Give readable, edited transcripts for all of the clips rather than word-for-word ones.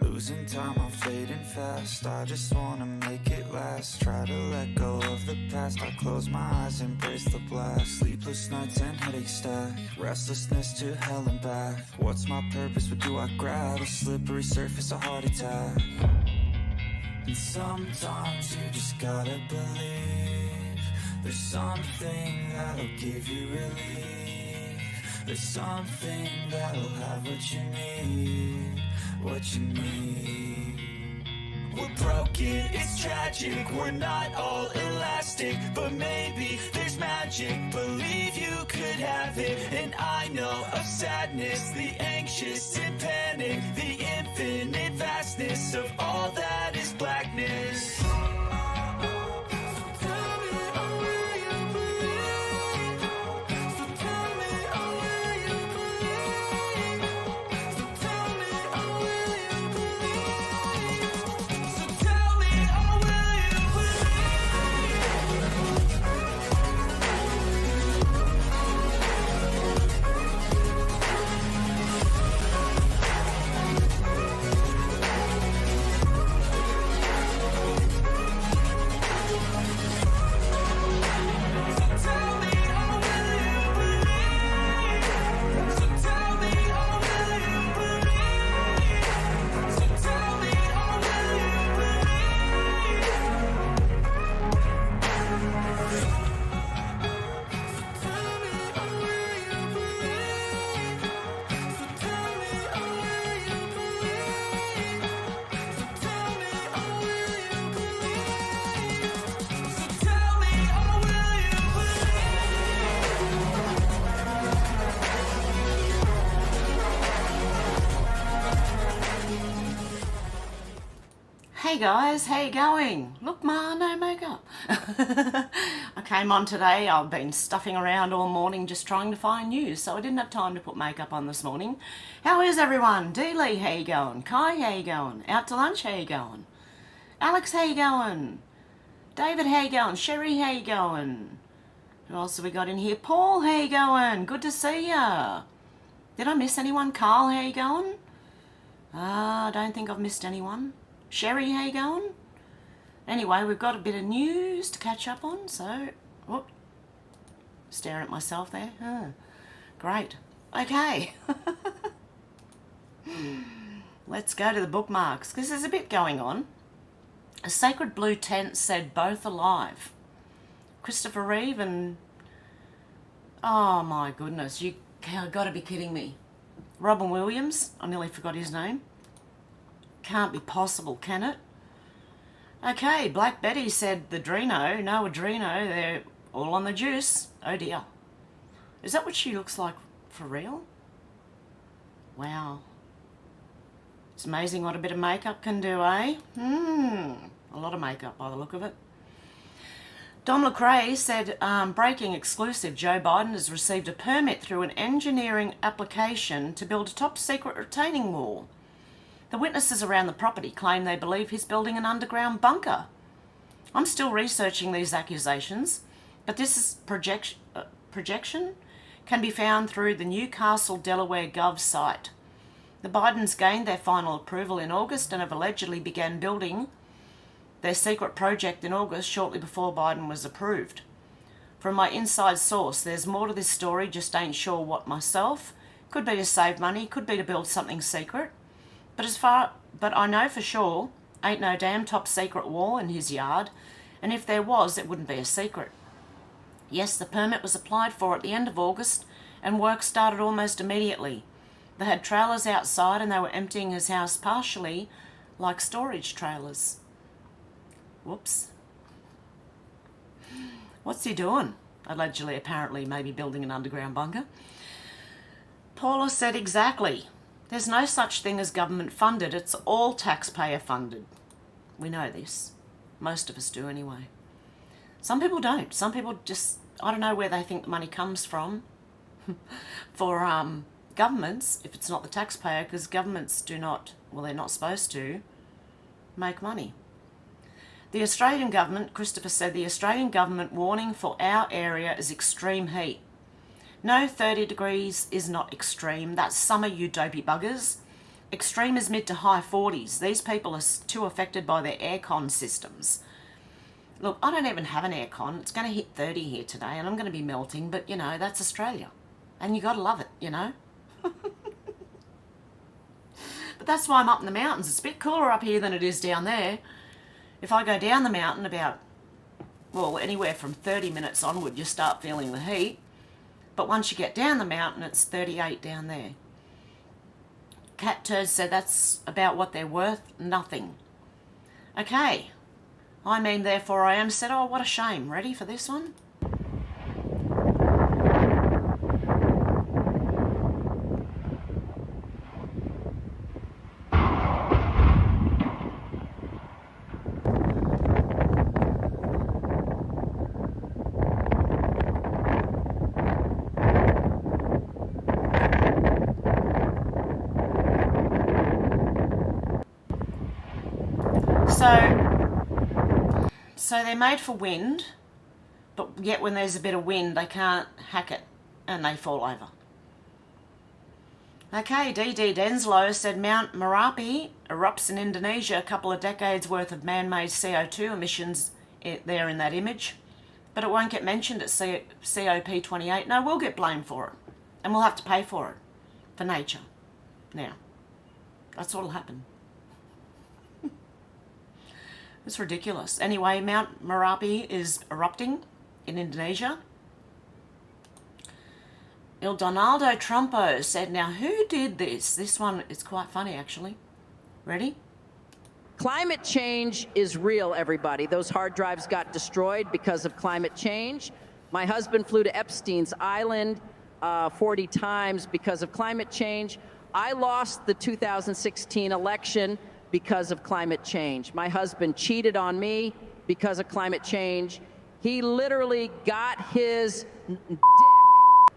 Losing time, I'm fading fast. I just wanna make it last. Try to let go of the past. I close my eyes, embrace the blast. Sleepless nights and headache stack. Restlessness to hell and back. What's my purpose? What do I grab? A slippery surface, a heart attack. And sometimes you just gotta believe there's something that'll give you relief. There's something that'll have what you need. What you need. We're broken, it's tragic. We're not all elastic, but maybe there's magic. Believe you could have it. And I know of sadness, the anxious and panic, the infinite vastness of all that is blackness. Hey guys, how you going? Look, Ma, no makeup. I came on today. I've been stuffing around all morning just trying to find news, so I didn't have time to put makeup on this morning. How is everyone? Dee Lee, how you going? Kai, how you going? Out to lunch, how you going? Alex, how you going? David, how you going? Sherry, how you going? Who else have we got in here? Paul, how you going? Good to see ya. Did I miss anyone? Carl, how you going? I don't think I've missed anyone. Sherry, how you going? Anyway, we've got a bit of news to catch up on, so... Whoop. Staring at myself there. Great. Okay. Let's go to the bookmarks, because there's a bit going on. A sacred blue tent said both alive. Christopher Reeve and... Oh my goodness, you got to be kidding me. Robin Williams, I nearly forgot his name. Can't be possible, can it? Okay, Black Betty said the Drino, no Adreno, they're all on the juice. Oh dear. Is that what she looks like for real? Wow. It's amazing what a bit of makeup can do, eh? A lot of makeup by the look of it. Dom LeCrae said, breaking exclusive, Joe Biden has received a permit through an engineering application to build a top-secret retaining wall. The witnesses around the property claim they believe he's building an underground bunker. I'm still researching these accusations, but this projection can be found through the Newcastle, Delaware Gov site. The Bidens gained their final approval in August and have allegedly began building their secret project in August, shortly before Biden was approved. From my inside source, there's more to this story, just ain't sure what myself. Could be to save money, could be to build something secret. But I know for sure, ain't no damn top secret wall in his yard, and if there was, it wouldn't be a secret. Yes, the permit was applied for at the end of August, and work started almost immediately. They had trailers outside, and they were emptying his house partially, like storage trailers. Whoops. What's he doing? Allegedly, apparently, maybe building an underground bunker. Paula said exactly. There's no such thing as government funded, it's all taxpayer funded. We know this. Most of us do anyway. Some people don't. Some people just, I don't know where they think the money comes from for governments, if it's not the taxpayer, because governments do not, well, they're not supposed to, make money. The Australian government, Christopher said, the Australian government warning for our area is extreme heat. No, 30 degrees is not extreme. That's summer, you dopey buggers. Extreme is mid to high 40s. These people are too affected by their aircon systems. Look, I don't even have an aircon. It's going to hit 30 here today and I'm going to be melting, but you know, that's Australia. And you got to love it, you know. But that's why I'm up in the mountains. It's a bit cooler up here than it is down there. If I go down the mountain about, well, anywhere from 30 minutes onward, you start feeling the heat. But once you get down the mountain, it's 38 down there. Cat Turd said that's about what they're worth, nothing. Okay. I mean, therefore I am said, oh, what a shame. Ready for this one? So they're made for wind, but yet when there's a bit of wind, they can't hack it and they fall over. Okay, DD Denslow said Mount Merapi erupts in Indonesia, a couple of decades worth of man-made CO2 emissions there in that image, but it won't get mentioned at COP28. No, we'll get blamed for it and we'll have to pay for it, for nature. Now, that's what'll happen. It's ridiculous. Anyway, Mount Merapi is erupting in Indonesia. Il Donaldo Trumpo said, now who did this? This one is quite funny, actually. Ready? Climate change is real, everybody. Those hard drives got destroyed because of climate change. My husband flew to Epstein's Island 40 times because of climate change. I lost the 2016 election because of climate change. My husband cheated on me because of climate change. He literally got his dick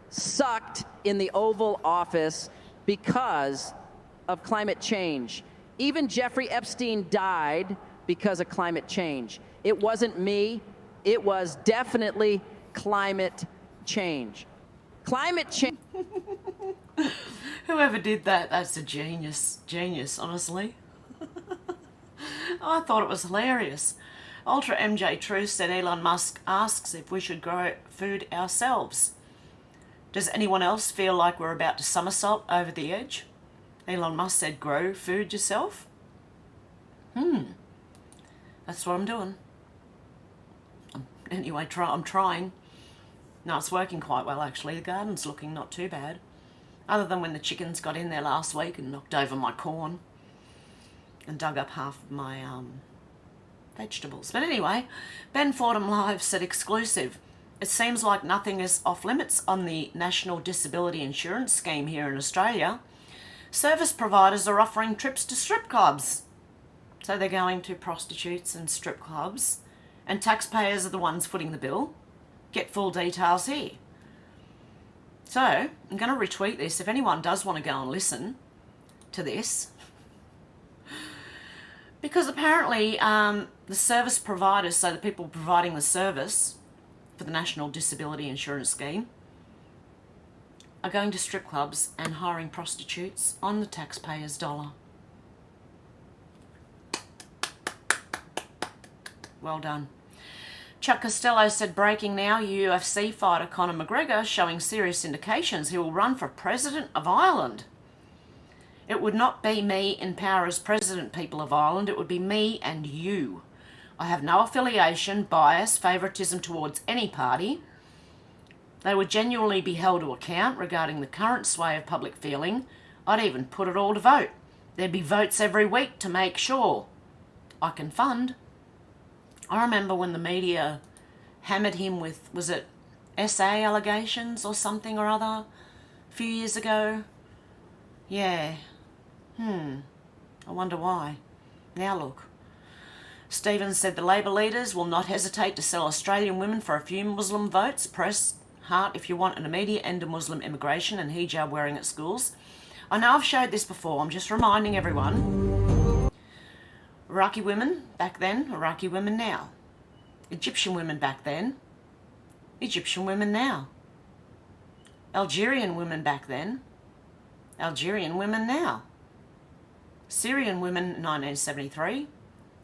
sucked in the Oval Office because of climate change. Even Jeffrey Epstein died because of climate change. It wasn't me. It was definitely climate change. Climate change. Whoever did that, that's a genius. Genius, honestly. I thought it was hilarious. Ultra MJ Truth said Elon Musk asks if we should grow food ourselves. Does anyone else feel like we're about to somersault over the edge? Elon Musk said grow food yourself. That's what I'm doing. Anyway, I'm trying. No, it's working quite well actually. The garden's looking not too bad. Other than when the chickens got in there last week and knocked over my corn and dug up half of my vegetables. But anyway, Ben Fordham Live said exclusive. It seems like nothing is off limits on the National Disability Insurance Scheme here in Australia. Service providers are offering trips to strip clubs. So they're going to prostitutes and strip clubs, and taxpayers are the ones footing the bill. Get full details here. So I'm going to retweet this if anyone does want to go and listen to this. Because apparently the service providers, so the people providing the service for the National Disability Insurance Scheme, are going to strip clubs and hiring prostitutes on the taxpayer's dollar. Well done. Chuck Costello said, breaking now, UFC fighter Conor McGregor showing serious indications he will run for President of Ireland. It would not be me in power as President, people of Ireland. It would be me and you. I have no affiliation, bias, favouritism towards any party. They would genuinely be held to account regarding the current sway of public feeling. I'd even put it all to vote. There'd be votes every week to make sure I can fund. I remember when the media hammered him with, was it SA allegations or something or other a few years ago? Yeah. I wonder why. Now look. Stevens said the Labor leaders will not hesitate to sell Australian women for a few Muslim votes. Press heart if you want an immediate end to Muslim immigration and hijab wearing at schools. I know I've showed this before. I'm just reminding everyone. Iraqi women back then, Iraqi women now. Egyptian women back then, Egyptian women now. Algerian women back then, Algerian women now. Syrian women in 1973,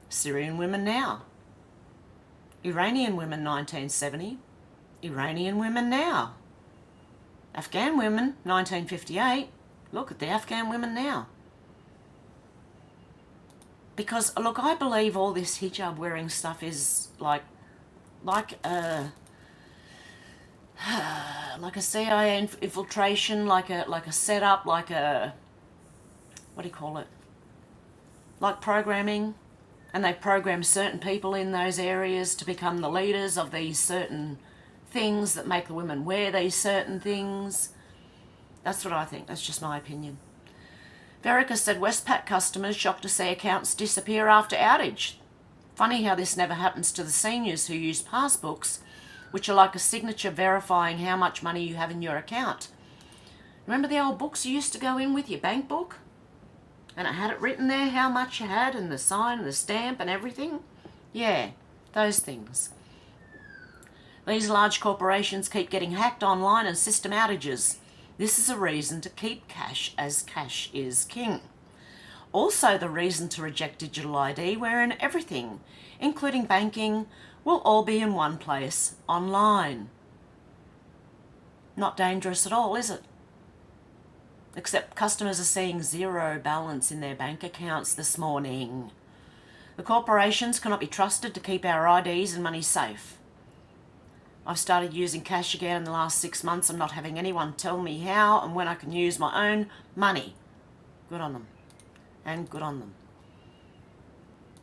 Syrian women now. Iranian women 1970, Iranian women now. Afghan women 1958, look at the Afghan women now. Because, look, I believe all this hijab wearing stuff is like a CIA infiltration, like a setup, like a, what do you call it? Like programming, and they program certain people in those areas to become the leaders of these certain things that make the women wear these certain things. That's what I think. That's just my opinion. Verica said Westpac customers shocked to see accounts disappear after outage. Funny how this never happens to the seniors who use passbooks, which are like a signature verifying how much money you have in your account. Remember the old books you used to go in with, your bank book? And it had it written there how much you had and the sign and the stamp and everything? Yeah, those things. These large corporations keep getting hacked online and system outages. This is a reason to keep cash, as cash is king. Also the reason to reject digital ID, wherein everything, including banking, will all be in one place, online. Not dangerous at all, is it? Except customers are seeing zero balance in their bank accounts this morning. The corporations cannot be trusted to keep our IDs and money safe. I've started using cash again in the last 6 months and not having anyone tell me how and when I can use my own money. Good on them. And good on them.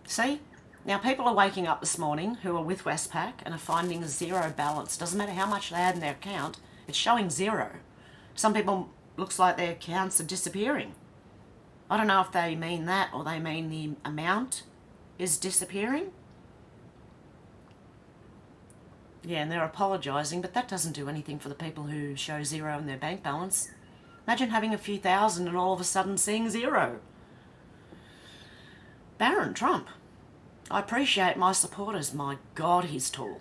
See? Now people are waking up this morning who are with Westpac and are finding a zero balance. Doesn't matter how much they had in their account, it's showing zero. Some people, looks like their accounts are disappearing. I don't know if they mean that or they mean the amount is disappearing. Yeah, and they're apologising, but that doesn't do anything for the people who show zero in their bank balance. Imagine having a few thousand and all of a sudden seeing zero. Barron Trump. I appreciate my supporters. My God, he's tall.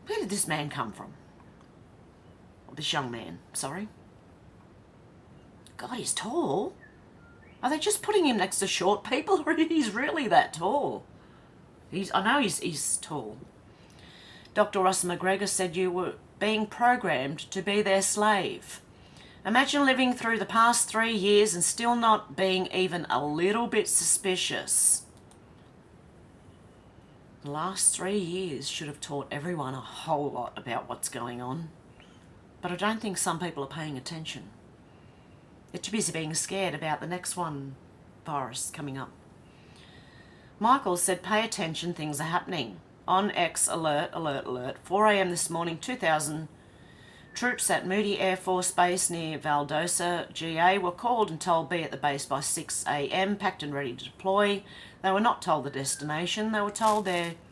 Where did this man come from? Or this young man, sorry. God, he's tall. Are they just putting him next to short people, or he's really that tall? I know he's tall. Dr. Ross McGregor said you were being programmed to be their slave. Imagine living through the past 3 years and still not being even a little bit suspicious. The last 3 years should have taught everyone a whole lot about what's going on. But I don't think some people are paying attention. They're too busy being scared about the next virus coming up. Michael said, pay attention, things are happening. On X, alert, alert, alert. 4 a.m. this morning, 2,000 troops at Moody Air Force Base near Valdosa, GA, were called and told be at the base by 6 a.m, packed and ready to deploy. They were not told the destination. They were told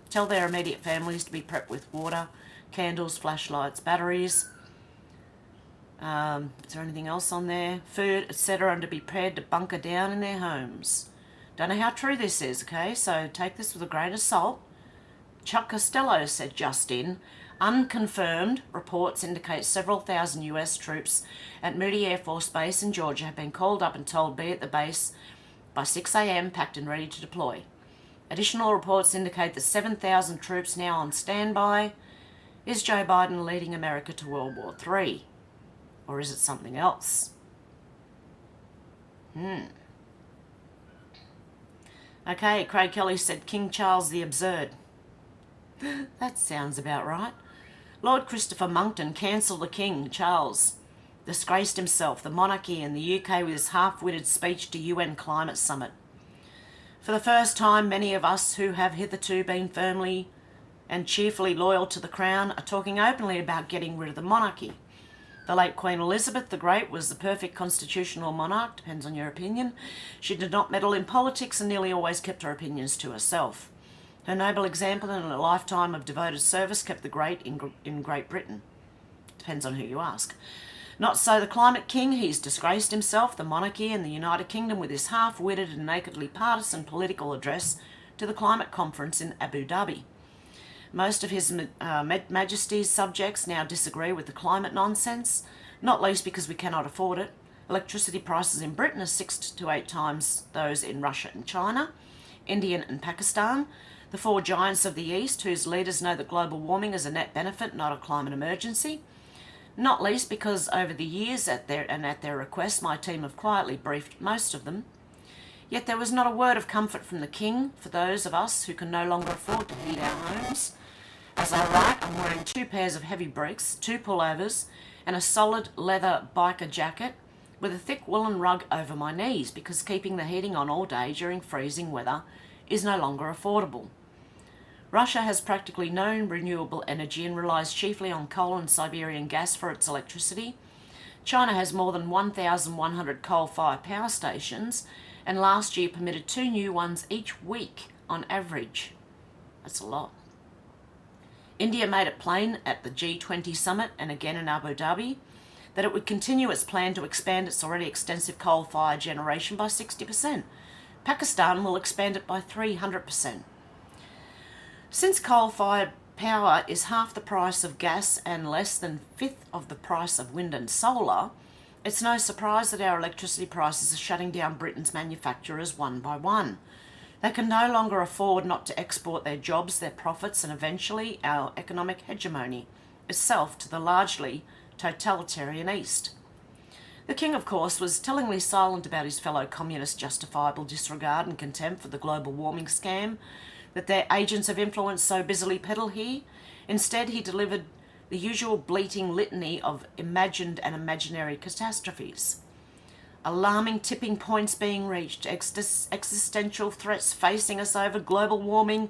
tell their immediate families to be prepped with water, candles, flashlights, batteries. Is there anything else on there? Food, etc., and to be prepared to bunker down in their homes. Don't know how true this is, okay? So take this with a grain of salt. Chuck Costello said just in, unconfirmed reports indicate several thousand US troops at Moody Air Force Base in Georgia have been called up and told be at the base by 6 a.m, packed and ready to deploy. Additional reports indicate that 7,000 troops now on standby. Is Joe Biden leading America to World War III? Or is it something else? Okay, Craig Kelly said King Charles the Absurd. That sounds about right. Lord Christopher Monckton cancelled the King Charles. Disgraced himself, the monarchy and the UK with his half-witted speech to UN Climate Summit. For the first time, many of us who have hitherto been firmly and cheerfully loyal to the Crown are talking openly about getting rid of the monarchy. The late Queen Elizabeth the Great was the perfect constitutional monarch, depends on your opinion. She did not meddle in politics and nearly always kept her opinions to herself. Her noble example and a lifetime of devoted service kept the great in Great Britain. Depends on who you ask. Not so the climate king. He's disgraced himself, the monarchy and the United Kingdom with his half-witted and nakedly partisan political address to the climate conference in Abu Dhabi. Most of His Majesty's subjects now disagree with the climate nonsense, not least because we cannot afford it. Electricity prices in Britain are 6 to 8 times those in Russia and China, India and Pakistan, the four giants of the East whose leaders know that global warming is a net benefit, not a climate emergency. Not least because over the years, at their request, my team have quietly briefed most of them. Yet there was not a word of comfort from the King for those of us who can no longer afford to heat our homes. As I write, I'm wearing 2 pairs of heavy breeks, 2 pullovers, and a solid leather biker jacket with a thick woolen rug over my knees because keeping the heating on all day during freezing weather is no longer affordable. Russia has practically no renewable energy and relies chiefly on coal and Siberian gas for its electricity. China has more than 1,100 coal-fired power stations and last year permitted 2 new ones each week on average. That's a lot. India made it plain at the G20 summit and again in Abu Dhabi that it would continue its plan to expand its already extensive coal-fired generation by 60%. Pakistan will expand it by 300%. Since coal-fired power is half the price of gas and less than 1/5 of the price of wind and solar, it's no surprise that our electricity prices are shutting down Britain's manufacturers one by one. They can no longer afford not to export their jobs, their profits, and eventually our economic hegemony itself to the largely totalitarian East. The King, of course, was tellingly silent about his fellow communists' justifiable disregard and contempt for the global warming scam that their agents of influence so busily peddle here. Instead, he delivered the usual bleating litany of imagined and imaginary catastrophes. Alarming tipping points being reached, existential threats facing us over global warming,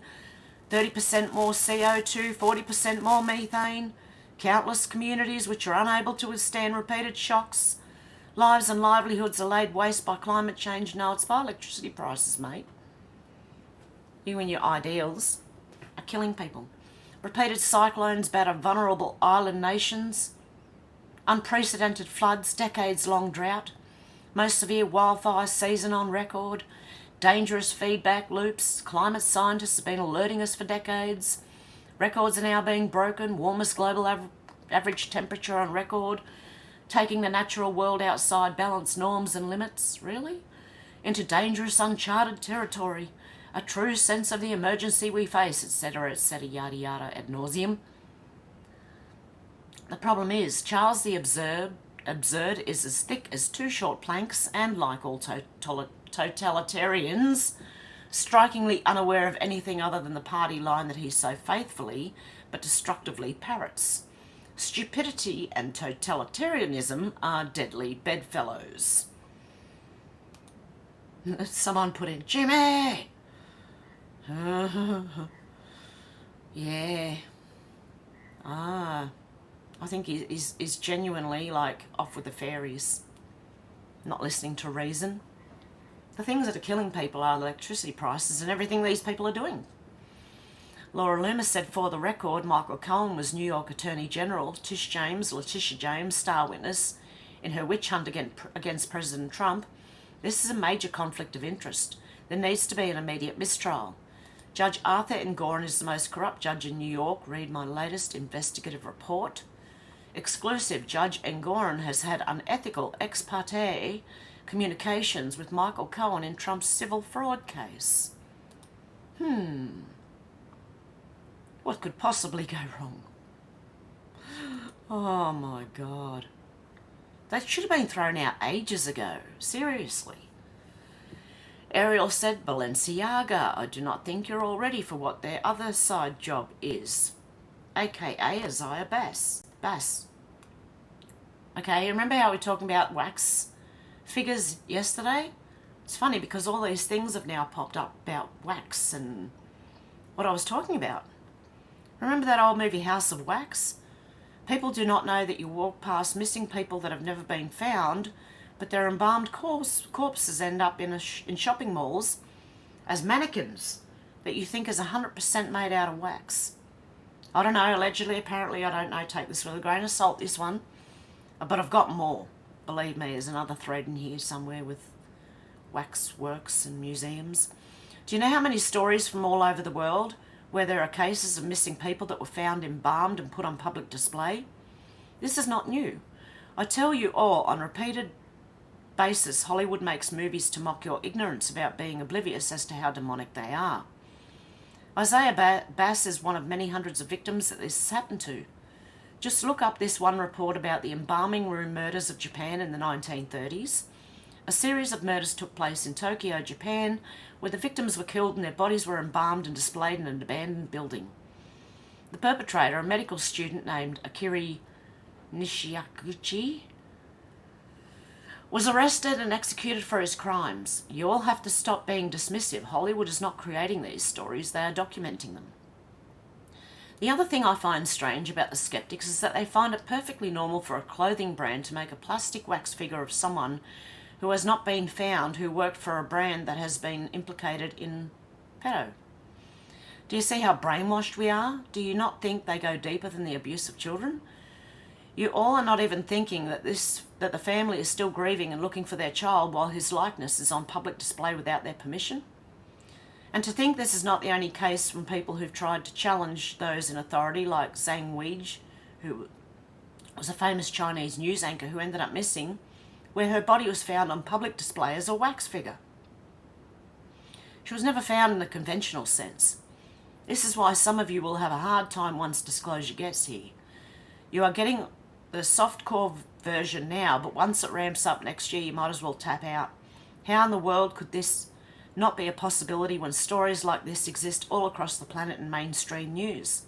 30% more CO2, 40% more methane, countless communities which are unable to withstand repeated shocks, lives and livelihoods are laid waste by climate change. No, it's by electricity prices, mate. You and your ideals are killing people. Repeated cyclones batter vulnerable island nations. Unprecedented floods, decades-long drought. Most severe wildfire season on record. Dangerous feedback loops. Climate scientists have been alerting us for decades. Records are now being broken. Warmest global average temperature on record. Taking the natural world outside balanced norms and limits. Really? Into dangerous uncharted territory. A true sense of the emergency we face, etc., yada yada, ad nauseum. The problem is, Charles the Absurd is as thick as 2 short planks and, like all totalitarians, strikingly unaware of anything other than the party line that he so faithfully but destructively parrots. Stupidity and totalitarianism are deadly bedfellows. Someone put in, Jimmy! Yeah. I think he's genuinely, like, off with the fairies. Not listening to reason. The things that are killing people are electricity prices and everything these people are doing. Laura Loomis said, for the record, Michael Cohen was New York Attorney General. Letitia James, star witness, in her witch hunt against President Trump. This is a major conflict of interest. There needs to be an immediate mistrial. Judge Arthur Engoron is the most corrupt judge in New York. Read my latest investigative report. Exclusive, Judge Engoron has had unethical ex parte communications with Michael Cohen in Trump's civil fraud case. What could possibly go wrong? Oh my God. That should have been thrown out ages ago. Seriously. Ariel said, Balenciaga, I do not think you're all ready for what their other side job is. AKA Isaiah Bass. Okay, remember how we were talking about wax figures yesterday? It's funny because all these things have now popped up about wax and what I was talking about. Remember that old movie House of Wax? People do not know that you walk past missing people that have never been found, but their embalmed corpses end up in shopping malls as mannequins that you think is 100% made out of wax. I don't know, allegedly, apparently, I don't know, take this with a grain of salt, this one. But I've got more. Believe me, there's another thread in here somewhere with wax works and museums. Do you know how many stories from all over the world where there are cases of missing people that were found embalmed and put on public display? This is not new. I tell you all, on repeated basis, Hollywood makes movies to mock your ignorance about being oblivious as to how demonic they are. Isaiah Bass is one of many hundreds of victims that this has happened to. Just look up this one report about the embalming room murders of Japan in the 1930s. A series of murders took place in Tokyo, Japan, where the victims were killed and their bodies were embalmed and displayed in an abandoned building. The perpetrator, a medical student named Akiri Nishiyaguchi, was arrested and executed for his crimes. You all have to stop being dismissive. Hollywood is not creating these stories, they are documenting them. The other thing I find strange about the skeptics is that they find it perfectly normal for a clothing brand to make a plastic wax figure of someone who has not been found who worked for a brand that has been implicated in pedo. Do you see how brainwashed we are? Do you not think they go deeper than the abuse of children? You all are not even thinking that the family is still grieving and looking for their child while his likeness is on public display without their permission? And to think this is not the only case from people who've tried to challenge those in authority, like Zhang Weiji, who was a famous Chinese news anchor who ended up missing, where her body was found on public display as a wax figure. She was never found in the conventional sense. This is why some of you will have a hard time once disclosure gets here. You are getting the soft-core version now, but once it ramps up next year, you might as well tap out. How in the world could this not be a possibility when stories like this exist all across the planet in mainstream news?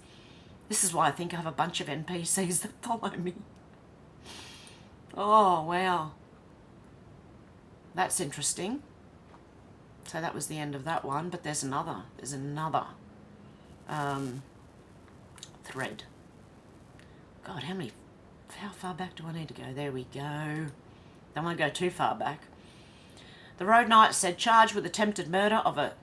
This is why I think I have a bunch of NPCs that follow me. Oh, wow. That's interesting. So that was the end of that one, but there's another. There's another thread. God, how far back do I need to go? There we go. Don't want to go too far back. The Road Knight said, charged with attempted murder of a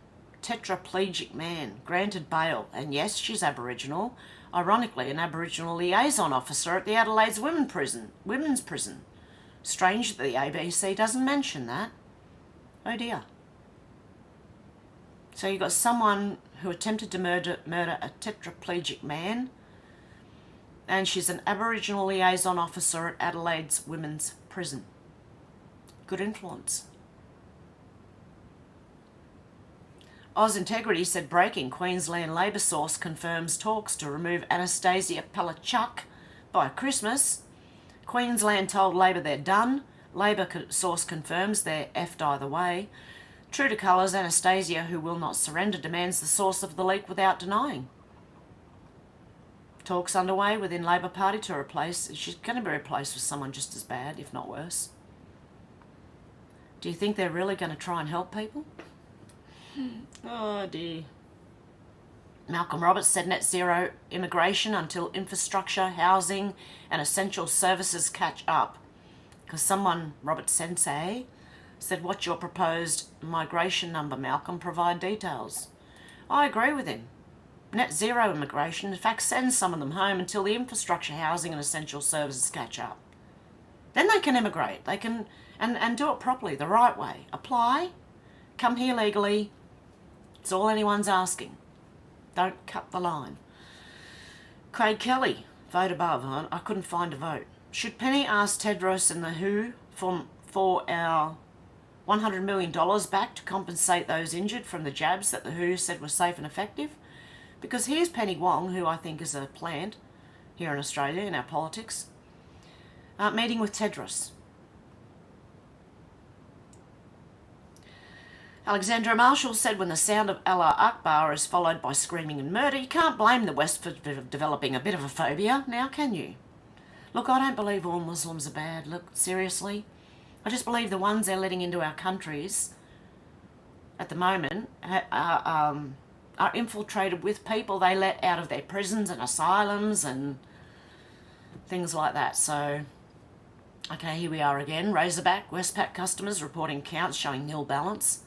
tetraplegic man, granted bail. And yes, she's Aboriginal. Ironically, an Aboriginal liaison officer at the Adelaide's women's prison. Strange that the ABC doesn't mention that. Oh dear. So you've got someone who attempted to murder a tetraplegic man, and she's an Aboriginal liaison officer at Adelaide's women's prison. Good influence. Oz Integrity said, breaking, Queensland Labor source confirms talks to remove Anastasia Palaszczuk by Christmas. Queensland told Labor they're done. Labor source confirms they're effed either way. True to colours, Anastasia, who will not surrender, demands the source of the leak without denying. Talks underway within Labor Party to replace. She's going to be replaced with someone just as bad, if not worse. Do you think they're really going to try and help people? Oh dear. Malcolm Roberts said net zero immigration until infrastructure, housing and essential services catch up. Because someone, Robert Sensei, said, what's your proposed migration number, Malcolm? Provide details. I agree with him. Net zero immigration, in fact, sends some of them home until the infrastructure, housing and essential services catch up. Then they can immigrate. They can, and do it properly, the right way. Apply, come here legally. It's all anyone's asking. Don't cut the line. Craig Kelly, vote above. I couldn't find a vote. Should Penny ask Tedros and the WHO for our $100 million back to compensate those injured from the jabs that the WHO said were safe and effective? Because here's Penny Wong, who I think is a plant here in Australia in our politics, meeting with Tedros. Alexandra Marshall said, when the sound of Allah Akbar is followed by screaming and murder, you can't blame the West for developing a bit of a phobia, now can you? Look, I don't believe all Muslims are bad. Look, seriously. I just believe the ones they're letting into our countries at the moment are infiltrated with people they let out of their prisons and asylums and things like that. So, okay, here we are again. Razorback, Westpac customers reporting accounts showing nil balance.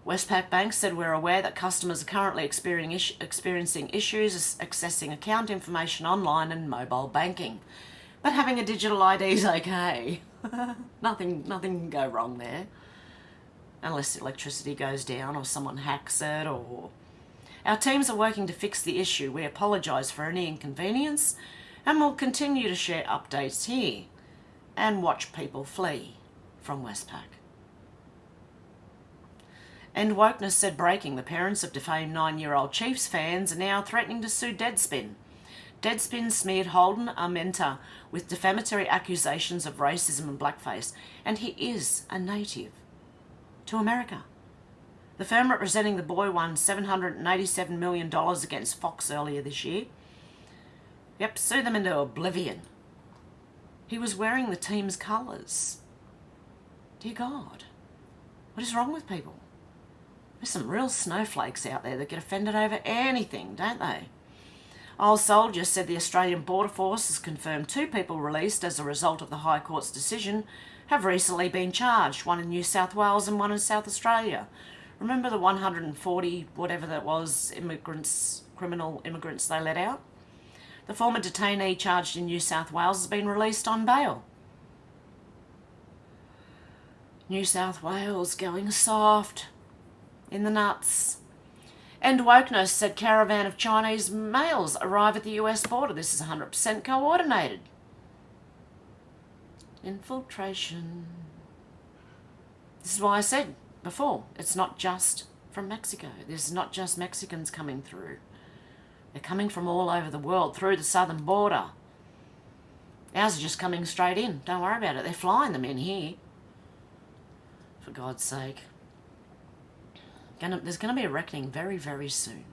Westpac Bank said, we're aware that customers are currently experiencing issues accessing account information online and mobile banking. But having a digital ID is okay. Nothing can go wrong there. Unless electricity goes down or someone hacks it or... Our teams are working to fix the issue. We apologise for any inconvenience and will continue to share updates here and watch people flee from Westpac. And Wokeness said breaking. The parents of defamed 9-year-old Chiefs fans are now threatening to sue Deadspin. Deadspin smeared Holden Armenta with defamatory accusations of racism and blackface, and he is a native to America. The firm representing the boy won $787 million against Fox earlier this year. Yep, sue them into oblivion. He was wearing the team's colours. Dear God, what is wrong with people? There's some real snowflakes out there that get offended over anything, don't they? Old Soldier said the Australian Border Force has confirmed 2 people released as a result of the High Court's decision have recently been charged, one in New South Wales and one in South Australia. Remember the 140, whatever that was, criminal immigrants they let out? The former detainee charged in New South Wales has been released on bail. New South Wales going soft in the nuts. And Wokeness said caravan of Chinese males arrive at the US border. This is 100% coordinated. Infiltration. This is why I said before, it's not just from Mexico. This is not just Mexicans coming through. They're coming from all over the world through the southern border. Ours are just coming straight in. Don't worry about it. They're flying them in here. For God's sake. There's going to be a reckoning very, very soon.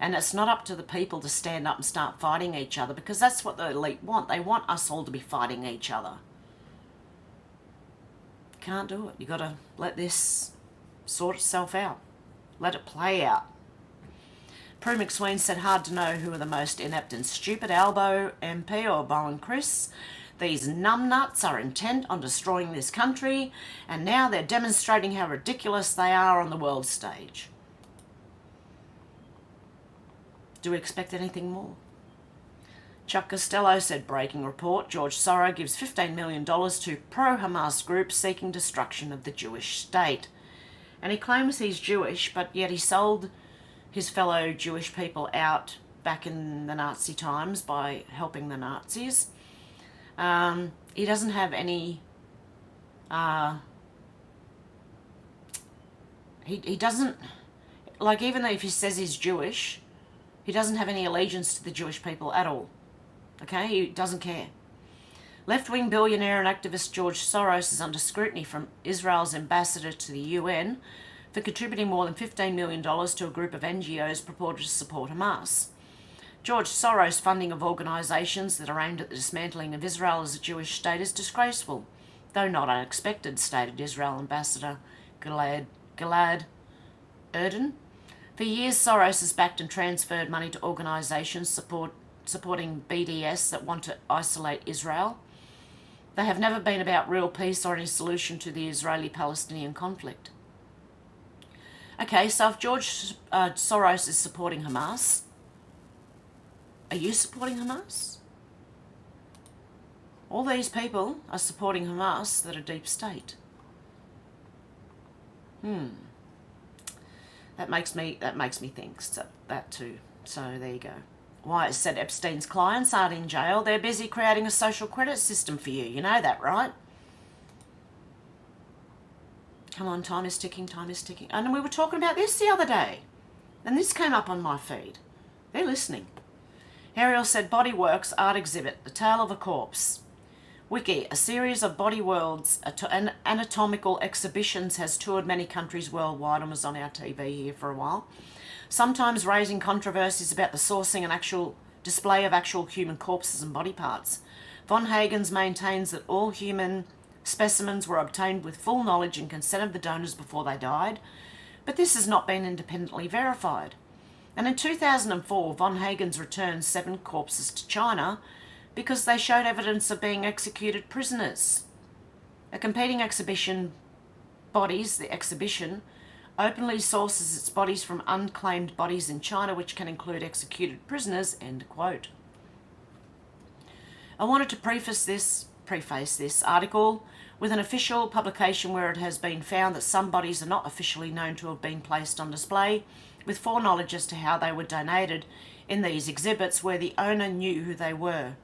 And it's not up to the people to stand up and start fighting each other, because that's what the elite want. They want us all to be fighting each other. Can't do it. You've got to let this sort itself out. Let it play out. Prue McSween said hard to know who are the most inept and stupid, Albo MP or Bowen Chris. These numbnuts are intent on destroying this country, and now they're demonstrating how ridiculous they are on the world stage. Do we expect anything more? Chuck Costello said, breaking report, George Soros gives $15 million to pro-Hamas groups seeking destruction of the Jewish state. And he claims he's Jewish, but yet he sold his fellow Jewish people out back in the Nazi times by helping the Nazis. He doesn't have any, he doesn't, like, even though if he says he's Jewish, he doesn't have any allegiance to the Jewish people at all. Okay, he doesn't care. Left-wing billionaire and activist George Soros is under scrutiny from Israel's ambassador to the UN for contributing more than $15 million to a group of NGOs purported to support Hamas. George Soros' funding of organisations that are aimed at the dismantling of Israel as a Jewish state is disgraceful, though not unexpected, stated Israel Ambassador Gilad Erdan. For years, Soros has backed and transferred money to organisations supporting BDS that want to isolate Israel. They have never been about real peace or any solution to the Israeli-Palestinian conflict. Okay, so if George Soros is supporting Hamas, are you supporting Hamas? All these people are supporting Hamas that are deep state. That makes me think so, that too. So there you go. Wyatt said Epstein's clients aren't in jail. They're busy creating a social credit system for you. You know that, right? Come on, time is ticking, time is ticking. And we were talking about this the other day. And this came up on my feed. They're listening. Ariel said, Body Works Art Exhibit, The Tale of a Corpse. Wiki, a series of body worlds and anatomical exhibitions has toured many countries worldwide and was on our TV here for a while, sometimes raising controversies about the sourcing and actual display of actual human corpses and body parts. Von Hagens maintains that all human specimens were obtained with full knowledge and consent of the donors before they died, but this has not been independently verified. And in 2004, Von Hagens returned 7 corpses to China because they showed evidence of being executed prisoners. A competing exhibition, Bodies, the exhibition, openly sources its bodies from unclaimed bodies in China, which can include executed prisoners, end quote. I wanted to preface this article with an official publication where it has been found that some bodies are not officially known to have been placed on display, with foreknowledge as to how they were donated in these exhibits where the owner knew who they were,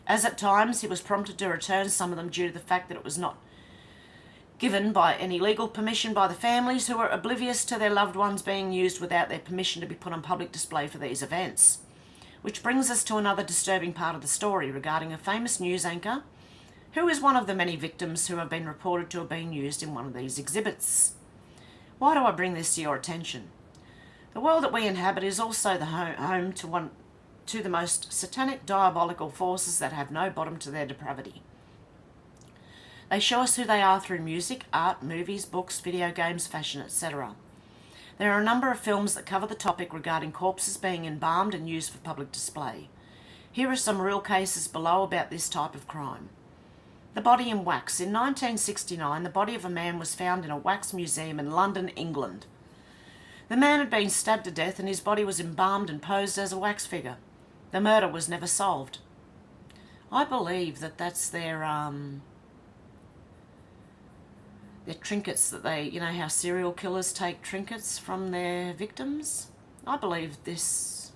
as at times he was prompted to return some of them due to the fact that it was not given by any legal permission by the families, who were oblivious to their loved ones being used without their permission to be put on public display for these events. Which brings us to another disturbing part of the story regarding a famous news anchor who is one of the many victims who have been reported to have been used in one of these exhibits. Why do I bring this to your attention? The world that we inhabit is also the home to the most satanic, diabolical forces that have no bottom to their depravity. They show us who they are through music, art, movies, books, video games, fashion, etc. There are a number of films that cover the topic regarding corpses being embalmed and used for public display. Here are some real cases below about this type of crime. The body in wax. In 1969, the body of a man was found in a wax museum in London, England. The man had been stabbed to death and his body was embalmed and posed as a wax figure. The murder was never solved. I believe that that's their trinkets that they, you know how serial killers take trinkets from their victims? I believe this.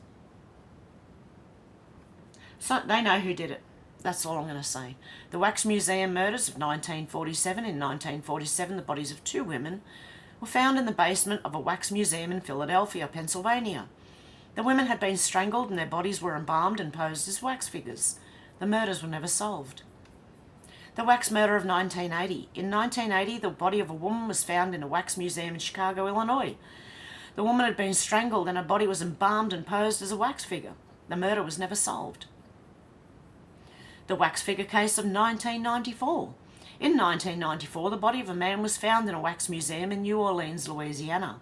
So they know who did it. That's all I'm going to say. The Wax Museum murders of 1947. In 1947, the bodies of two women were found in the basement of a wax museum in Philadelphia, Pennsylvania. The women had been strangled and their bodies were embalmed and posed as wax figures. The murders were never solved. The wax murder of 1980. In 1980, the body of a woman was found in a wax museum in Chicago, Illinois. The woman had been strangled and her body was embalmed and posed as a wax figure. The murder was never solved. The wax figure case of 1994. In 1994, the body of a man was found in a wax museum in New Orleans, Louisiana.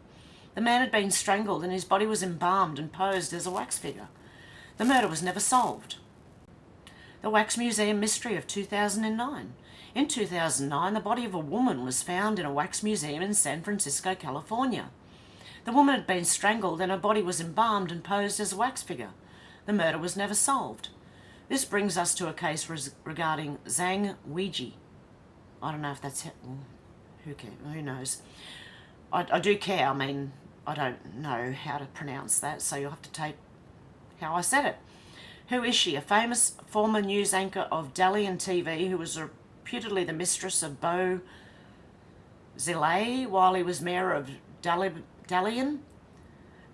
The man had been strangled and his body was embalmed and posed as a wax figure. The murder was never solved. The Wax Museum mystery of 2009. In 2009, the body of a woman was found in a wax museum in San Francisco, California. The woman had been strangled and her body was embalmed and posed as a wax figure. The murder was never solved. This brings us to a case regarding Zhang Weiji. I don't know if that's... who cares? Who knows? I do care. I mean, I don't know how to pronounce that, so you'll have to take how I said it. Who is she? A famous former news anchor of Dalian TV who was reputedly the mistress of Beau Zillet while he was mayor of Dalian.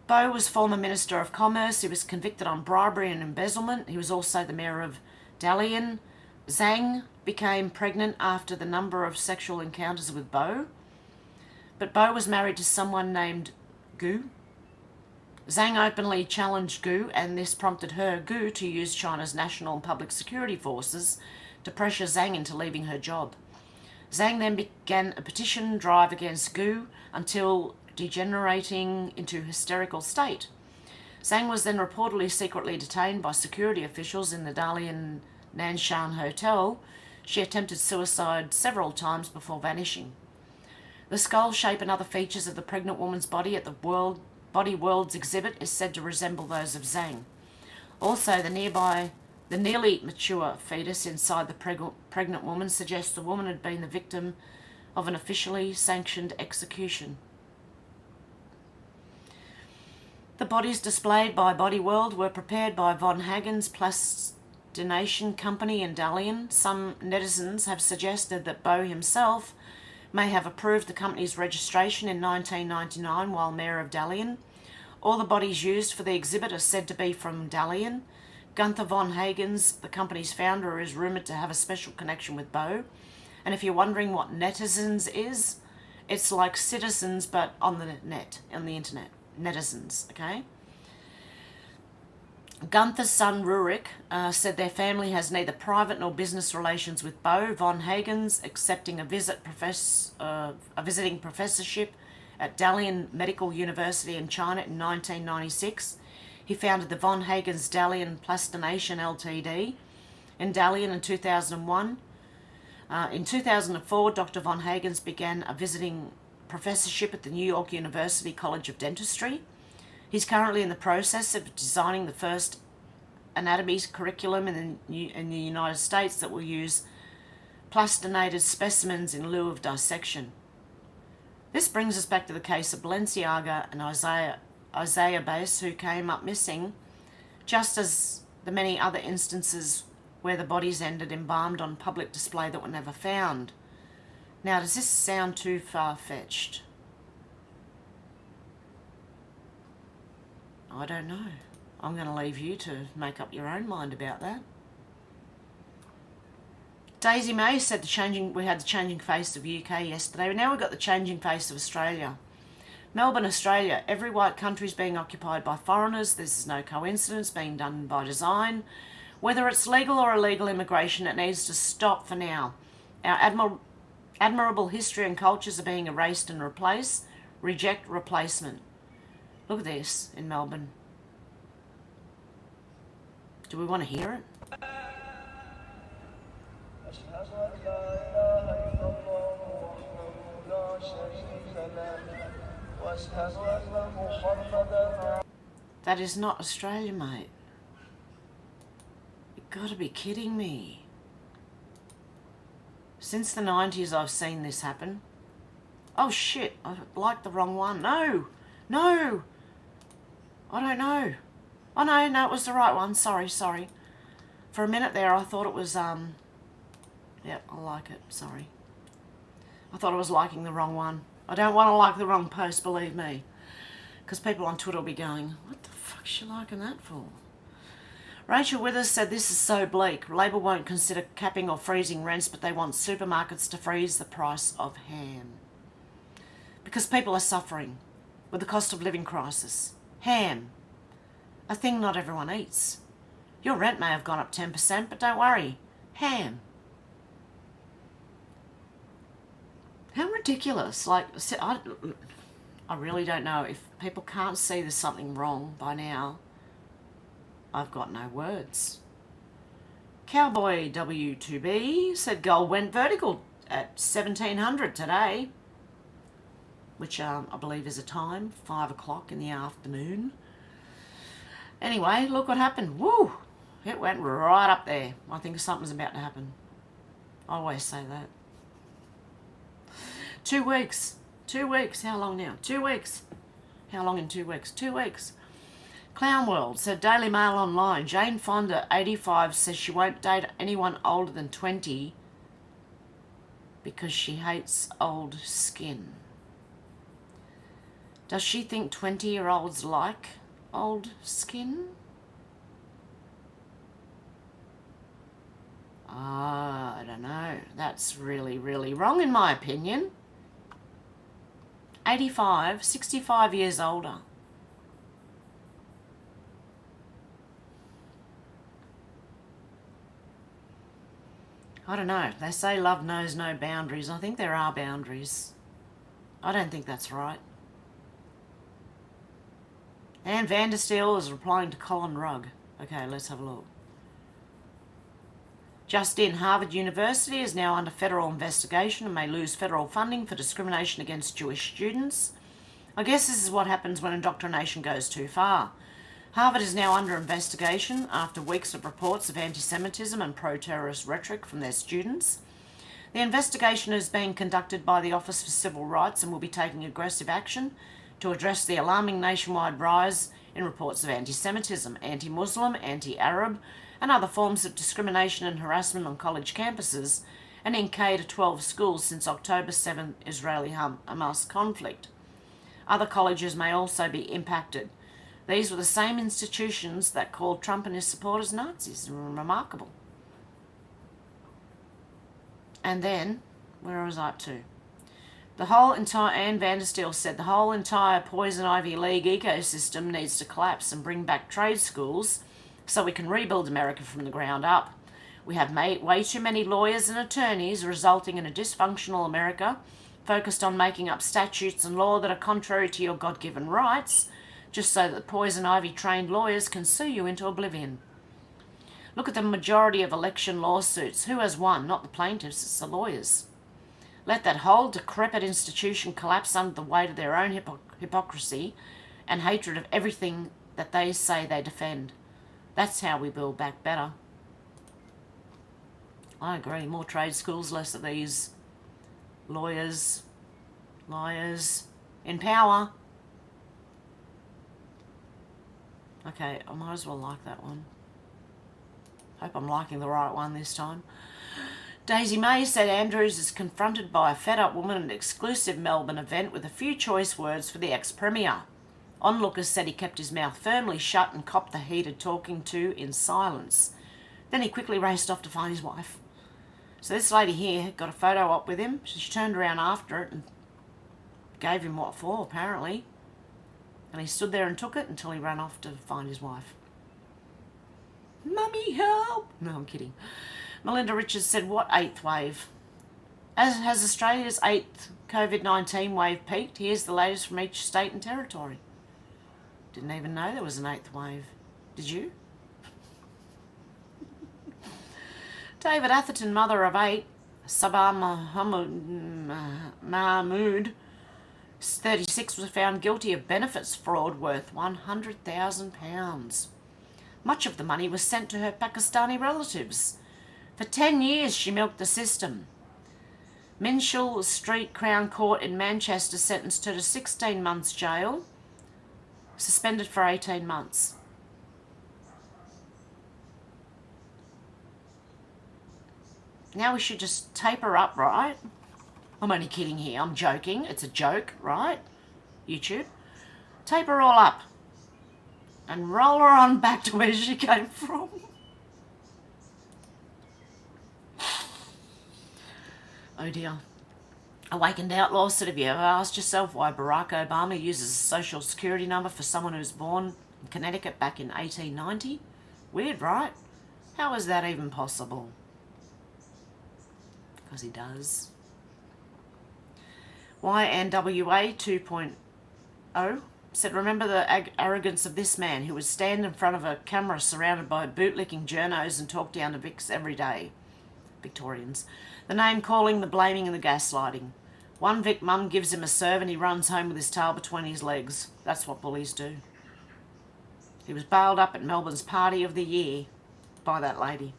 Beau was former Minister of Commerce. He was convicted on bribery and embezzlement. He was also the mayor of Dalian. Zhang became pregnant after the number of sexual encounters with Beau. But Beau was married to someone named Gu. Zhang openly challenged Gu, and this prompted her, Gu, to use China's national and public security forces to pressure Zhang into leaving her job. Zhang then began a petition drive against Gu until degenerating into hysterical state. Zhang was then reportedly secretly detained by security officials in the Dalian Nanshan Hotel. She attempted suicide several times before vanishing. The skull shape and other features of the pregnant woman's body at the Body Worlds exhibit is said to resemble those of Zhang. Also, the nearly mature fetus inside the pregnant woman suggests the woman had been the victim of an officially sanctioned execution. The bodies displayed by Body World were prepared by Von Hagen's Plastination Company in Dalian. Some netizens have suggested that Beau himself may have approved the company's registration in 1999 while mayor of Dalian. All the bodies used for the exhibit are said to be from Dalian. Gunther von Hagens, the company's founder, is rumoured to have a special connection with Beau. And if you're wondering what netizens is, it's like citizens but on the net, on the internet. Netizens, okay? Gunther's son Rurik said their family has neither private nor business relations with Beau. Von Hagens, accepting a visiting professorship at Dalian Medical University in China in 1996. He founded the Von Hagens Dalian Plastination Ltd. in Dalian in 2001. In 2004, Dr. Von Hagens began a visiting professorship at the New York University College of Dentistry. He's currently in the process of designing the first anatomy curriculum in the United States that will use plastinated specimens in lieu of dissection. This brings us back to the case of Balenciaga and Isaiah Bass, who came up missing, just as the many other instances where the bodies ended embalmed on public display that were never found. Now, does this sound too far-fetched? I don't know. I'm going to leave you to make up your own mind about that. Daisy May said we had the changing face of UK yesterday. Now we've got the changing face of Australia. Melbourne, Australia. Every white country is being occupied by foreigners. This is no coincidence, being done by design. Whether it's legal or illegal immigration, it needs to stop for now. Our admirable history and cultures are being erased and replaced. Reject replacement. Look at this in Melbourne. Do we want to hear it? That is not Australia, mate. You've got to be kidding me. Since the 90s I've seen this happen. Oh shit, I liked the wrong one. No! No! I don't know. Oh no, it was the right one. Sorry. For a minute there I thought it was, yep, I like it. Sorry. I thought I was liking the wrong one. I don't want to like the wrong post, believe me. Because people on Twitter will be going, what the fuck's she liking that for? Rachel Withers said this is so bleak. Labor won't consider capping or freezing rents, but they want supermarkets to freeze the price of ham. Because people are suffering with the cost of living crisis. Ham. A thing not everyone eats. Your rent may have gone up 10%, but don't worry. Ham. How ridiculous. Like, I really don't know. If people can't see there's something wrong by now, I've got no words. Cowboy W2B said gold went vertical at 1700 today, which I believe is a time, 5 o'clock in the afternoon. Anyway, look what happened. Woo! It went right up there. I think something's about to happen. I always say that. 2 weeks. 2 weeks. How long now? 2 weeks. How long in 2 weeks? 2 weeks. Clown World said Daily Mail Online. Jane Fonda, 85, says she won't date anyone older than 20 because she hates old skin. Does she think 20-year-olds like old skin? I don't know. That's really, really wrong in my opinion. 85, 65 years older. I don't know. They say love knows no boundaries. I think there are boundaries. I don't think that's right. Anne Vandersteel is replying to Colin Rugg. Okay, let's have a look. Just in, Harvard University is now under federal investigation and may lose federal funding for discrimination against Jewish students. I guess this is what happens when indoctrination goes too far. Harvard is now under investigation after weeks of reports of anti-Semitism and pro-terrorist rhetoric from their students. The investigation is being conducted by the Office for Civil Rights and will be taking aggressive action to address the alarming nationwide rise in reports of anti-Semitism, anti-Muslim, anti-Arab, and other forms of discrimination and harassment on college campuses and in K-12 schools since October 7th Israeli-Hamas conflict. Other colleges may also be impacted. These were the same institutions that called Trump and his supporters Nazis. Remarkable. And then, where was I up to? Anne Vandersteel said the whole entire Poison Ivy League ecosystem needs to collapse and bring back trade schools so we can rebuild America from the ground up. We have way too many lawyers and attorneys, resulting in a dysfunctional America focused on making up statutes and law that are contrary to your God-given rights, just so that Poison Ivy trained lawyers can sue you into oblivion. Look at the majority of election lawsuits. Who has won? Not the plaintiffs, it's the lawyers. Let that whole decrepit institution collapse under the weight of their own hypocrisy and hatred of everything that they say they defend. That's how we build back better. I agree. More trade schools, less of these lawyers, liars in power. Okay, I might as well like that one. Hope I'm liking the right one this time. Daisy May said Andrews is confronted by a fed-up woman at an exclusive Melbourne event with a few choice words for the ex-premier. Onlookers said he kept his mouth firmly shut and copped the heated talking to in silence. Then he quickly raced off to find his wife. So this lady here got a photo op with him. She turned around after it and gave him what for, apparently. And he stood there and took it until he ran off to find his wife. Mummy, help! No, I'm kidding. Melinda Richards said, what 8th wave? As has Australia's 8th COVID-19 wave peaked? Here's the latest from each state and territory. Didn't even know there was an 8th wave. Did you? David Atherton, mother of 8, Sabah Mahmood, 36, was found guilty of benefits fraud worth £100,000. Much of the money was sent to her Pakistani relatives. For 10 years she milked the system. Minshull Street Crown Court in Manchester sentenced her to 16 months jail, suspended for 18 months. Now we should just tape her up, right? I'm only kidding here. I'm joking. It's a joke, right? YouTube. Tape her all up and roll her on back to where she came from. Oh dear. Awakened Outlaw said, have you ever asked yourself why Barack Obama uses a social security number for someone who was born in Connecticut back in 1890? Weird, right? How is that even possible? Because he does. YNWA 2.0 said, remember the arrogance of this man who would stand in front of a camera surrounded by bootlicking journos and talk down to Vics every day. Victorians. The name calling, the blaming and the gaslighting. One Vic mum gives him a serve and he runs home with his tail between his legs. That's what bullies do. He was bailed up at Melbourne's Party of the Year by that lady.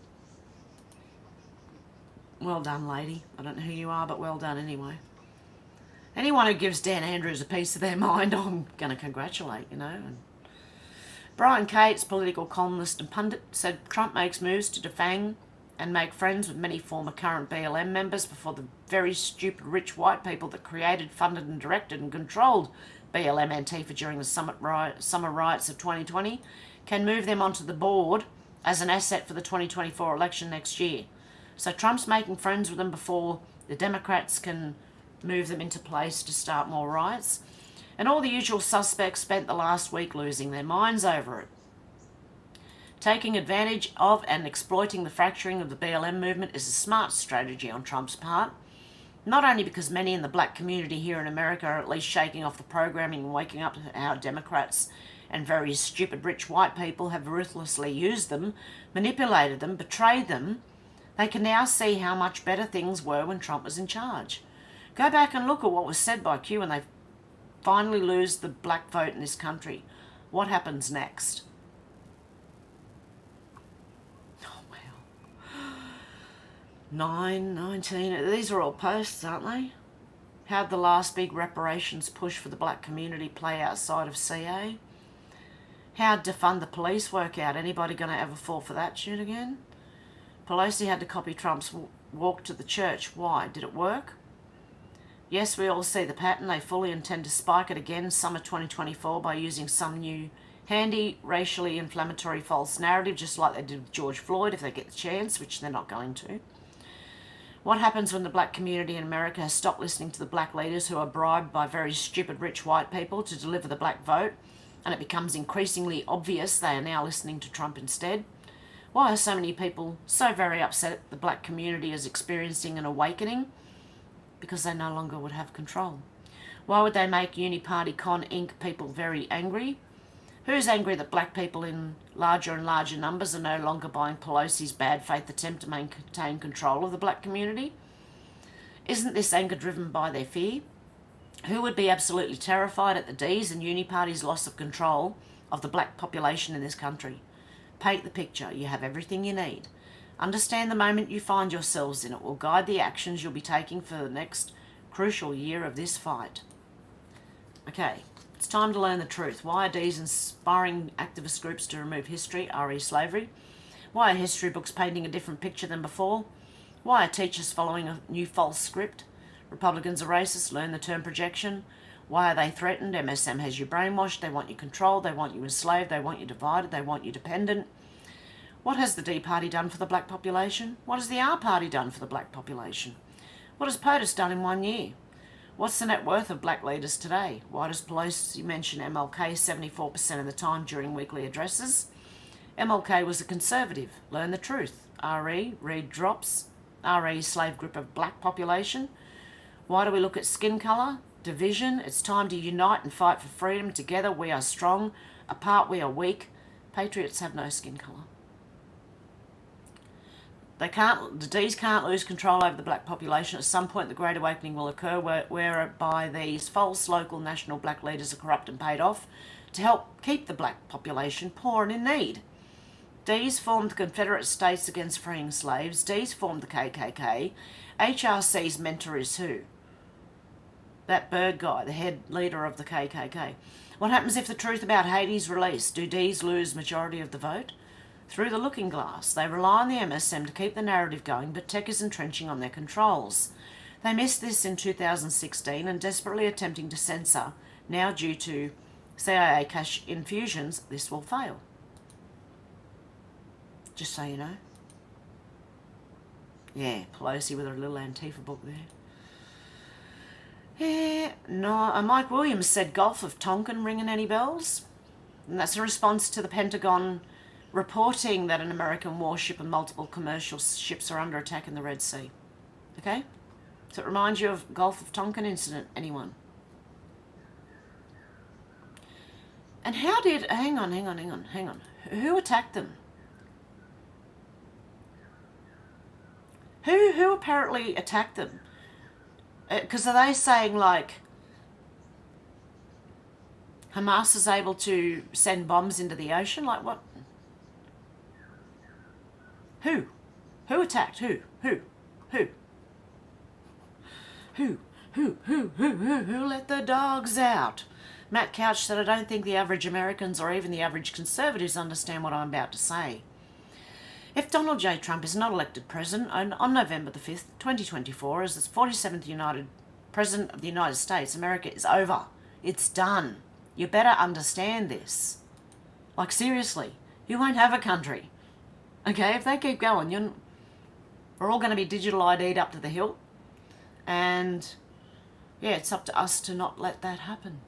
Well done, lady. I don't know who you are, but well done anyway. Anyone who gives Dan Andrews a piece of their mind, I'm going to congratulate, you know. And Brian Cates, political columnist and pundit, said Trump makes moves to defang and make friends with many former current BLM members before the very stupid rich white people that created, funded and directed and controlled BLM Antifa during the summer riots of 2020 can move them onto the board as an asset for the 2024 election next year. So Trump's making friends with them before the Democrats can move them into place to start more riots. And all the usual suspects spent the last week losing their minds over it. Taking advantage of and exploiting the fracturing of the BLM movement is a smart strategy on Trump's part, not only because many in the black community here in America are at least shaking off the programming and waking up to how Democrats and very stupid rich white people have ruthlessly used them, manipulated them, betrayed them. They can now see how much better things were when Trump was in charge. Go back and look at what was said by Q when they finally lose the black vote in this country. What happens next? Oh, wow. 9, 19, these are all posts, aren't they? How'd the last big reparations push for the black community play outside of CA? How'd defund the police work out? Anybody going to ever fall for that tune again? Pelosi had to copy Trump's walk to the church. Why? Did it work? Yes, we all see the pattern. They fully intend to spike it again summer 2024 by using some new handy, racially inflammatory false narrative, just like they did with George Floyd if they get the chance, which they're not going to. What happens when the black community in America has stopped listening to the black leaders who are bribed by very stupid rich white people to deliver the black vote, and it becomes increasingly obvious they are now listening to Trump instead? Why are so many people so very upset the black community is experiencing an awakening? Because they no longer would have control. Why would they make Uniparty Con Inc. people very angry? Who's angry that black people in larger and larger numbers are no longer buying Pelosi's bad faith attempt to maintain control of the black community? Isn't this anger driven by their fear? Who would be absolutely terrified at the D's and Uniparty's loss of control of the black population in this country? paint the picture. You have everything you need. Understand the moment you find yourselves in it will guide the actions you'll be taking for the next crucial year of this fight. Okay, it's time to learn the truth. Why are D's inspiring activist groups to remove history, RE slavery? Why are history books painting a different picture than before? Why are teachers following a new false script? Republicans are racist, learn the term projection. Why are they threatened? MSM has you brainwashed, they want you controlled, they want you enslaved, they want you divided, they want you dependent. What has the D Party done for the black population? What has the R Party done for the black population? What has POTUS done in 1 year? What's the net worth of black leaders today? Why does Pelosi mention MLK 74% of the time during weekly addresses? MLK was a conservative. Learn the truth. RE, read drops. RE, slave group of black population. Why do we look at skin colour? Division. It's time to unite and fight for freedom. Together we are strong. Apart we are weak. Patriots have no skin colour. The D's can't lose control over the black population. At some point the Great Awakening will occur whereby these false local national black leaders are corrupt and paid off to help keep the black population poor and in need. D's formed the Confederate States against freeing slaves. D's formed the KKK. HRC's mentor is who? That bird guy, the head leader of the KKK. What happens if the truth about Haiti is released? Do D's lose majority of the vote? Through the looking glass. They rely on the MSM to keep the narrative going, but tech is entrenching on their controls. They missed this in 2016 and desperately attempting to censor. Now, due to CIA cash infusions, this will fail. Just so you know. Yeah, Pelosi with her little Antifa book there. Yeah, no, Mike Williams said Gulf of Tonkin ringing any bells? And that's a response to the Pentagon reporting that an American warship and multiple commercial ships are under attack in the Red Sea. Okay? Does it remind you of Gulf of Tonkin incident? Anyone? And how did... Hang on. Who attacked them? Who apparently attacked them? Because are they saying, like, Hamas is able to send bombs into the ocean? Like, what? Who? Who attacked? Who? Who let the dogs out? Matt Couch said, I don't think the average Americans or even the average conservatives understand what I'm about to say. If Donald J. Trump is not elected president on November the 5th, 2024, as the 47th President of the United States, America is over. It's done. You better understand this. Like, seriously, you won't have a country. Okay, if they keep going, we're all going to be digital ID'd up to the hilt. And, yeah, it's up to us to not let that happen.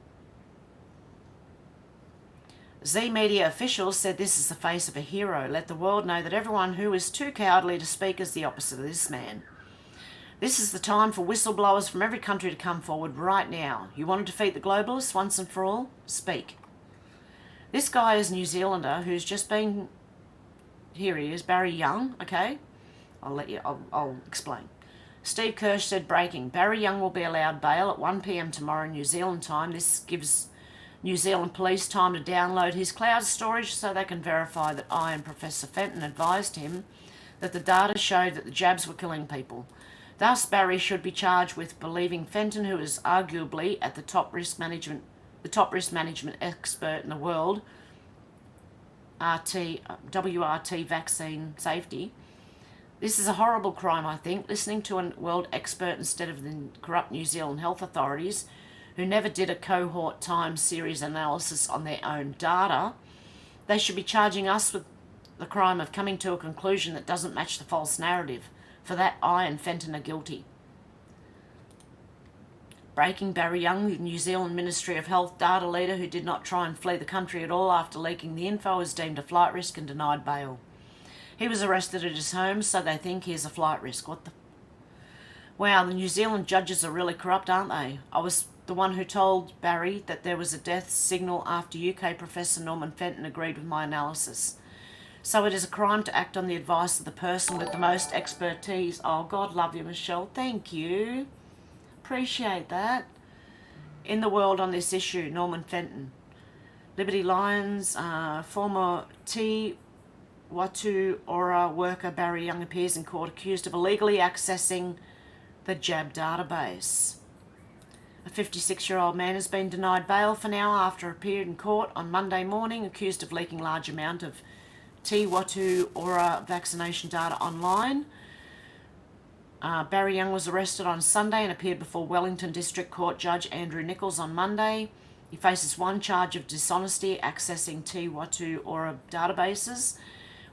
Z Media officials said this is the face of a hero. Let the world know that everyone who is too cowardly to speak is the opposite of this man. This is the time for whistleblowers from every country to come forward right now. You want to defeat the globalists once and for all? Speak. This guy is a New Zealander who's just been... Here he is, Barry Young, okay? I'll explain. Steve Kirsch said, breaking. Barry Young will be allowed bail at 1 p.m. tomorrow New Zealand time. This gives New Zealand police time to download his cloud storage so they can verify that I and Professor Fenton advised him that the data showed that the jabs were killing people. Thus, Barry should be charged with believing Fenton, who is arguably at the top risk management expert in the world, WRT vaccine safety. This is a horrible crime, I think. Listening to a world expert instead of the corrupt New Zealand health authorities, who never did a cohort time series analysis on their own data, they should be charging us with the crime of coming to a conclusion that doesn't match the false narrative. For that, I and Fenton are guilty. Breaking. Barry Young, the New Zealand Ministry of Health data leader who did not try and flee the country at all after leaking the info, is deemed a flight risk and denied bail. He was arrested at his home, so they think he is a flight risk. What the... Wow, the New Zealand judges are really corrupt, aren't they? I was the one who told Barry that there was a death signal after UK Professor Norman Fenton agreed with my analysis. So it is a crime to act on the advice of the person with the most expertise. Oh, God love you, Michelle. Thank you. Appreciate that. In the world on this issue, Norman Fenton. Liberty Lions, former Watu Ora worker Barry Young appears in court accused of illegally accessing the JAB database. A 56-year-old man has been denied bail for now after appeared in court on Monday morning accused of leaking large amount of Watu Ora vaccination data online. Barry Young was arrested on Sunday and appeared before Wellington District Court Judge Andrew Nichols on Monday. He faces one charge of dishonesty accessing Watu Ora databases,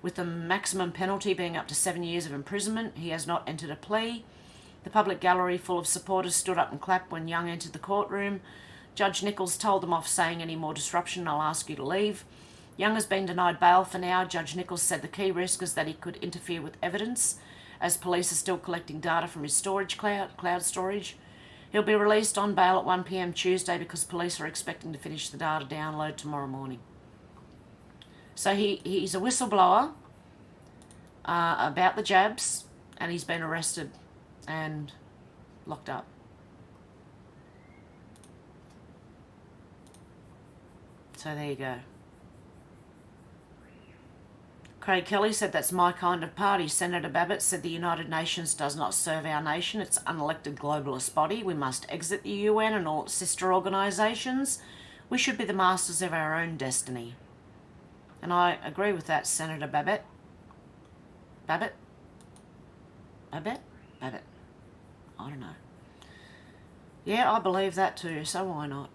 with the maximum penalty being up to 7 years of imprisonment. He has not entered a plea. The public gallery full of supporters stood up and clapped when Young entered the courtroom. Judge Nichols told them off, saying, "Any more disruption, I'll ask you to leave." Young has been denied bail for now. Judge Nichols said the key risk is that he could interfere with evidence, as police are still collecting data from his storage cloud storage. He'll be released on bail at 1 p.m. Tuesday because police are expecting to finish the data download tomorrow morning. So he's a whistleblower about the jabs, and he's been arrested and locked up. So there you go. Craig Kelly said, "That's my kind of party." Senator Babbitt said, "The United Nations does not serve our nation. It's an unelected globalist body. We must exit the UN and all its sister organisations. We should be the masters of our own destiny." And I agree with that, Senator Babbitt. Babbitt? Babbitt? Babbitt. I don't know. Yeah, I believe that too, so why not?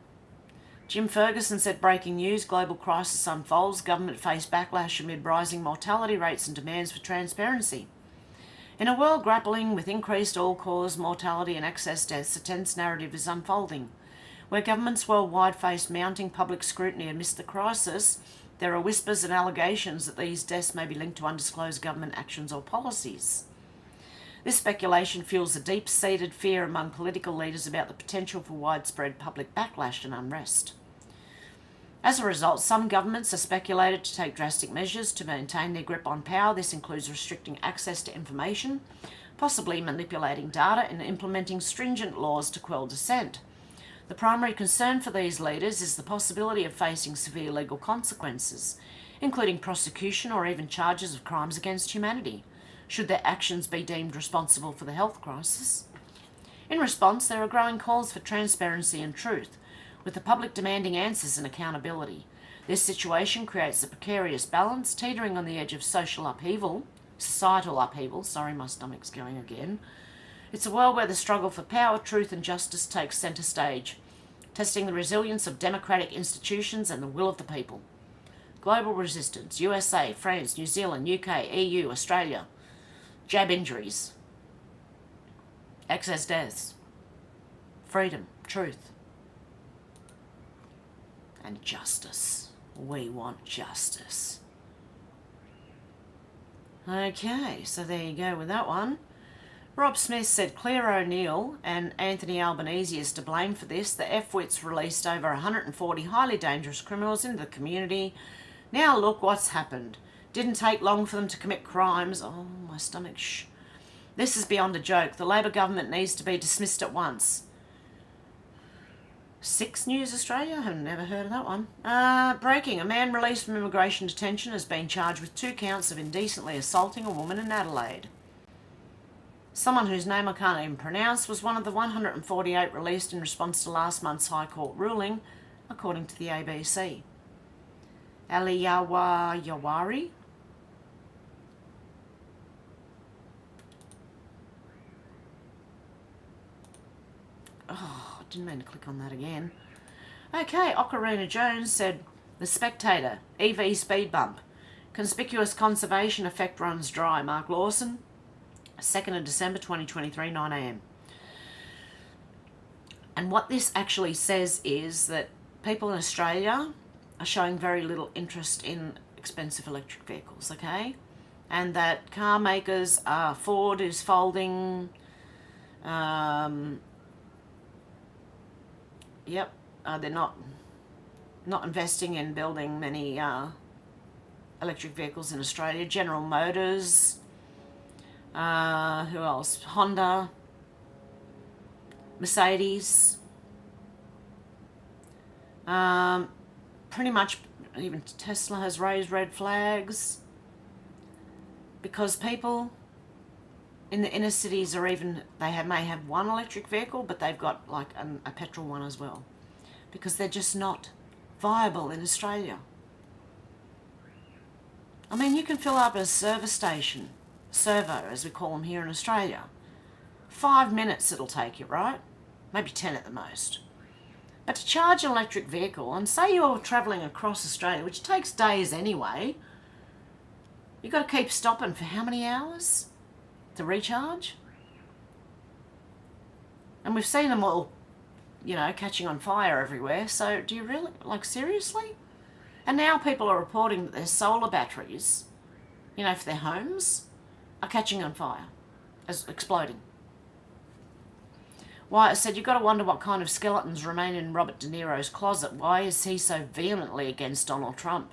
Jim Ferguson said, "Breaking news, global crisis unfolds. Government face backlash amid rising mortality rates and demands for transparency." In a world grappling with increased all-cause mortality and excess deaths, a tense narrative is unfolding. Where governments worldwide face mounting public scrutiny amidst the crisis, there are whispers and allegations that these deaths may be linked to undisclosed government actions or policies. This speculation fuels a deep-seated fear among political leaders about the potential for widespread public backlash and unrest. As a result, some governments are speculated to take drastic measures to maintain their grip on power. This includes restricting access to information, possibly manipulating data, and implementing stringent laws to quell dissent. The primary concern for these leaders is the possibility of facing severe legal consequences, including prosecution or even charges of crimes against humanity, should their actions be deemed responsible for the health crisis. In response, there are growing calls for transparency and truth, with the public demanding answers and accountability. This situation creates a precarious balance, teetering on the edge of societal upheaval. Sorry, my stomach's going again. It's a world where the struggle for power, truth and justice takes centre stage, testing the resilience of democratic institutions and the will of the people. Global resistance, USA, France, New Zealand, UK, EU, Australia. Jab injuries. Excess deaths. Freedom, truth. And justice. We want justice. Okay, so there you go with that one. Rob Smith said Claire O'Neill and Anthony Albanese is to blame for this. The F-wits released over 140 highly dangerous criminals into the community. Now look what's happened. Didn't take long for them to commit crimes. Oh, my stomach, shh. This is beyond a joke. The Labor government needs to be dismissed at once. 6 News Australia? I've never heard of that one. Breaking. A man released from immigration detention has been charged with 2 counts of indecently assaulting a woman in Adelaide. Someone whose name I can't even pronounce was one of the 148 released in response to last month's High Court ruling, according to the ABC. LBRY? Oh, I didn't mean to click on that again. Okay, Ocarina Jones said, The Spectator, EV speed bump. Conspicuous conservation effect runs dry. Mark Lawson, 2nd of December 2023, 9 a.m. And what this actually says is that people in Australia are showing very little interest in expensive electric vehicles, okay? And that car makers, Ford is folding, they're not investing in building many electric vehicles in Australia. General Motors, who else? Honda, Mercedes, pretty much even Tesla has raised red flags. because people in the inner cities are even, may have one electric vehicle, but they've got like a petrol one as well, because they're just not viable in Australia. I mean, you can fill up a service station, servo as we call them here in Australia. 5 minutes it'll take you, right? Maybe 10 at the most. But to charge an electric vehicle, and say you're travelling across Australia, which takes days anyway, you've got to keep stopping for how many hours to recharge? And we've seen them all, you know, catching on fire everywhere. So do you really, like, seriously? And now people are reporting that their solar batteries, you know, for their homes, are catching on fire, as exploding. Wyatt said, you've got to wonder what kind of skeletons remain in Robert De Niro's closet. Why is he so vehemently against Donald Trump?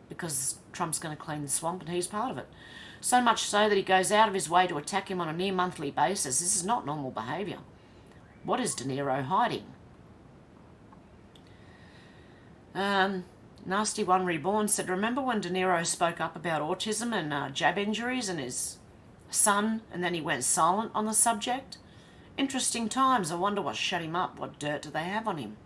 Because Trump's going to clean the swamp and he's part of it. So much so that he goes out of his way to attack him on a near monthly basis. This is not normal behaviour. What is De Niro hiding? Nasty One Reborn said, remember when De Niro spoke up about autism and jab injuries and his son, and then he went silent on the subject? Interesting times. I wonder what shut him up. What dirt do they have on him?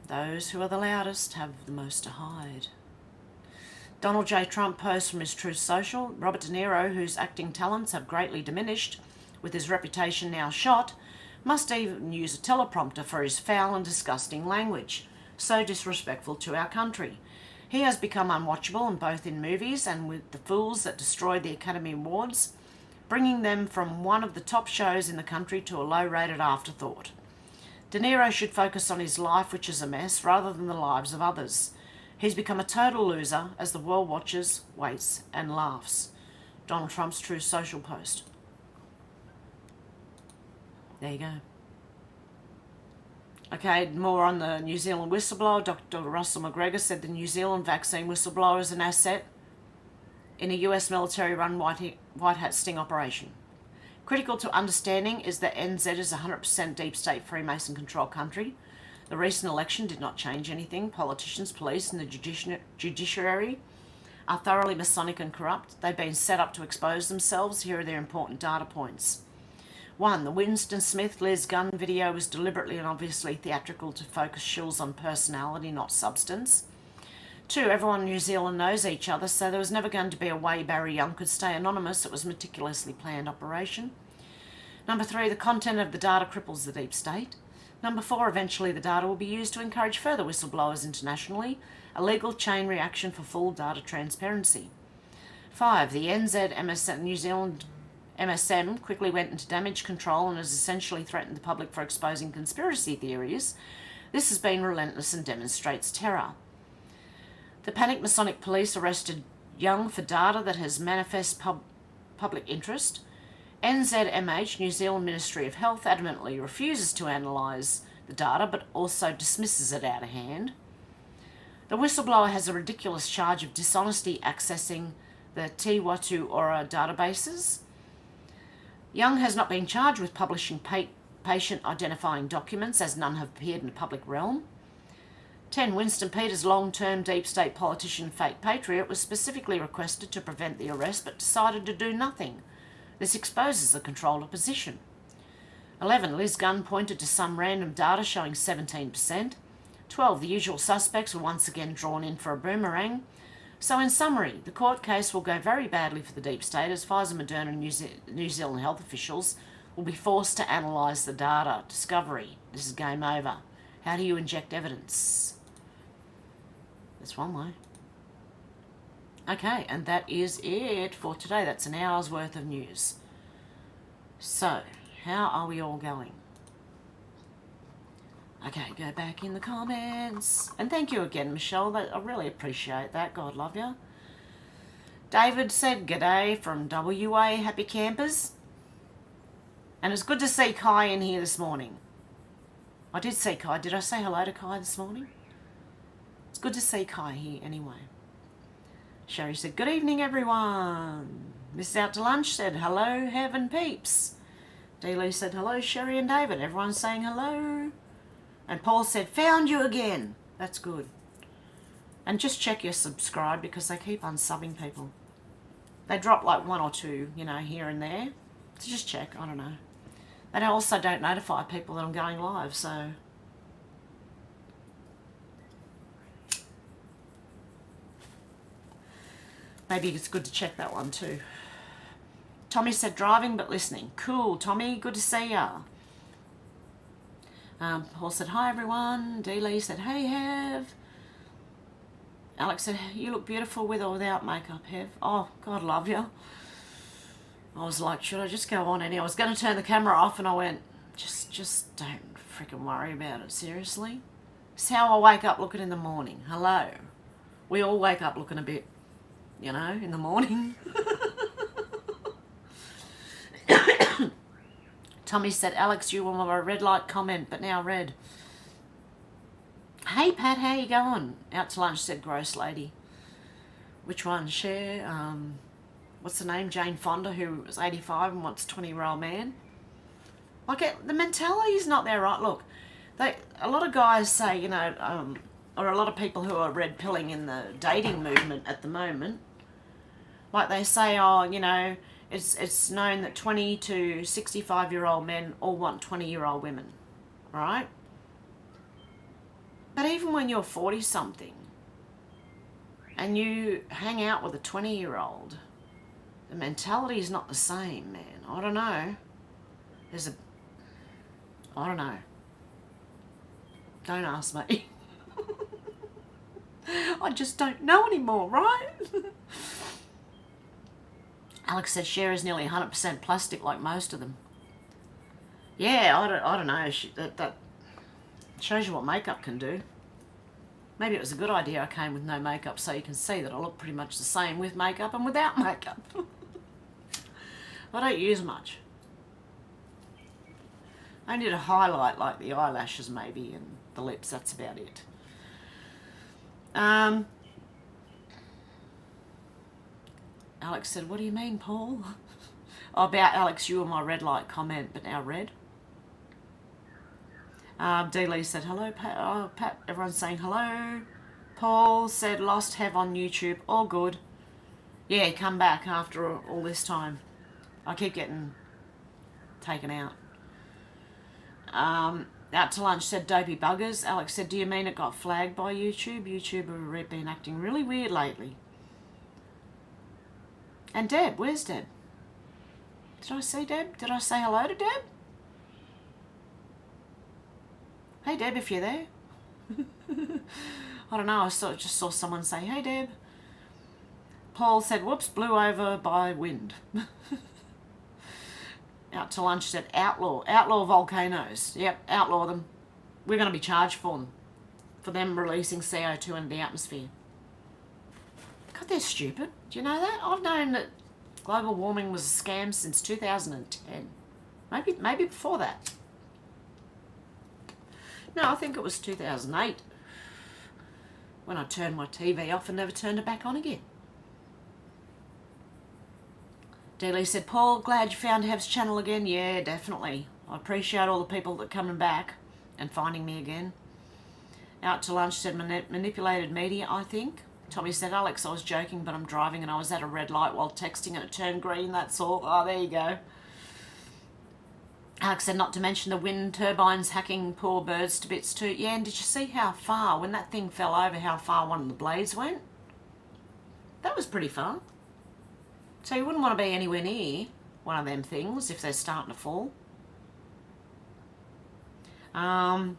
Those who are the loudest have the most to hide. Donald J. Trump posts from his Truth Social. Robert De Niro, whose acting talents have greatly diminished, with his reputation now shot, must even use a teleprompter for his foul and disgusting language, so disrespectful to our country. He has become unwatchable, and both in movies and with the fools that destroyed the Academy Awards, bringing them from one of the top shows in the country to a low-rated afterthought. De Niro should focus on his life, which is a mess, rather than the lives of others. He's become a total loser as the world watches, waits and laughs. Donald Trump's Truth Social post. There you go. Okay, more on the New Zealand whistleblower. Dr. Russell McGregor said the New Zealand vaccine whistleblower is an asset in a US military-run white hat sting operation. Critical to understanding is that NZ is a 100% deep state Freemason controlled country. The recent election did not change anything. Politicians, police and the judiciary are thoroughly Masonic and corrupt. They've been set up to expose themselves. Here are their important data points. 1. The Winston Smith Liz Gunn video was deliberately and obviously theatrical to focus shills on personality, not substance. 2. Everyone in New Zealand knows each other, so there was never going to be a way Barry Young could stay anonymous. It was a meticulously planned operation. 3. The content of the data cripples the deep state. 4. Eventually the data will be used to encourage further whistleblowers internationally, a legal chain reaction for full data transparency. 5. The NZ New Zealand MSM quickly went into damage control and has essentially threatened the public for exposing conspiracy theories. This has been relentless and demonstrates terror. The panicked Masonic police arrested Young for data that has manifest public interest. NZMH, New Zealand Ministry of Health, adamantly refuses to analyse the data but also dismisses it out of hand. The whistleblower has a ridiculous charge of dishonesty accessing the Te-Watu Ora databases. Young has not been charged with publishing patient identifying documents, as none have appeared in the public realm. 10. Winston Peters, long-term deep state politician and fake patriot, was specifically requested to prevent the arrest but decided to do nothing. This exposes the controlled opposition. 11. Liz Gunn pointed to some random data showing 17%. 12. The usual suspects were once again drawn in for a boomerang. So in summary, the court case will go very badly for the deep state as Pfizer, Moderna and New Zealand health officials will be forced to analyse the data. Discovery. This is game over. How do you inject evidence? That's one way. Okay, and that is it for today. That's an hour's worth of news. So, how are we all going? Okay, go back in the comments. And thank you again, Michelle. I really appreciate that. God love you. David said, g'day from WA. Happy campers. And it's good to see Kai in here this morning. I did see Kai. Did I say hello to Kai this morning? It's good to see Kai here anyway. Sherry said, good evening, everyone. Mrs. Out to Lunch said, hello, Hev and Peeps. Dealey said, hello, Sherry and David. Everyone's saying hello. And Paul said, found you again. That's good. And just check you're subscribed because they keep unsubbing people. They drop like 1 or 2, you know, here and there. So just check, I don't know. They also don't notify people that I'm going live, so... maybe it's good to check that one too. Tommy said driving but listening. Cool, Tommy, good to see ya. Paul said hi everyone. D. Lee said hey Hev. Alex said you look beautiful with or without makeup, Hev. Oh, God love you. I was like, should I just go on? And I was going to turn the camera off and I went, just don't freaking worry about it, seriously. It's how I wake up looking in the morning. Hello. We all wake up looking a bit, you know, in the morning. Tommy said, Alex, you were my red light comment, but now red. Hey, Pat, how you going? Out to lunch, said gross lady. Which one? Share? What's the name? Jane Fonda, who was 85 and wants a 20-year-old man. Like, the mentality is not there, right? Look, a lot of guys say, you know, or a lot of people who are red pilling in the dating movement at the moment, like they say, oh, you know, it's known that 20 to 65-year-old men all want 20-year-old women, right? But even when you're 40-something and you hang out with a 20-year-old, the mentality is not the same, man. I don't know. I don't know. Don't ask me. I just don't know anymore, right? Alex says Cher is nearly 100% plastic like most of them. Yeah, I don't know. That shows you what makeup can do. Maybe it was a good idea I came with no makeup so you can see that I look pretty much the same with makeup and without makeup. I don't use much. I need a highlight like the eyelashes maybe and the lips, that's about it. Alex said, what do you mean, Paul? Oh, about Alex, you were my red light comment, but now red. D. Lee said, hello, Pat. Oh, Pat, everyone's saying hello. Paul said, lost Hev on YouTube. All good. Yeah, come back after all this time. I keep getting taken out. Out to lunch said, dopey buggers. Alex said, do you mean it got flagged by YouTube? YouTube have been acting really weird lately. And Deb, where's Deb? Did I see Deb? Did I say hello to Deb? Hey Deb, if you're there. I don't know, I just saw someone say, hey Deb. Paul said, whoops, blew over by wind. Out to lunch said, outlaw volcanoes. Yep, outlaw them. We're going to be charged for them releasing CO2 into the atmosphere. God, they're stupid. Do you know that? I've known that global warming was a scam since 2010. Maybe before that. No, I think it was 2008 when I turned my TV off and never turned it back on again. Dealey said, Paul, glad you found Hev's channel again. Yeah, definitely. I appreciate all the people that are coming back and finding me again. Out to lunch said, manipulated media, I think. Tommy said, Alex, I was joking, but I'm driving and I was at a red light while texting and it turned green, that's all. Oh, there you go. Alex said, not to mention the wind turbines hacking poor birds to bits too. Yeah, and did you see how far, when that thing fell over, how far one of the blades went? That was pretty far. So you wouldn't want to be anywhere near one of them things if they're starting to fall. Alex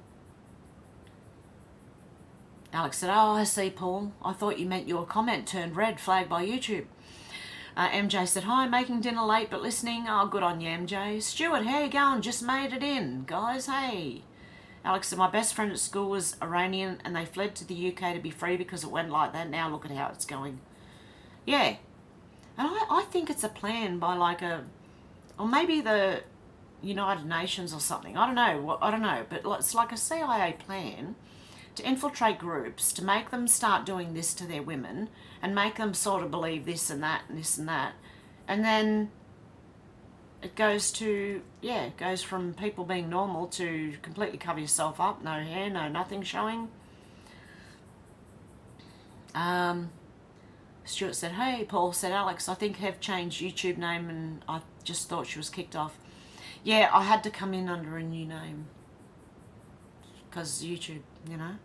said, oh, I see, Paul. I thought you meant your comment turned red, flagged by YouTube. MJ said, hi, making dinner late but listening. Oh, good on you, MJ. Stuart, how you going? Just made it in. Guys, hey. Alex said, my best friend at school was Iranian and they fled to the UK to be free because it went like that. Now look at how it's going. Yeah. And I think it's a plan by like or maybe the United Nations or something. I don't know. But it's like a CIA plan to infiltrate groups, to make them start doing this to their women and make them sort of believe this and that and this and that. And then it goes to, yeah, it goes from people being normal to completely cover yourself up, no hair, no nothing showing. Stuart said, hey, Paul said, Alex, I think Hev changed YouTube name and I just thought she was kicked off. Yeah, I had to come in under a new name. Because YouTube, you know.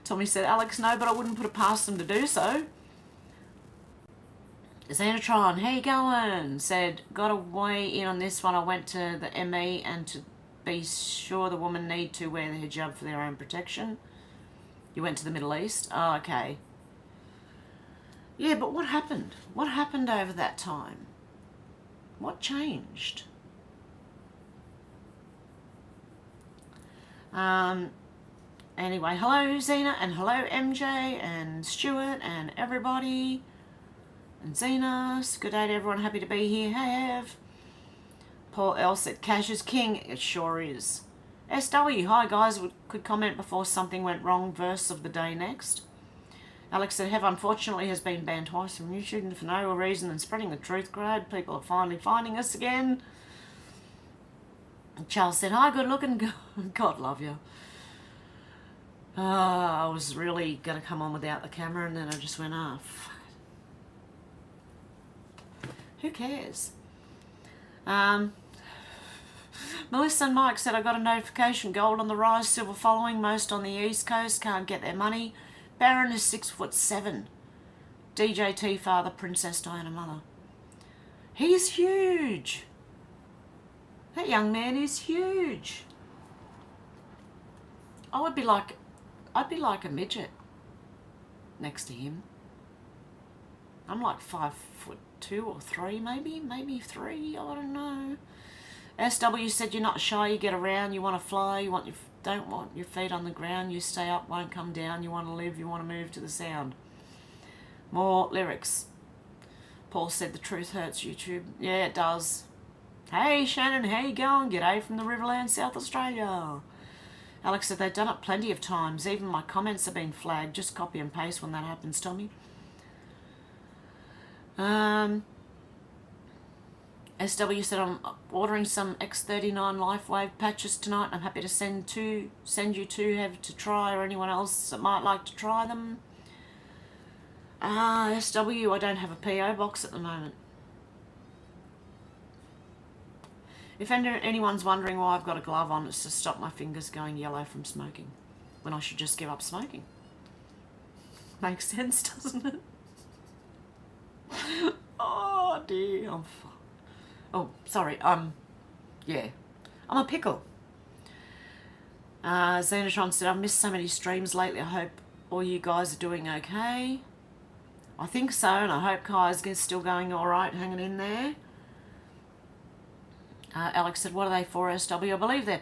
Tommy said, Alex, no, but I wouldn't put it past them to do so. Xanatron, how you going? Said, got to weigh in on this one. I went to the ME and to be sure the women need to wear the hijab for their own protection. You went to the Middle East? Oh, okay. Yeah, but what happened? What happened over that time? What changed? Anyway, hello Zena and hello MJ and Stuart and everybody. And Zenas, good day to everyone, happy to be here. Hey, Hev. Paul L said, Cash is king. It sure is. SW, hi guys, could comment before something went wrong, verse of the day next. Alex said, Hev unfortunately has been banned twice from YouTube for no reason than spreading the truth crowd. People are finally finding us again. And Charles said, hi, good looking. God love you. I was really going to come on without the camera and then I just went, fuck. Who cares? Melissa and Mike said, I got a notification, gold on the rise, silver following, most on the east coast, can't get their money. Baron is 6'7". DJT father, Princess Diana mother. He's huge. That young man is huge. I'd be like a midget next to him. I'm like 5'2" or 3", maybe 3. I don't know. SW said, you're not shy. You get around. You want to fly. Don't want your feet on the ground. You stay up, won't come down. You want to live. You want to move to the sound. More lyrics. Paul said, the truth hurts, YouTube. Yeah, it does. Hey, Shannon, how you going? G'day from the Riverland, South Australia. Alex said, they've done it plenty of times. Even my comments have been flagged. Just copy and paste when that happens, Tommy. SW said, I'm ordering some X39 LifeWave patches tonight. I'm happy to send you two, Hev to try, or anyone else that might like to try them. SW, I don't have a PO box at the moment. If anyone's wondering why I've got a glove on, it's to stop my fingers going yellow from smoking, when I should just give up smoking. Makes sense, doesn't it? Oh dear, oh, sorry, yeah, I'm a pickle. Xenotron said, I've missed so many streams lately. I hope all you guys are doing okay. I think so, and I hope Kai's still going all right, hanging in there. Alex said, what are they for, SW? I believe they're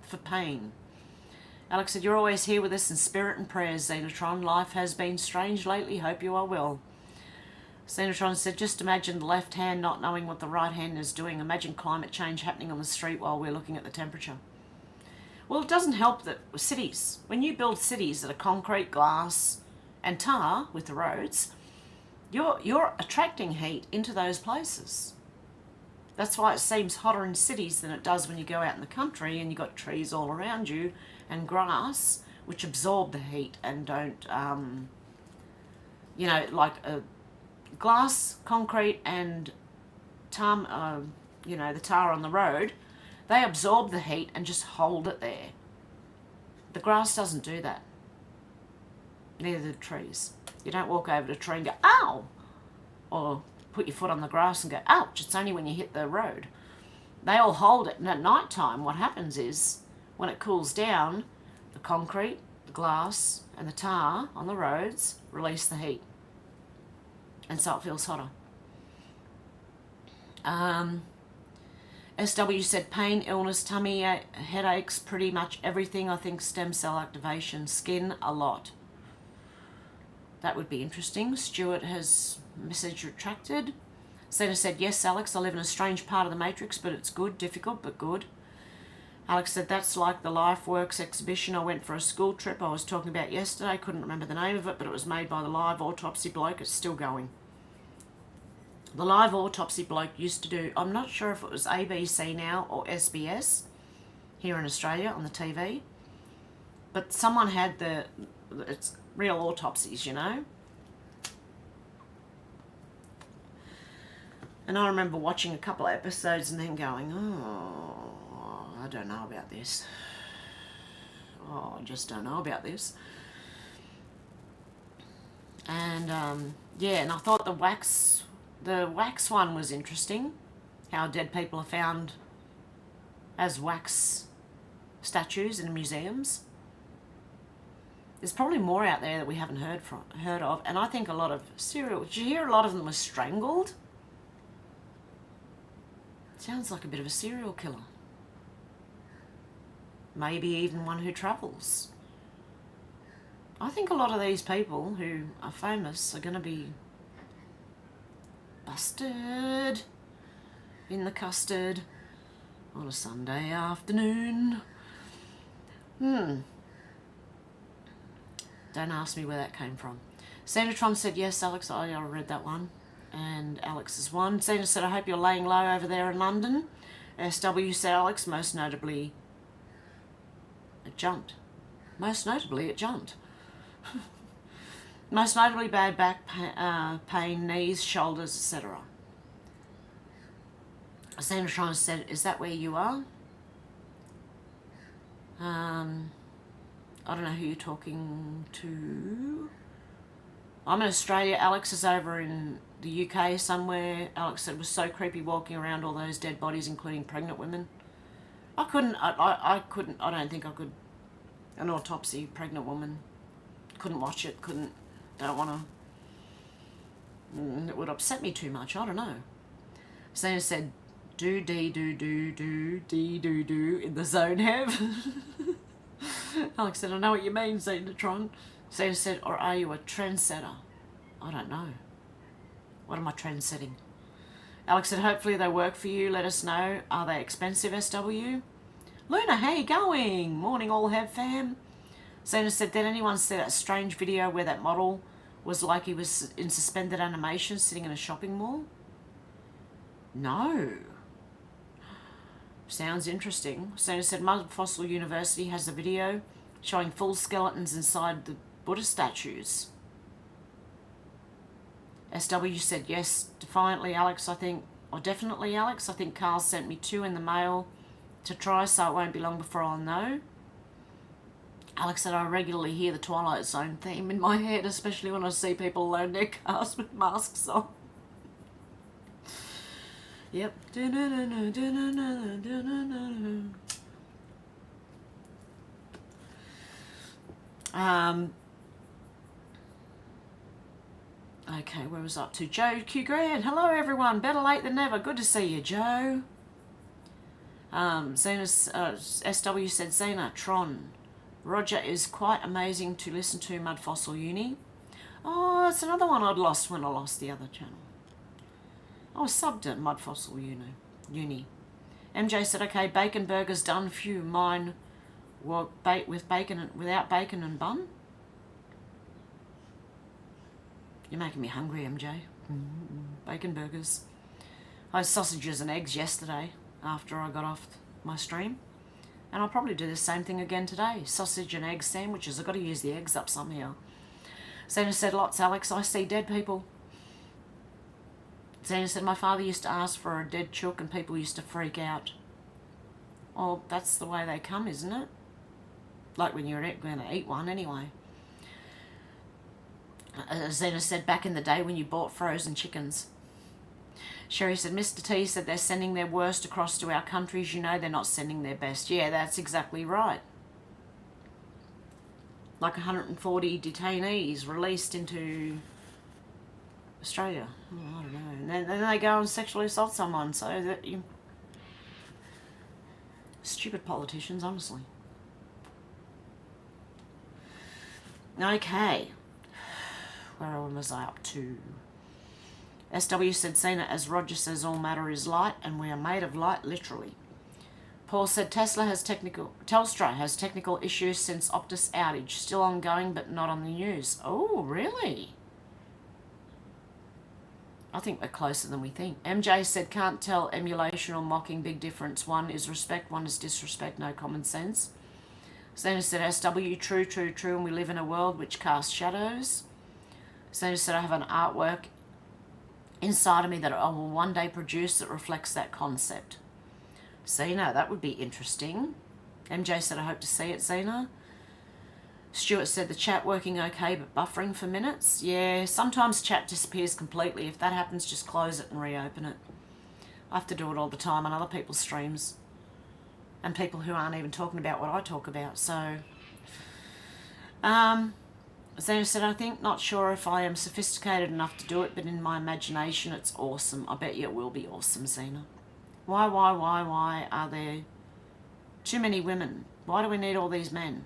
for pain. Alex said, you're always here with us in spirit and prayers, Xenotron. Life has been strange lately. Hope you are well. Xenotron said, just imagine the left hand not knowing what the right hand is doing. Imagine climate change happening on the street while we're looking at the temperature. Well, it doesn't help that cities, when you build cities that are concrete, glass and tar with the roads, you're attracting heat into those places. That's why it seems hotter in cities than it does when you go out in the country and you've got trees all around you and grass, which absorb the heat and don't, like glass, concrete and tar, the tar on the road, they absorb the heat and just hold it there. The grass doesn't do that. Neither do the trees. You don't walk over to a tree and go, ow! Or put your foot on the grass and go, ouch, it's only when you hit the road. They all hold it, and at night time what happens is, when it cools down, the concrete, the glass and the tar on the roads release the heat. And so it feels hotter. SW said, pain, illness, tummy, headaches, pretty much everything. I think stem cell activation, skin, a lot. That would be interesting. Stuart has message retracted. Seta said, yes, Alex, I live in a strange part of the Matrix, but it's good, difficult, but good. Alex said, that's like the LifeWorks exhibition I went for a school trip I was talking about yesterday. Couldn't remember the name of it, but it was made by the live autopsy bloke. It's still going. The live autopsy bloke used to do, I'm not sure if it was ABC now or SBS here in Australia on the TV. But someone had it's real autopsies, you know. And I remember watching a couple of episodes and then going, oh, I don't know about this. Oh, I just don't know about this. And yeah, and I thought the wax one was interesting. How dead people are found as wax statues in museums. There's probably more out there that we haven't heard of. And I think a lot of did you hear a lot of them were strangled? Sounds like a bit of a serial killer. Maybe even one who travels. I think a lot of these people who are famous are going to be busted in the custard on a Sunday afternoon. Don't ask me where that came from. Sanatron said, yes, Alex, I read that one. And Alex is one. Santa said, I hope you're laying low over there in London. SW said, Alex, most notably, it jumped. Most notably, it jumped. Most notably, bad back pain, knees, shoulders, etc. Sanatron said, is that where you are? I don't know who you're talking to. I'm in Australia. Alex is over in the UK somewhere. Alex said it was so creepy walking around all those dead bodies, including pregnant women. I don't think I could. An autopsy, pregnant woman. Couldn't watch it. Don't want to. It would upset me too much. I don't know. Santa said, do in the zone, Hev. Alex said, I know what you mean, Xenotron. Santa said, or are you a trendsetter? I don't know. What am I trendsetting? Alex said, hopefully they work for you. Let us know. Are they expensive, SW? Luna, how you going? Morning, all Hev fam. Santa said, did anyone see that strange video where that model was like he was in suspended animation sitting in a shopping mall? No. Sounds interesting. Santa said, Mud Fossil University has a video showing full skeletons inside the Buddha statues. SW said, yes, defiantly, Alex, I think, or definitely, Alex. I think Carl sent me 2 in the mail to try, so it won't be long before I'll know. Alex said, I regularly hear the Twilight Zone theme in my head, especially when I see people load their cars with masks on. Yep. Okay, where was I up to? Joe Q Grand. Hello, everyone. Better late than never. Good to see you, Joe. SW said, Xena, Tron. Roger is quite amazing to listen to, Mud Fossil Uni. Oh, it's another one I'd lost when I lost the other channel. I was subbed at Mud Fossil Uni. MJ said, okay, bacon burgers done. Phew, mine were with bacon without bacon and bun. You're making me hungry, MJ. Bacon burgers. I had sausages and eggs yesterday after I got off my stream. And I'll probably do the same thing again today. Sausage and egg sandwiches. I've got to use the eggs up somehow. Santa said, lots, Alex. I see dead people. Santa said, my father used to ask for a dead chook and people used to freak out. Well, that's the way they come, isn't it? Like when you're going to eat one anyway. Zena said, back in the day when you bought frozen chickens. Sherry said, Mr. T said they're sending their worst across to our countries. You know they're not sending their best. Yeah, that's exactly right. Like 140 detainees released into Australia. Oh, I don't know. And then they go and sexually assault someone. So that you... Stupid politicians, honestly. Okay. Where was I up to? SW said, Cena, as Roger says, all matter is light, and we are made of light, literally. Paul said, Telstra has technical issues since Optus outage. Still ongoing, but not on the news. Oh, really? I think we're closer than we think. MJ said, can't tell emulation or mocking, big difference. One is respect, one is disrespect, no common sense. Zena said, SW, true, true, true, and we live in a world which casts shadows. Zena said, I have an artwork inside of me that I will one day produce that reflects that concept. Zena, that would be interesting. MJ said, I hope to see it, Zena. Stuart said, the chat working okay but buffering for minutes. Yeah, sometimes chat disappears completely. If that happens, just close it and reopen it. I have to do it all the time on other people's streams. And people who aren't even talking about what I talk about. So, Zena said, I think, not sure if I am sophisticated enough to do it, but in my imagination it's awesome. I bet you it will be awesome, Zena. Why are there too many women? Why do we need all these men?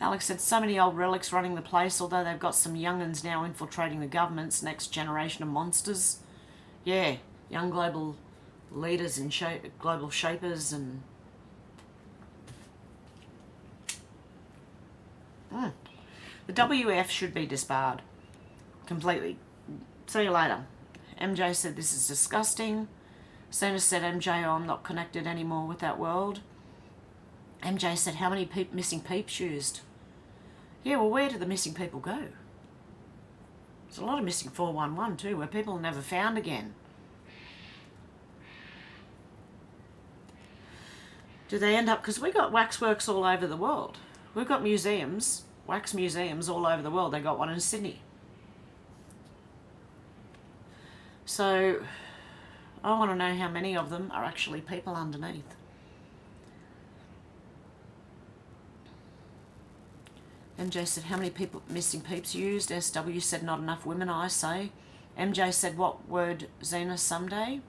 Alex said, so many old relics running the place, although they've got some young'uns now infiltrating the government's next generation of monsters. Yeah, young global leaders and global shapers and... The WF should be disbarred. Completely. See you later. MJ said, this is disgusting. Sena said, MJ, I'm not connected anymore with that world. MJ said, how many missing peeps used? Yeah, well, where do the missing people go? There's a lot of missing 411 too, where people are never found again. Do they end up... Because we got waxworks all over the world. We've got museums, wax museums all over the world. They got one in Sydney. So I want to know how many of them are actually people underneath. MJ said, how many people missing peeps used? SW said, not enough women, I say. MJ said, what word, Xena, someday?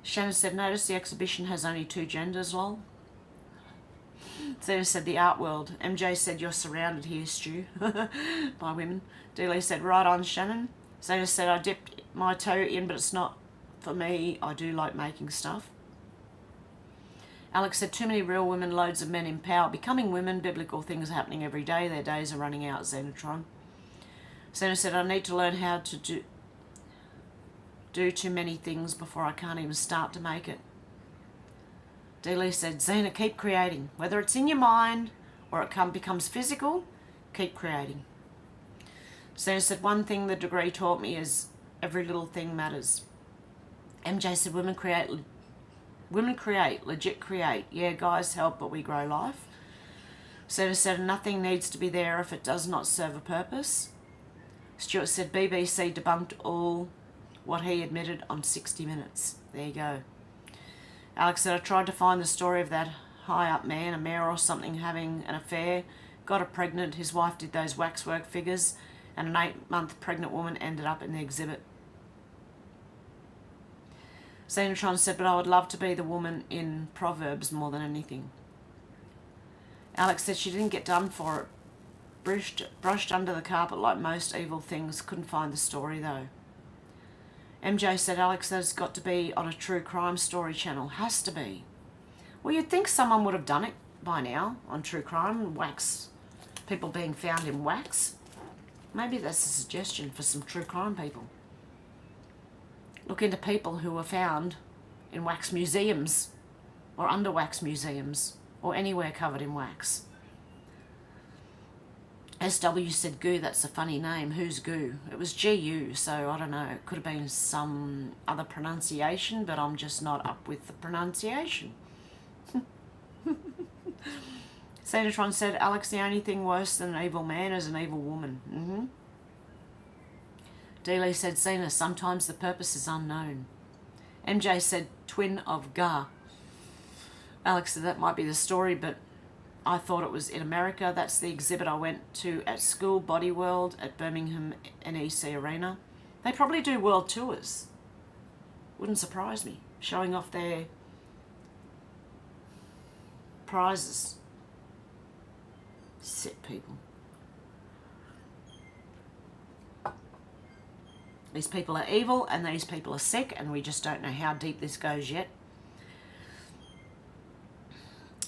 Shannon said, notice the exhibition has only 2 genders, lol. Xena said, the art world. MJ said, you're surrounded here, Stu, by women. Dealey said, right on, Shannon. Xena said, I dipped my toe in, but it's not for me. I do like making stuff. Alex said, too many real women, loads of men in power. Becoming women, biblical things happening every day. Their days are running out, Xenotron. Xena said, I need to learn how to do too many things before I can't even start to make it. Dealey said, Xena, keep creating. Whether it's in your mind or it becomes physical, keep creating. Xena said, one thing the degree taught me is every little thing matters. MJ said, women create, legit create. Yeah, guys help, but we grow life. Xena said, nothing needs to be there if it does not serve a purpose. Stuart said, BBC debunked all what he admitted on 60 Minutes. There you go. Alex said, I tried to find the story of that high-up man, a mayor or something, having an affair, got her pregnant, his wife did those waxwork figures, and an 8-month pregnant woman ended up in the exhibit. Xenotron said, but I would love to be the woman in Proverbs more than anything. Alex said she didn't get done for it. Brushed under the carpet like most evil things. Couldn't find the story though. MJ said, Alex, that has got to be on a true crime story channel. Has to be. Well, you'd think someone would have done it by now on true crime. Wax. People being found in wax. Maybe that's a suggestion for some true crime people. Look into people who were found in wax museums or under wax museums or anywhere covered in wax. SW said, Goo, that's a funny name. Who's Goo? It was GU, so I don't know. It could have been some other pronunciation, but I'm just not up with the pronunciation. Xenotron said, Alex, the only thing worse than an evil man is an evil woman. Dealey said, Xena, sometimes the purpose is unknown. MJ said, twin of Ga. Alex said, that might be the story, but I thought it was in America. That's the exhibit I went to at school, Body World, at Birmingham NEC Arena. They probably do world tours. Wouldn't surprise me. Showing off their prizes. Sick people. These people are evil and these people are sick, and we just don't know how deep this goes yet.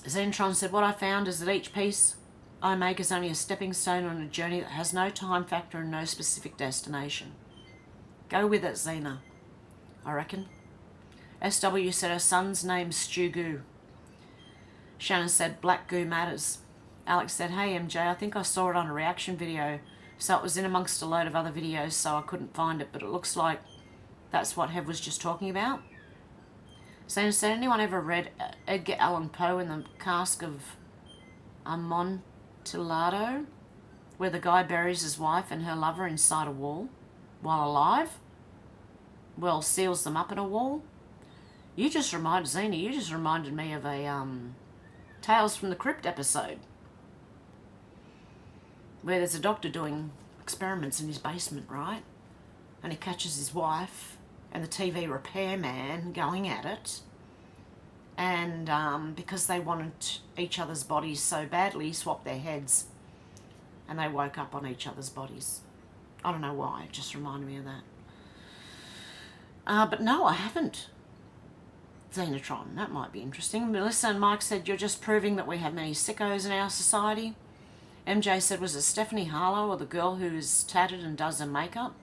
Xenotron said, what I found is that each piece I make is only a stepping stone on a journey that has no time factor and no specific destination. Go with it, Xena, I reckon. SW said her son's name's Stew Goo. Shannon said black goo matters. Alex said, hey MJ, I think I saw it on a reaction video, so it was in amongst a load of other videos, so I couldn't find it, but it looks like that's what Hev was just talking about. Shannon said, anyone ever read Edgar Allan Poe in the Cask of Amontillado, where the guy buries his wife and her lover inside a wall while alive? Well, seals them up in a wall. You just reminded me of a Tales from the Crypt episode where there's a doctor doing experiments in his basement, right? And he catches his wife and the TV repairman going at it. And because they wanted each other's bodies so badly, he swapped their heads. And they woke up on each other's bodies. I don't know why, it just reminded me of that. But no, I haven't. Xenotron, that might be interesting. Melissa and Mike said, you're just proving that we have many sickos in our society. MJ said, was it Stephanie Harlow or the girl who is tatted and does her makeup?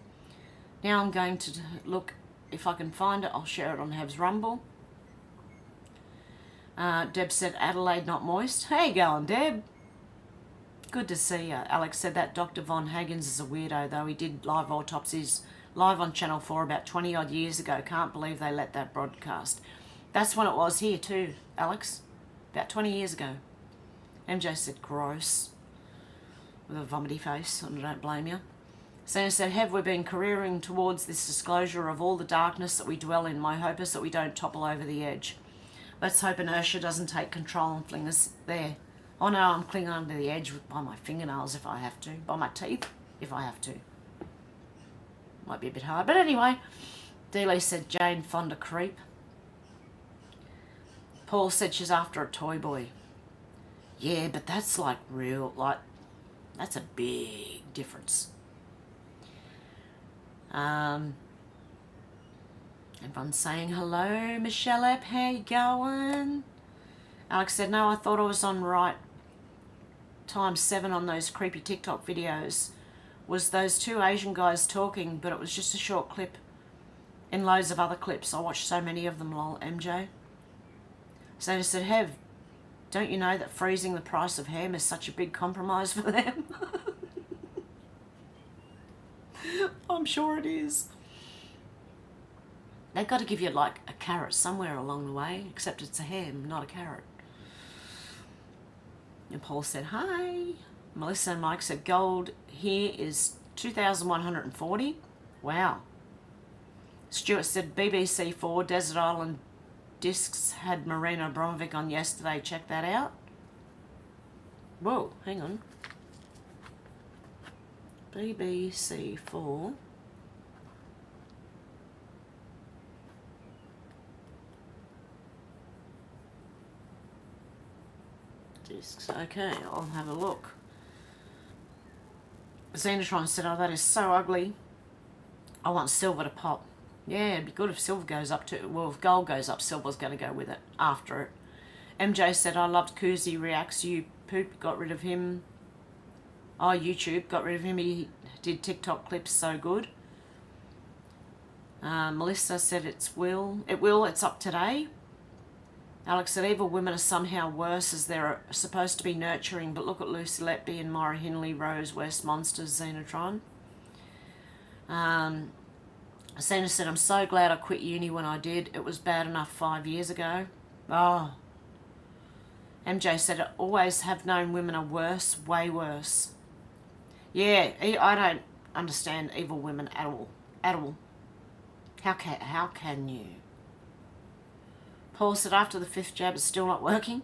Now I'm going to look, if I can find it, I'll share it on Hev's Rumble. Deb said, Adelaide not moist. How you going, Deb? Good to see you. Alex said that Dr. Von Hagens is a weirdo, though he did live autopsies live on Channel 4 about 20 odd years ago. Can't believe they let that broadcast. That's when it was here too, Alex. About 20 years ago. MJ said, gross. With a vomity face, and I don't blame you. Santa said, have we been careering towards this disclosure of all the darkness that we dwell in? My hope is that we don't topple over the edge. Let's hope inertia doesn't take control and fling us there. Oh no, I'm clinging under the edge by my fingernails if I have to. By my teeth, if I have to. Might be a bit hard. But anyway, Dealey said, Jane Fonda creep. Paul said she's after a toy boy. Yeah, but that's like real, like, that's a big difference. Everyone's saying hello, Michelle Epp, how you going? Alex said, no, I thought I was on right ×7 on those creepy TikTok videos. Was those two Asian guys talking, but it was just a short clip in loads of other clips. I watched so many of them, lol, MJ. So I said, Hev, don't you know that freezing the price of ham is such a big compromise for them? I'm sure it is. They've got to give you like a carrot somewhere along the way, except it's a ham, not a carrot. And Paul said, hi. Melissa and Mike said, gold here is 2,140. Wow. Stuart said, BBC4, Desert Island Discs had Marina Abramovic on yesterday. Check that out. Whoa, hang on. BBC4. Discs. Okay, I'll have a look. Xenotron said, oh, that is so ugly. I want silver to pop. Yeah, it'd be good if silver goes up too. Well, if gold goes up, silver's going to go with it after it. MJ said, I loved Koozie Reacts. You poop, got rid of him. Oh, YouTube got rid of him. He did TikTok clips so good. Melissa said, it's up today. Alex said, evil women are somehow worse as they're supposed to be nurturing, but look at Lucy Letby and Maura Hindley, Rose West, Monsters, Xenotron. Santa said, I'm so glad I quit uni when I did. It was bad enough 5 years ago. Oh. MJ said, I always have known women are worse, way worse. Yeah, I don't understand evil women at all. At all. How can you? Paul said, after the 5th jab, it's still not working.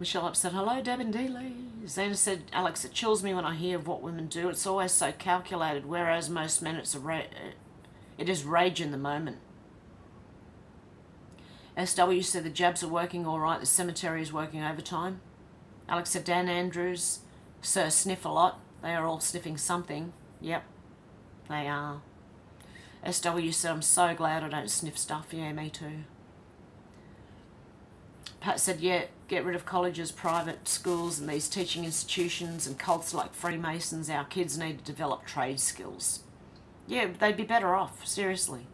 Michelle Up said, hello, Deb and Dealey. Xana said, Alex, it chills me when I hear of what women do. It's always so calculated, whereas most men, it is rage in the moment. SW said, the jabs are working all right. The cemetery is working overtime. Alex said, Dan Andrews, sir, sniff a lot. They are all sniffing something. Yep, they are. SW said, I'm so glad I don't sniff stuff. Yeah, me too. Pat said, yeah, get rid of colleges, private schools and these teaching institutions and cults like Freemasons. Our kids need to develop trade skills. Yeah, they'd be better off, seriously.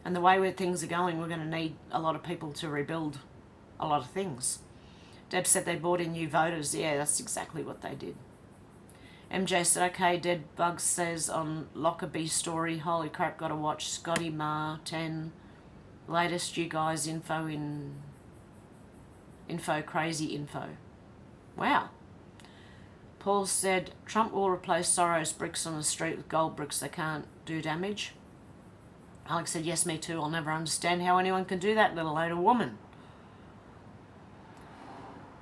And the way where things are going, we're going to need a lot of people to rebuild a lot of things. Deb said they brought in new voters. Yeah, that's exactly what they did. MJ said, okay, Dead Bugs says on Lockerbie story, holy crap, gotta watch Scotty Ma 10. Latest you guys info, crazy info. Wow. Paul said, Trump will replace Soros bricks on the street with gold bricks. They can't do damage. Alex said, yes, me too. I'll never understand how anyone can do that, let alone a woman.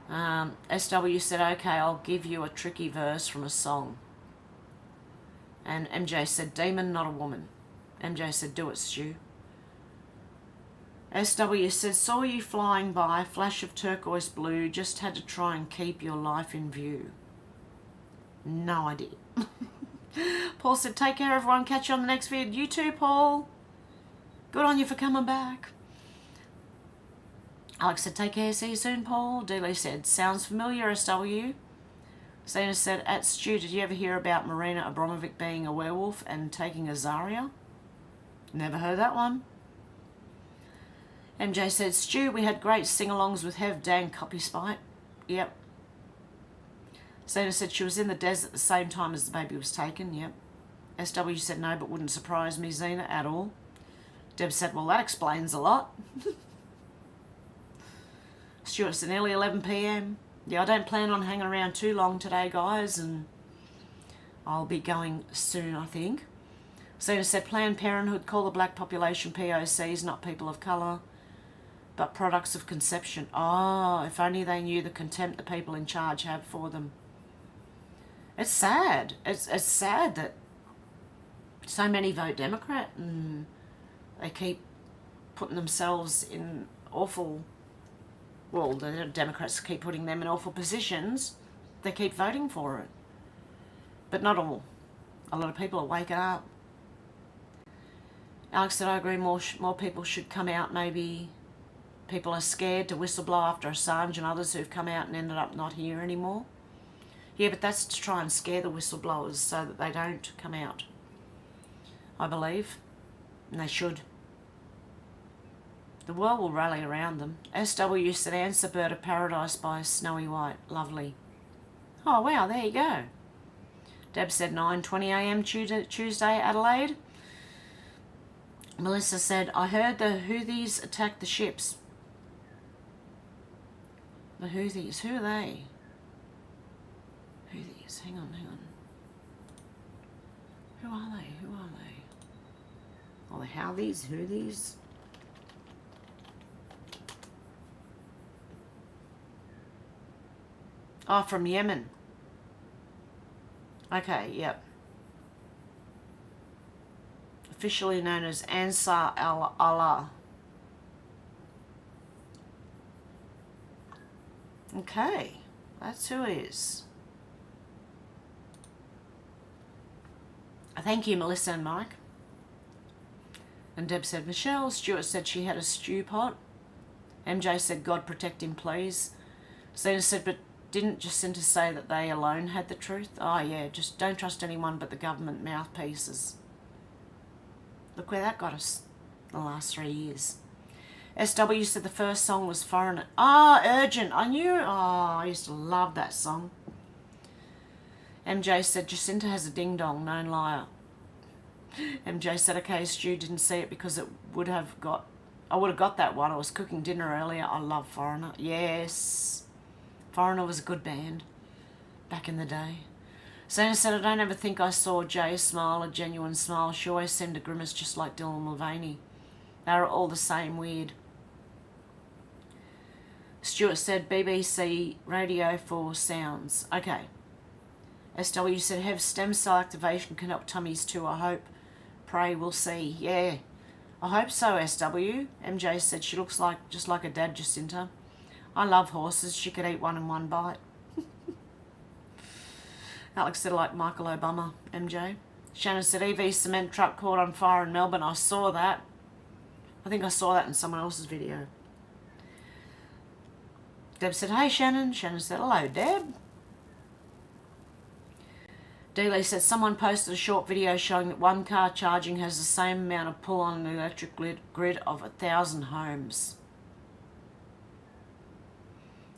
SW said, okay, I'll give you a tricky verse from a song. And MJ said, demon, not a woman. MJ said, do it, Stu. SW said, saw you flying by, flash of turquoise blue, just had to try and keep your life in view. No idea. Paul said, take care everyone, catch you on the next vid. You too, Paul. Good on you for coming back. Alex said, take care, see you soon, Paul. Dealey said, sounds familiar, SW. Zena said, at Stu, did you ever hear about Marina Abramovic being a werewolf and taking a Zarya? Never heard that one. MJ said, Stu, we had great sing-alongs with Hev, Dan, Copy Spite. Yep. Zena said she was in the desert at the same time as the baby was taken. Yep. SW said, no, but wouldn't surprise me, Zena, at all. Deb said, well, that explains a lot. Stuart said, nearly 11 p.m. Yeah, I don't plan on hanging around too long today, guys, and I'll be going soon, I think. Zena said, Planned Parenthood call the black population POCs, not people of colour, but products of conception. Oh, if only they knew the contempt the people in charge have for them. It's sad. It's sad that so many vote Democrat and they keep putting themselves in awful... Well, the Democrats keep putting them in awful positions. They keep voting for it. But not all. A lot of people are waking up. Alex said, I agree, more people should come out. Maybe people are scared to whistleblow after Assange and others who've come out and ended up not here anymore. Yeah, but that's to try and scare the whistleblowers so that they don't come out, I believe. And they should. The world will rally around them. SW said, answer Bird of Paradise by Snowy White. Lovely. Oh, wow, there you go. Deb said 9:20 a.m. Tuesday, Adelaide. Melissa said, I heard the Houthis attacked the ships. The Houthis, who are they? Houthis, hang on. Who are they? Oh, the Houthis? Oh, from Yemen. Okay, yep. Officially known as Ansar al-Allah. Okay, that's who it is. Thank you, Melissa and Mike. And Deb said, Michelle. Stuart said she had a stew pot. MJ said, God protect him, please. Zena said, but didn't Jacinta say that they alone had the truth? Oh, yeah, just don't trust anyone but the government mouthpieces. Look where that got us the last 3 years. SW said the first song was Foreigner. Ah, Urgent. I knew. Oh, I used to love that song. MJ said Jacinta has a ding-dong, known liar. MJ said, okay, Stu didn't see it because it would have got... I would have got that one. I was cooking dinner earlier. I love Foreigner. Yes. Foreigner was a good band back in the day. Zena said, I don't ever think I saw Jay smile, a genuine smile. She always seemed to grimace just like Dylan Mulvaney. They were all the same weird. Stuart said, BBC Radio for sounds. Okay. SW said, have stem cell activation can help tummies too, I hope. Pray, we'll see. Yeah, I hope so, SW. MJ said she looks like just like her dad, Jacinta. I love horses. She could eat one in one bite. Alex said, like Michael Obama, MJ. Shannon said, EV cement truck caught on fire in Melbourne. I saw that. I think I saw that in someone else's video. Deb said, hey, Shannon. Shannon said, hello, Deb. Dealey said someone posted a short video showing that one car charging has the same amount of pull on an electric grid of 1,000 homes.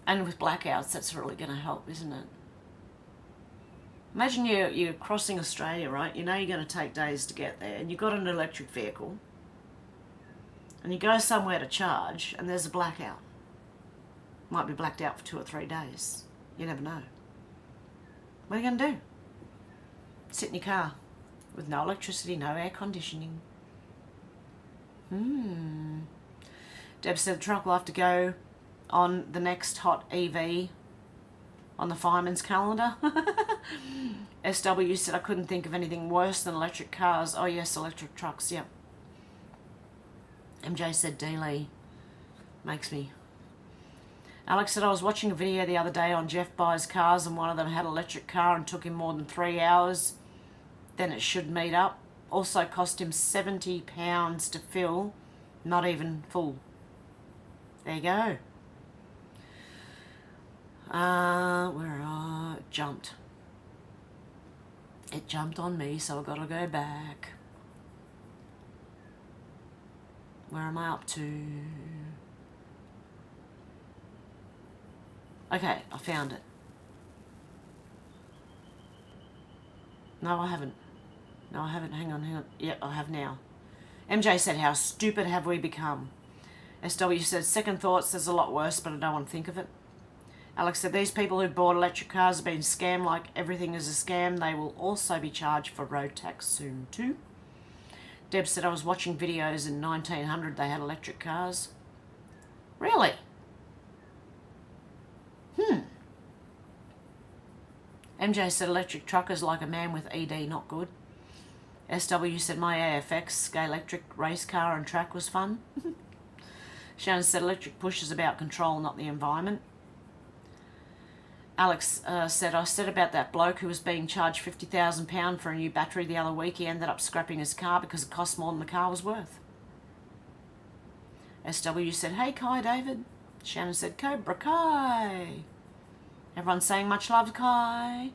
And with blackouts, that's really going to help, isn't it? Imagine you're crossing Australia, right? You know you're going to take days to get there, and you've got an electric vehicle, and you go somewhere to charge, and there's a blackout. Might be blacked out for 2 or 3 days. You never know. What are you going to do? Sit in your car with no electricity, no air conditioning. Deb said the truck will have to go on the next hot EV on the fireman's calendar. SW said I couldn't think of anything worse than electric cars. Oh yes, electric trucks, yep. MJ said Dealey makes me. Alex said I was watching a video the other day on Jeff buys cars and one of them had an electric car and took him more than 3 hours. Then it should meet up. Also cost him £70 to fill, not even full. There you go. Jumped. It jumped on me, so I've got to go back. Where am I up to? Okay, I found it. No, I haven't. No, I haven't. Hang on. Yep, I have now. MJ said, how stupid have we become? SW said, second thoughts, there's a lot worse, but I don't want to think of it. Alex said, these people who bought electric cars have been scammed like everything is a scam. They will also be charged for road tax soon too. Deb said, I was watching videos in 1900 they had electric cars. Really? MJ said, electric truck is like a man with ED, not good. SW said, my AFX electric race car and track was fun. Shannon said, electric push is about control, not the environment. Alex said, I said about that bloke who was being charged £50,000 for a new battery the other week. He ended up scrapping his car because it cost more than the car was worth. SW said, hey Kai David. Shannon said, Cobra Kai. Everyone's saying much love, Kai.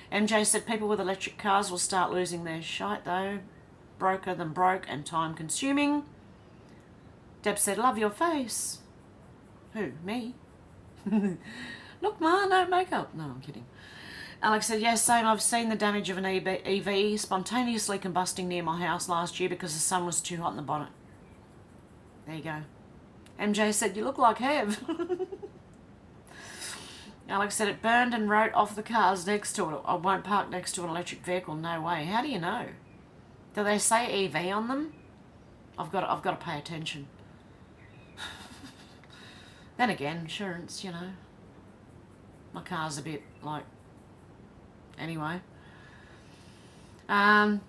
MJ said, people with electric cars will start losing their shite though. Broker than broke and time consuming. Deb said, love your face. Who? Me? Look, Ma, no makeup. No, I'm kidding. Alex said, yes, same. I've seen the damage of an EV spontaneously combusting near my house last year because the sun was too hot in the bonnet. There you go. MJ said, you look like Hev. Alex said, it burned and wrote off the cars next to it. I won't park next to an electric vehicle. No way. How do you know? Do they say EV on them? I've got to pay attention. Then again, insurance, you know. My car's a bit like... Anyway. MJ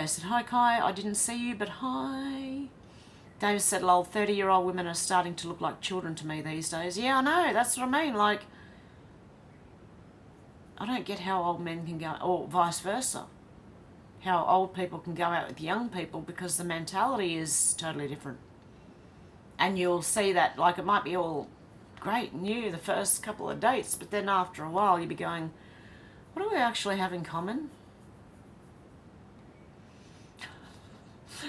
said, hi Kai, I didn't see you, but hi. David said, lol, 30-year-old women are starting to look like children to me these days. Yeah, I know, that's what I mean. Like, I don't get how old men can go, or vice versa. How old people can go out with young people because the mentality is totally different. And you'll see that, like, it might be all great and new the first couple of dates, but then after a while you'll be going, what do we actually have in common?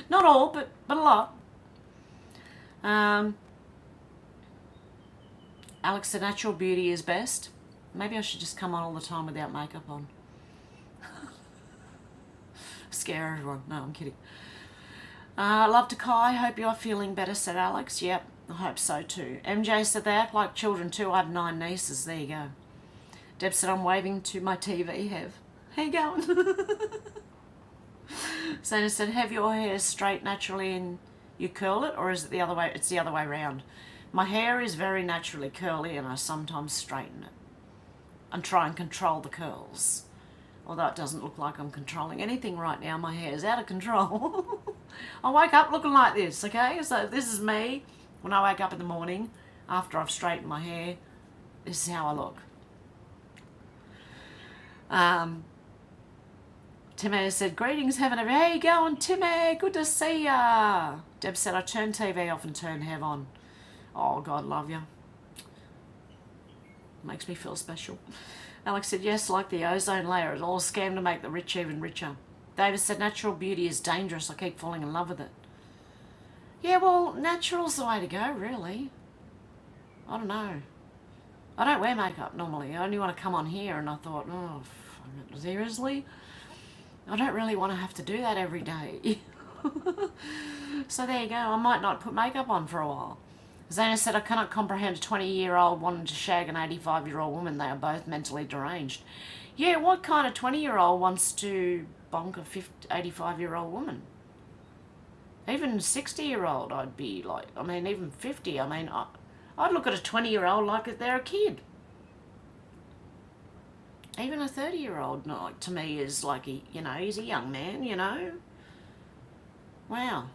Not all, but a lot. Alex said, natural beauty is best. Maybe I should just come on all the time without makeup on. Scare everyone. No, I'm kidding. Love to Kai. Hope you're feeling better, said Alex. Yep, I hope so too. MJ said, they act like children too. I have 9 nieces. There you go. Deb said, I'm waving to my TV, Hev. How you going? Sana said, have your hair straight naturally and you curl it, or is it the other way? It's the other way around. My hair is very naturally curly and I sometimes straighten it and try and control the curls. Although it doesn't look like I'm controlling anything right now. My hair is out of control. I wake up looking like this, okay? So this is me when I wake up in the morning after I've straightened my hair. This is how I look. Timmy said, greetings, Heaven. How you going, Timmy? Good to see ya. Deb said, I turned TV off and turned Hev on. Oh, God love you. Makes me feel special. Alex said, yes, like the ozone layer. It's all a scam to make the rich even richer. David said, natural beauty is dangerous. I keep falling in love with it. Yeah, well, natural's the way to go, really. I don't know. I don't wear makeup normally. I only want to come on here, and I thought, oh, seriously? I don't really want to have to do that every day. So there you go. I might not put makeup on for a while. Zana said, I cannot comprehend a 20-year-old wanting to shag an 85-year-old woman. They are both mentally deranged. Yeah, what kind of 20-year-old wants to bonk a 85-year-old woman? Even 60-year-old, I'd be like, I mean, even 50. I mean, I'd look at a 20-year-old like if they're a kid. Even a 30-year-old, like, to me, is like, you know, he's a young man, you know. Wow.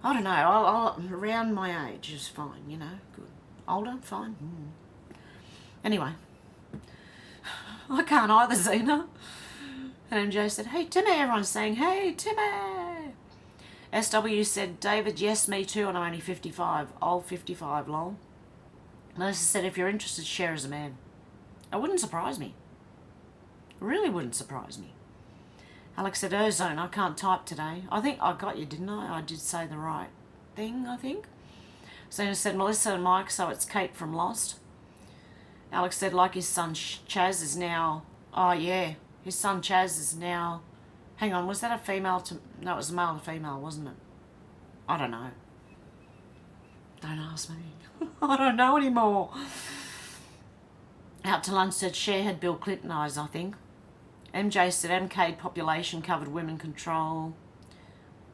I don't know. I'll around my age is fine, you know. Good. Older, fine. Anyway, I can't either, Zena. And MJ said, hey, Timmy. Everyone's saying, hey, Timmy. SW said, David, yes, me too, and I'm only 55. Old 55, lol. Melissa said, if you're interested, share as a man. It wouldn't surprise me. It really wouldn't surprise me. Alex said, ozone, I can't type today. I think I got you, didn't I? I did say the right thing, I think. Zena said, Melissa and Mike, so it's Kate from Lost. Alex said, like his son Chaz is now... Oh, yeah. His son Chaz is now... Hang on, was that a female to... No, it was a male to female, wasn't it? I don't know. Don't ask me. I don't know anymore. Out to lunch said, Cher had Bill Clinton eyes, I think. MJ said, MK population covered women control.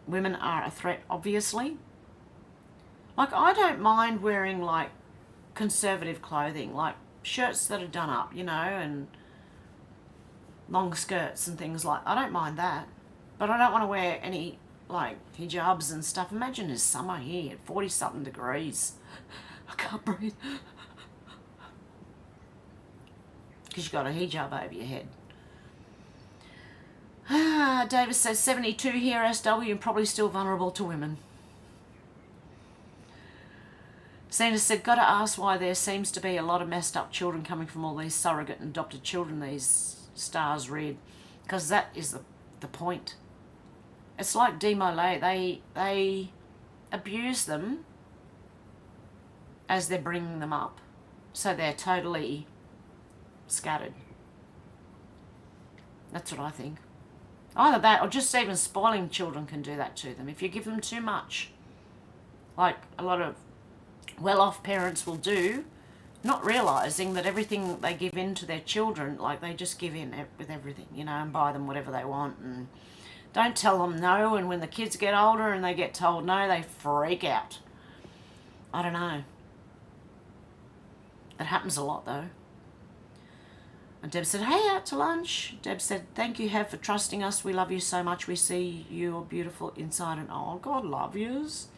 Women are a threat, obviously. Like, I don't mind wearing, like, conservative clothing. Like, shirts that are done up, you know, and long skirts and things like... I don't mind that. But I don't want to wear any, like, hijabs and stuff. Imagine it's summer here at 40-something degrees. I can't breathe. Because you've got a hijab over your head. Davis says 72 here, SW, and probably still vulnerable to women. Sanders said, got to ask why there seems to be a lot of messed up children coming from all these surrogate and adopted children these stars read. Because that is the point. It's like Demolay. They abuse them as they're bringing them up. So they're totally scattered. That's what I think. Either that or just even spoiling children can do that to them. If you give them too much, like a lot of well-off parents will do, not realising that everything they give in to their children, like they just give in with everything, you know, and buy them whatever they want and don't tell them no, and when the kids get older and they get told no, they freak out. I don't know. It happens a lot though. And Deb said, hey, out to lunch. Deb said, thank you, Hev, for trusting us. We love you so much. We see you're beautiful inside and oh, God love yous.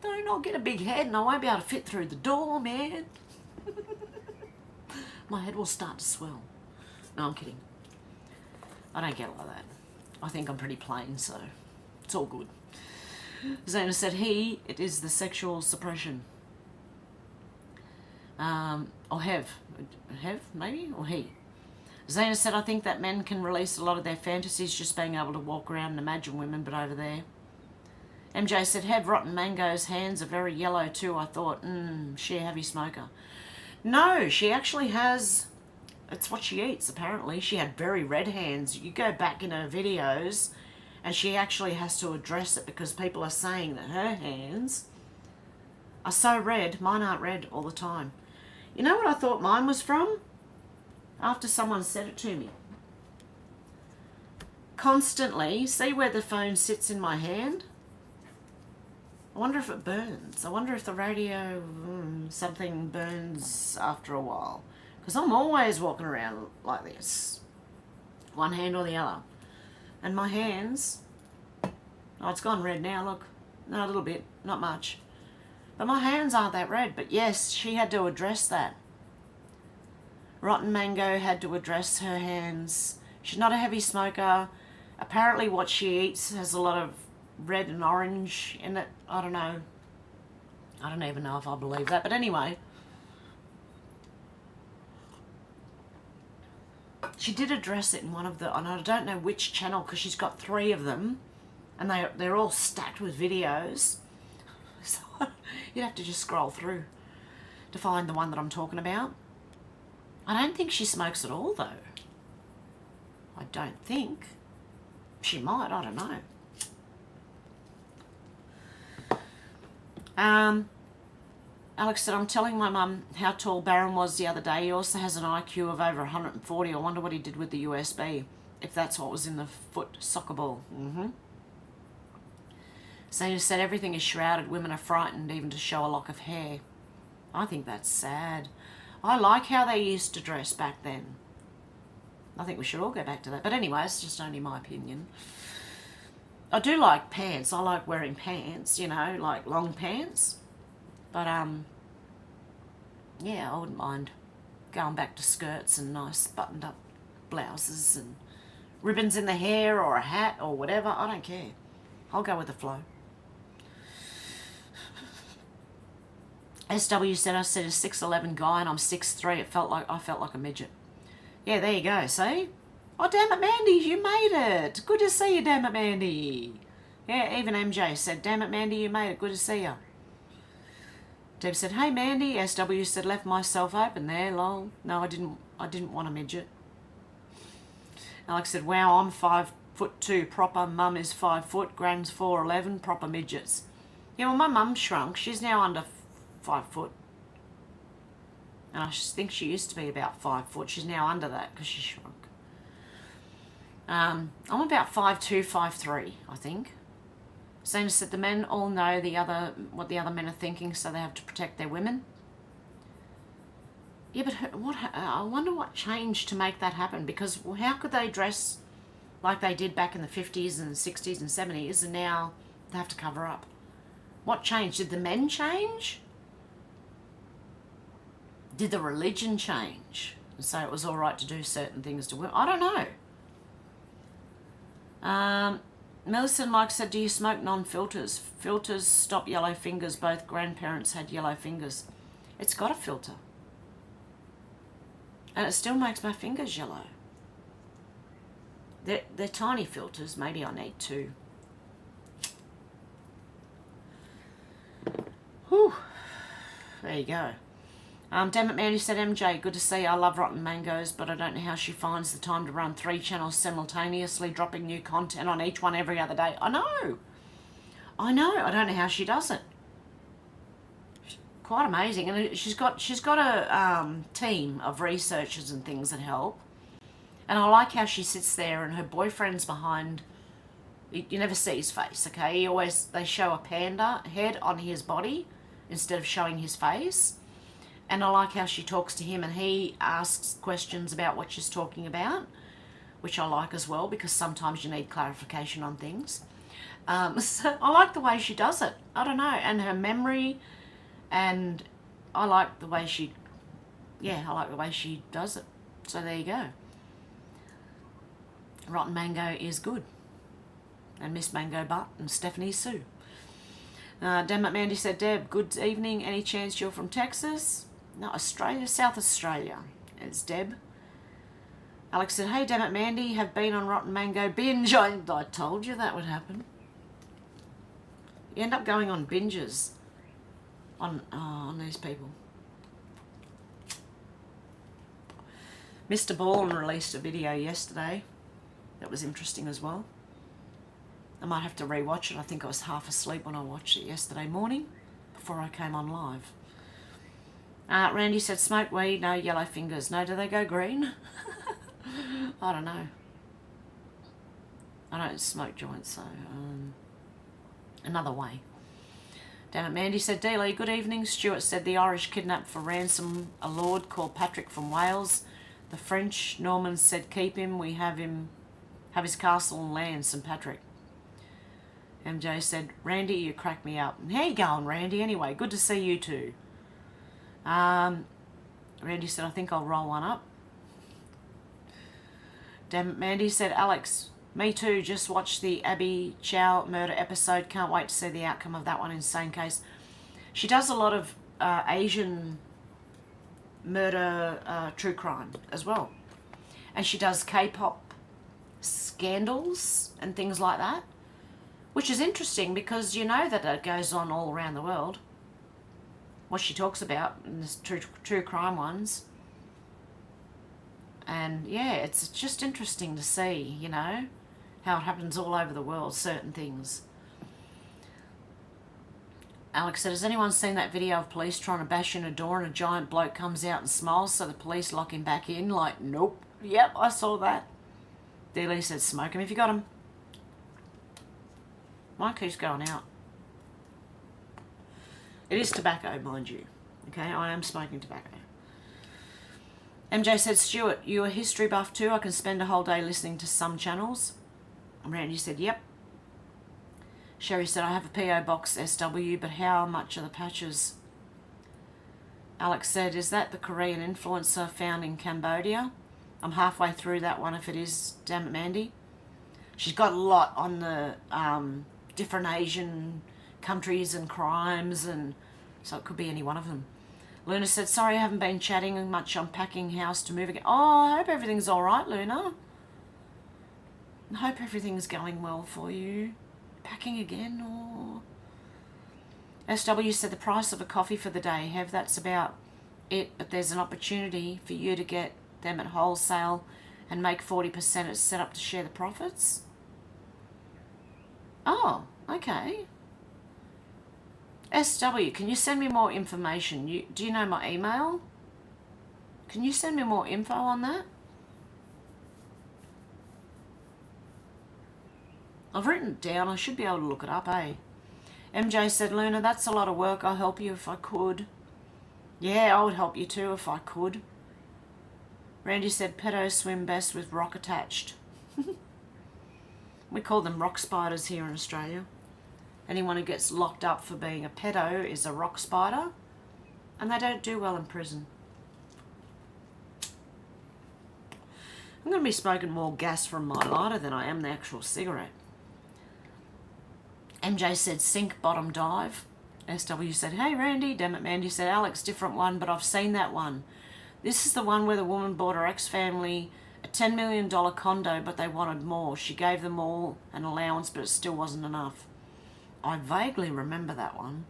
Don't I'll get a big head and I won't be able to fit through the door, man. My head will start to swell. No, I'm kidding. I don't get like that. I think I'm pretty plain, so it's all good. Zena said, it is the sexual suppression. Or Hev, maybe? Or he. Zena said, I think that men can release a lot of their fantasies just being able to walk around and imagine women, but over there. MJ said, Hev, Rotten Mango's hands are very yellow too. I thought, she a heavy smoker. No, she actually has, it's what she eats apparently. She had very red hands. You go back in her videos and she actually has to address it because people are saying that her hands are so red. Mine aren't red all the time. You know what I thought mine was from? After someone said it to me. Constantly, see where the phone sits in my hand? I wonder if it burns. I wonder if the radio, something burns after a while. Because I'm always walking around like this. One hand or the other. And my hands, oh, it's gone red now, look. No, a little bit, not much. But my hands aren't that red. But yes, she had to address that. Rotten Mango had to address her hands. She's not a heavy smoker. Apparently what she eats has a lot of red and orange in it. I don't know. I don't even know if I believe that. But anyway. She did address it in one of the, and I don't know which channel because she's got 3 of them, and they're all stacked with videos. So you'd have to just scroll through to find the one that I'm talking about. I don't think she smokes at all, though. I don't think. She might, I don't know. Alex said, I'm telling my mum how tall Barron was the other day. He also has an IQ of over 140. I wonder what he did with the USB, if that's what was in the foot soccer ball. So you said everything is shrouded. Women are frightened even to show a lock of hair. I think that's sad. I like how they used to dress back then. I think we should all go back to that. But anyway, it's just only my opinion. I do like pants. I like wearing pants, you know, like long pants. But, yeah, I wouldn't mind going back to skirts and nice buttoned up blouses and ribbons in the hair or a hat or whatever. I don't care. I'll go with the flow. SW said, I said a 6'11" guy and I'm 6'3". I felt like a midget. Yeah, there you go, see? Oh, damn it, Mandy, you made it. Good to see you, damn it, Mandy. Yeah, even MJ said, damn it, Mandy, you made it. Good to see you. Deb said, hey, Mandy. SW said, left myself open there, lol. No, I didn't want a midget. Alex said, wow, I'm 5'2", proper. Mum is 5 foot. Gran's 4'11", proper midgets. Yeah, well, my mum shrunk. She's now under 5 foot. And I think she used to be about 5 foot. She's now under that because she shrunk. I'm about 5'2", 5'3", I think. Same said the men all know what the other men are thinking, so they have to protect their women. Yeah, but I wonder what changed to make that happen, because how could they dress like they did back in the 50s and 60s and 70s, and now they have to cover up? What changed? Did the men change? Did the religion change? And so it was all right to do certain things to women? I don't know. Melissa and Mike said, do you smoke non-filters? Filters stop yellow fingers. Both grandparents had yellow fingers. It's got a filter. And it still makes my fingers yellow. They're tiny filters. Maybe I need 2. Whew. There you go. Damn it, Mandy said, MJ, good to see you. I love Rotten Mangoes, but I don't know how she finds the time to run 3 channels simultaneously, dropping new content on each one every other day. I know. I don't know how she does it. Quite amazing. And she's got a team of researchers and things that help. And I like how she sits there and her boyfriend's behind. You never see his face, okay? They show a panda head on his body instead of showing his face. And I like how she talks to him and he asks questions about what she's talking about, which I like as well, because sometimes you need clarification on things. So I like the way she does it. I don't know. And her memory, and I like the way she does it. So there you go. Rotten Mango is good. And Miss Mango Butt and Stephanie Sue. Damn it, Mandy said, Deb, good evening. Any chance you're from Texas? No, Australia, South Australia. It's Deb. Alex said, hey, damn it, Mandy, have been on Rotten Mango binge. I told you that would happen. You end up going on binges on these people. Mr. Ball released a video yesterday that was interesting as well. I might have to rewatch it. I think I was half asleep when I watched it yesterday morning before I came on live. Randy said, smoke weed, no yellow fingers. No, do they go green? I don't know. I don't smoke joints, so another way. Damn it, Mandy said, Dealey, good evening. Stuart said the Irish kidnapped for ransom a lord called Patrick from Wales. The French Normans said, keep him. We have his castle and land, St. Patrick. MJ said, Randy, you crack me up. How you going, Randy? Anyway, good to see you too. Randy said, I think I'll roll one up. Damn it, Mandy said, Alex, me too. Just watched the Abby Chow murder episode. Can't wait to see the outcome of that one. Insane case. She does a lot of Asian murder true crime as well. And she does K-pop scandals and things like that, which is interesting because you know that it goes on all around the world. What she talks about in the true crime ones. And yeah, it's just interesting to see, you know, how it happens all over the world, certain things. Alex said, has anyone seen that video of police trying to bash in a door and a giant bloke comes out and smiles so the police lock him back in? Like, nope. Yep, I saw that. Dealey said, smoke him if you got him. Mine keeps going out. It is tobacco, mind you. Okay, I am smoking tobacco. MJ said, Stuart, you a history buff too? I can spend a whole day listening to some channels. Randy said, yep. Sherry said, I have a P.O. box SW, but how much are the patches? Alex said, is that the Korean influencer found in Cambodia? I'm halfway through that one if it is. Damn it, Mandy. She's got a lot on the different Asian countries and crimes, and so it could be any one of them. Luna said, sorry I haven't been chatting much. I'm packing house to move again. Oh, I hope everything's all right, Luna. I hope everything's going well for you. Packing again, or... SW said the price of a coffee for the day. Hev, that's about it, but there's an opportunity for you to get them at wholesale and make 40%. It's set up to share the profits. Oh, okay. SW, can you send me more information? Do you know my email? Can you send me more info on that? I've written it down. I should be able to look it up, eh? MJ said, Luna, that's a lot of work. I'll help you if I could. Yeah, I would help you too if I could. Randy said, pedos swim best with rock attached. We call them rock spiders here in Australia. Anyone who gets locked up for being a pedo is a rock spider, and they don't do well in prison. I'm going to be smoking more gas from my lighter than I am the actual cigarette. MJ said, sink, bottom, dive. SW said, hey, Randy. Damn it, Mandy said, Alex, different one, but I've seen that one. This is the one where the woman bought her ex-family a $10 million condo, but they wanted more. She gave them all an allowance, but it still wasn't enough. I vaguely remember that one.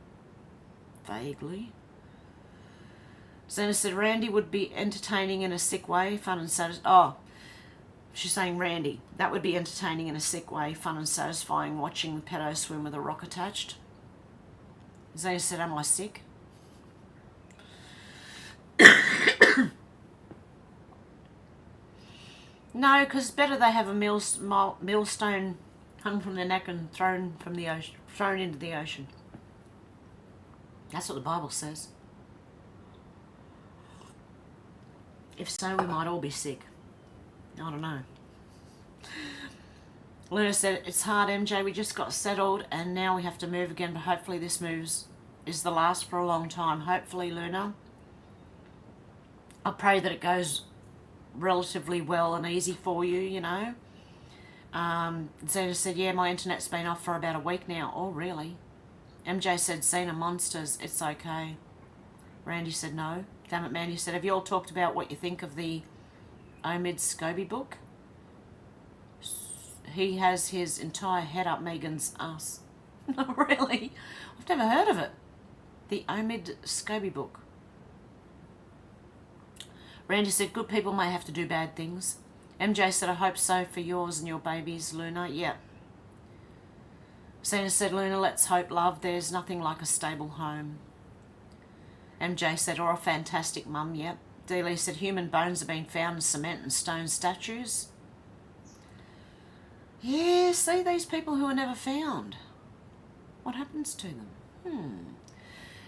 Vaguely. Zena said, Randy would be entertaining in a sick way, fun and satisfying. Oh, she's saying Randy. That would be entertaining in a sick way, fun and satisfying, watching the pedo swim with a rock attached. Zena said, am I sick? No, because better they have a millstone hung from their neck and thrown into the ocean. That's what the Bible says. If so, we might all be sick. I don't know. Luna said, it's hard, MJ. We just got settled and now we have to move again, but hopefully this moves is the last for a long time. Hopefully, Luna. I pray that it goes relatively well and easy for you, you know. Zena said, yeah, my internet's been off for about a week now. Oh, really? MJ said, Zena monsters, it's okay. Randy said, no. Damn it, Mandy said, have you all talked about what you think of the Omid Scobie book? He has his entire head up Megan's ass. No, really? I've never heard of it. The Omid Scobie book. Randy said, good people may have to do bad things. MJ said, I hope so for yours and your babies, Luna. Yeah. Zena said, Luna, let's hope, love. There's nothing like a stable home. MJ said, or a fantastic mum, yep. Dealey said, human bones have been found in cement and stone statues. Yeah, see these people who are never found. What happens to them?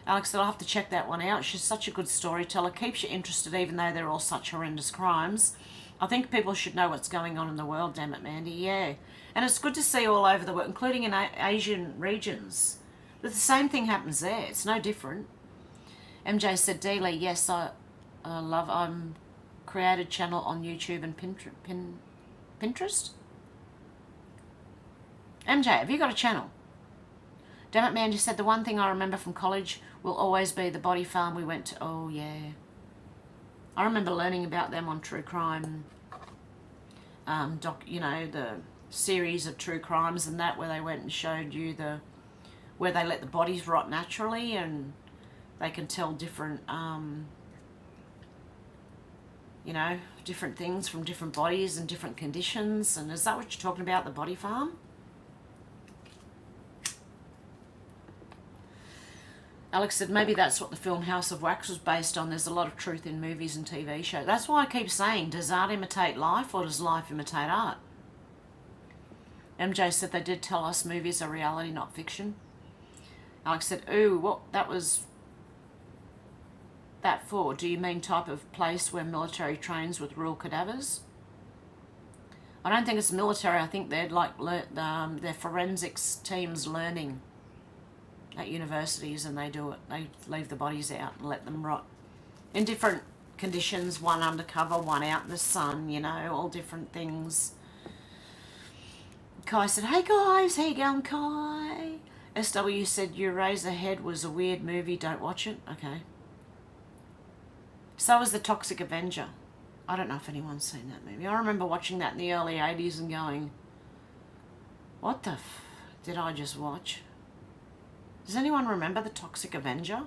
Alex said, I'll have to check that one out. She's such a good storyteller. Keeps you interested even though they're all such horrendous crimes. I think people should know what's going on in the world, damn it, Mandy. Yeah. And it's good to see all over the world, including in Asian regions. But the same thing happens there. It's no different. MJ said, Dealey, yes, I'm created channel on YouTube and Pinterest. MJ, have you got a channel? Damn it, Mandy said, the one thing I remember from college will always be the body farm we went to. Oh, yeah. I remember learning about them on True Crime the series of true crimes and that, where they went and showed you where they let the bodies rot naturally, and they can tell different, different things from different bodies and different conditions. And is that what you're talking about, the body farm? Alex said maybe that's what the film House of Wax was based on. There's a lot of truth in movies and TV shows. That's why I keep saying, does art imitate life or does life imitate art? MJ said they did tell us movies are reality, not fiction. Alex said, ooh, what that was that for? Do you mean type of place where military trains with real cadavers? I don't think it's military. I think they're like their forensics teams learning at universities, and they do it. They leave the bodies out and let them rot in different conditions, one undercover, one out in the sun, all different things. Kai said, hey guys, how you going, Kai? SW said, Eraserhead was a weird movie, don't watch it. Okay. So was The Toxic Avenger. I don't know if anyone's seen that movie. I remember watching that in the early 80s and going, what the did I just watch? Does anyone remember The Toxic Avenger?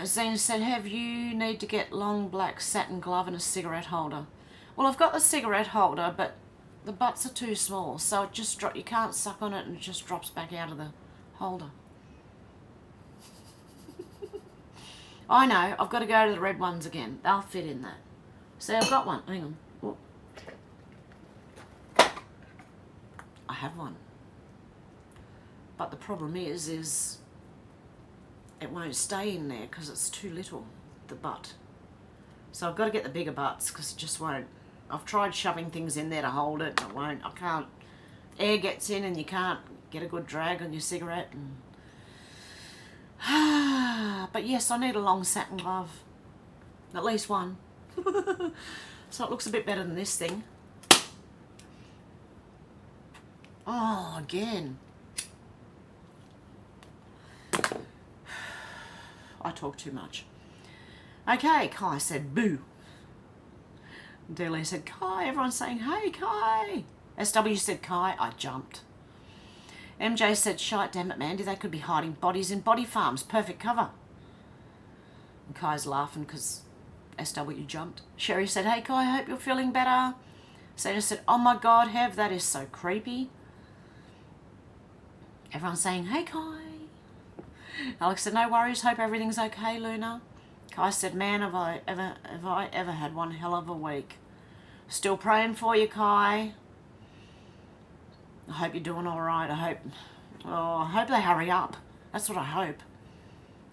Zena said, Hev, you need to get long black satin glove and a cigarette holder. Well, I've got the cigarette holder, but the butts are too small, so it just you can't suck on it and it just drops back out of the holder. I know, I've got to go to the red ones again. They'll fit in that. See, I've got one. Hang on. Oh. I have one. But the problem is it won't stay in there because it's too little, the butt. So I've got to get the bigger butts because it just won't. I've tried shoving things in there to hold it and it won't. I can't. Air gets in and you can't get a good drag on your cigarette. But yes, I need a long satin glove. At least one. So it looks a bit better than this thing. Oh, again. I talk too much. Okay, Kai said boo. Delia said Kai. Everyone's saying, hey, Kai. SW said Kai. I jumped. MJ said, shite, damn it, Mandy. They could be hiding bodies in body farms. Perfect cover. And Kai's laughing because SW jumped. Sherry said, hey, Kai, I hope you're feeling better. Sana said, oh, my God, Hev, that is so creepy. Everyone's saying, hey, Kai. Alex said, no worries, hope everything's okay, Luna. Kai said, man, have I ever had one hell of a week. Still praying for you, Kai. I hope you're doing all right. I hope they hurry up. That's what I hope.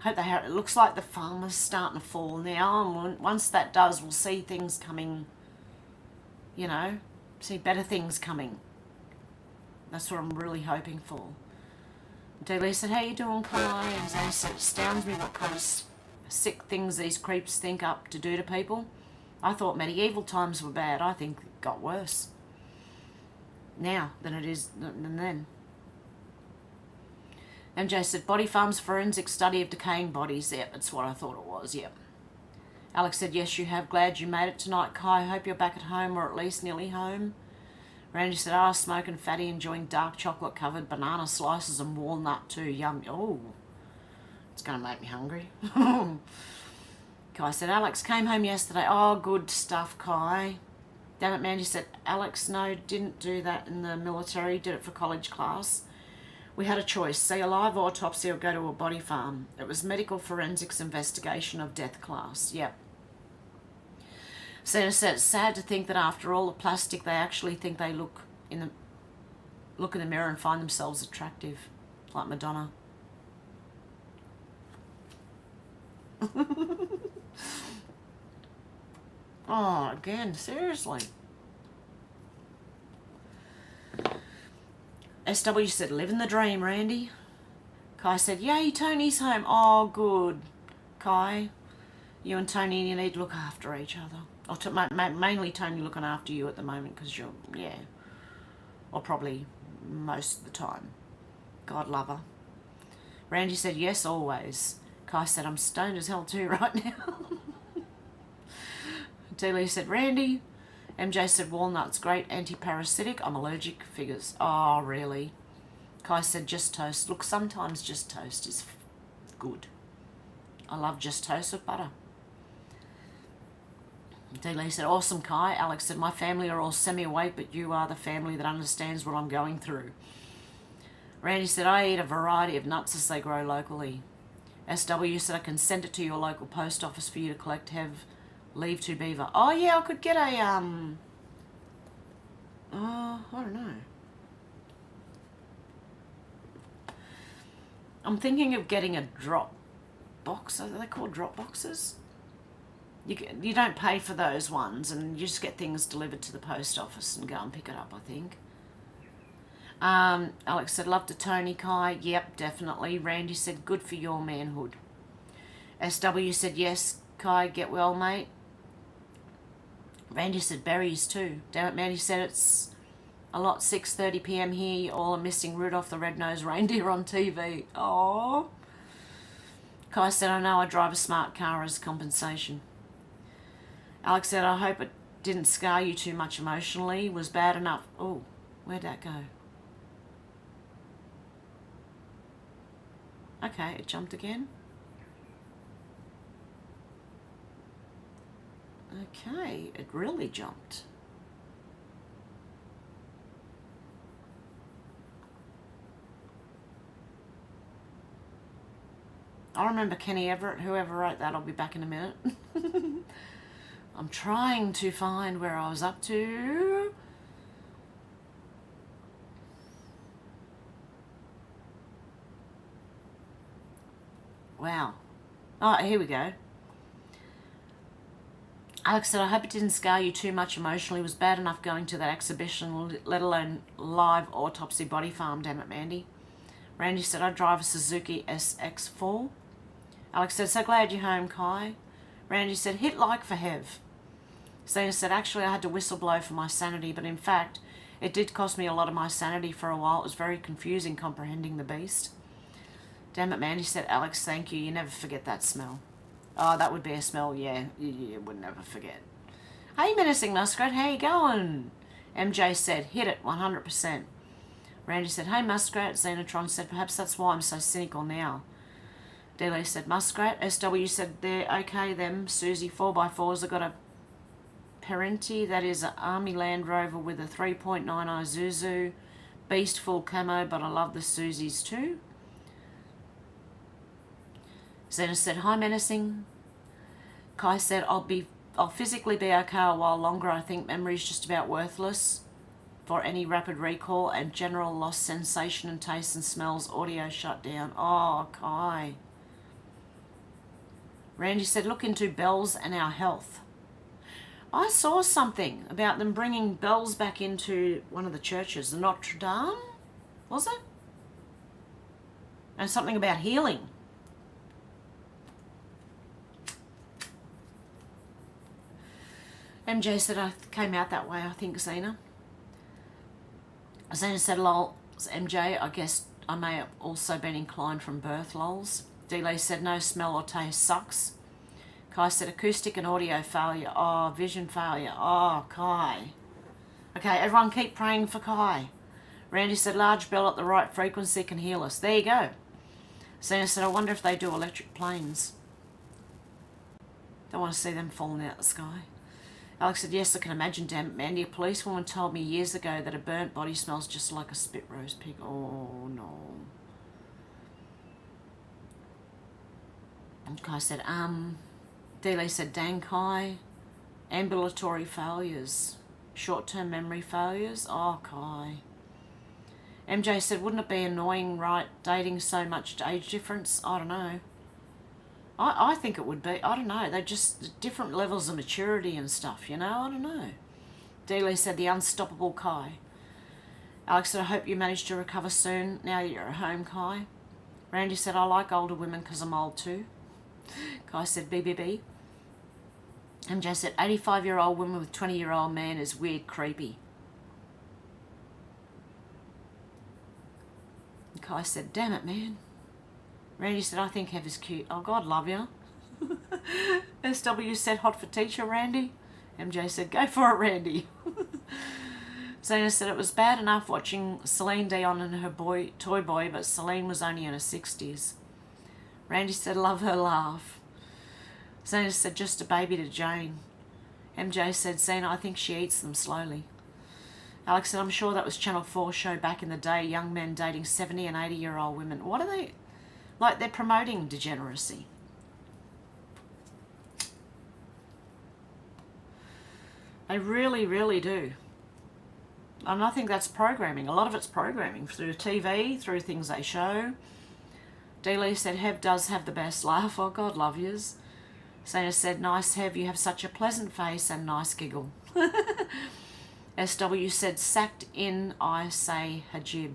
It looks like the farmer's starting to fall now, and once that does, we'll see things coming, see better things coming. That's what I'm really hoping for. Delia said, how you doing, Kai? And Zane said, it astounds me what kind of sick things these creeps think up to do to people. I thought medieval times were bad. I think it got worse now than it is than then. MJ said, body farms forensic study of decaying bodies. Yep, that's what I thought it was, yep. Alex said, yes, you have. Glad you made it tonight, Kai. Hope you're back at home, or at least nearly home. Randy said, smoking fatty, enjoying dark chocolate-covered banana slices and walnut too. Yum. Oh, it's going to make me hungry. Kai said, Alex came home yesterday. Oh, good stuff, Kai. Damn it, Mandy said, Alex, no, didn't do that in the military. Did it for college class. We had a choice, see a live autopsy or go to a body farm. It was medical forensics investigation of death class. Yep. Santa said, it's sad to think that after all the plastic, they actually think they look in the mirror and find themselves attractive, like Madonna. Oh, again, seriously. SW said, living the dream, Randy. Kai said, yay, Tony's home. Oh, good. Kai, you and Tony, you need to look after each other. Mainly Tony looking after you at the moment because you're, yeah, or probably most of the time. God love her. Randy said, yes, always. Kai said, I'm stoned as hell too right now. D-Lee said, Randy. MJ said, walnuts, great anti-parasitic. I'm allergic. Figures. Oh, really? Kai said, just toast. Look, sometimes just toast is good. I love just toast with butter. D-Lee said, awesome, Kai. Alex said, my family are all semi-awake, but you are the family that understands what I'm going through. Randy said, I eat a variety of nuts as they grow locally. SW said, I can send it to your local post office for you to collect. Have leave to Beaver. Oh, yeah, I could get a, I don't know. I'm thinking of getting a drop box. Are they called drop boxes? You don't pay for those ones, and you just get things delivered to the post office and go and pick it up, I think. Alex said, love to Tony, Kai. Yep, definitely. Randy said, good for your manhood. SW said, yes, Kai, get well, mate. Randy said, berries too. Damn it, man, he said it's a lot, 6:30 p.m. here. You all are missing Rudolph the Red-Nosed Reindeer on TV. Oh. Kai said, I know I drive a smart car as compensation. Alex said, I hope it didn't scar you too much emotionally. Was bad enough. Oh, where'd that go? Okay, it jumped again. Okay, it really jumped. I remember Kenny Everett, whoever wrote that. I'll be back in a minute. I'm trying to find where I was up to. Wow. Oh, here we go. Alex said, I hope it didn't scar you too much emotionally. It was bad enough going to that exhibition, let alone live autopsy body farm, damn it, Mandy. Randy said, I drive a Suzuki SX4. Alex said, so glad you're home, Kai. Randy said, hit like for Hev. Zena said, actually, I had to whistleblow for my sanity, but in fact, it did cost me a lot of my sanity for a while. It was very confusing comprehending the beast. Damn it, Mandy said, Alex, thank you. You never forget that smell. Oh, that would be a smell, yeah. You would never forget. Hey, Menacing Muskrat, how you going? MJ said, hit it, 100%. Randy said, hey, Muskrat. Xenotron said, perhaps that's why I'm so cynical now. D-Lee said, Muskrat. SW said, they're okay, them. Susie, 4x4s. I got a Parenti, that is an Army Land Rover with a 3.9 Isuzu. Beast full camo, but I love the Susies too. Zena said, hi, Menacing. Kai said, I'll physically be okay a while longer. I think memory's just about worthless for any rapid recall and general lost sensation and taste and smells. Audio shut down. Oh, Kai. Randy said, look into bells and our health. I saw something about them bringing bells back into one of the churches, the Notre Dame, was it? And something about healing. MJ said, I came out that way, I think, Xena. Xena said, lol, MJ, I guess I may have also been inclined from birth, lols. D-Lee said, no smell or taste sucks. Kai said, acoustic and audio failure. Oh, vision failure. Oh, Kai. Okay, everyone keep praying for Kai. Randy said, large bell at the right frequency can heal us. There you go. Xena said, I wonder if they do electric planes. Don't want to see them falling out of the sky. Alex said, yes, I can imagine, damn it, Mandy. A policewoman told me years ago that a burnt body smells just like a spit roast pig. Oh, no. And Kai said, D-Lee said, dang, Kai. Ambulatory failures. Short-term memory failures. Oh, Kai. MJ said, wouldn't it be annoying, right, dating so much age difference? I don't know. I think it would be. I don't know. They're just different levels of maturity and stuff, you know? I don't know. D-Lee said, the unstoppable Kai. Alex said, I hope you manage to recover soon now that you're at home, Kai. Randy said, I like older women because I'm old too. Kai said, BBB. MJ said, 85-year-old woman with 20-year-old man is weird, creepy. Kai said, damn it, man. Randy said, I think Hev is cute. Oh, God love you. SW said, hot for teacher, Randy. MJ said, go for it, Randy. Zena said, it was bad enough watching Celine Dion and her toy boy, but Celine was only in her 60s. Randy said, love her laugh. Zena said, just a baby to Jane. MJ said, Zena, I think she eats them slowly. Alex said, I'm sure that was Channel 4 show back in the day, young men dating 70 and 80-year-old women. What are they... Like, they're promoting degeneracy. They really, really do. And I think that's programming. A lot of it's programming through TV, through things they show. Dealey said, Hev does have the best laugh. Oh, God love yous. Zena said, nice Hev, you have such a pleasant face and nice giggle. SW said, sacked in, I say hijab.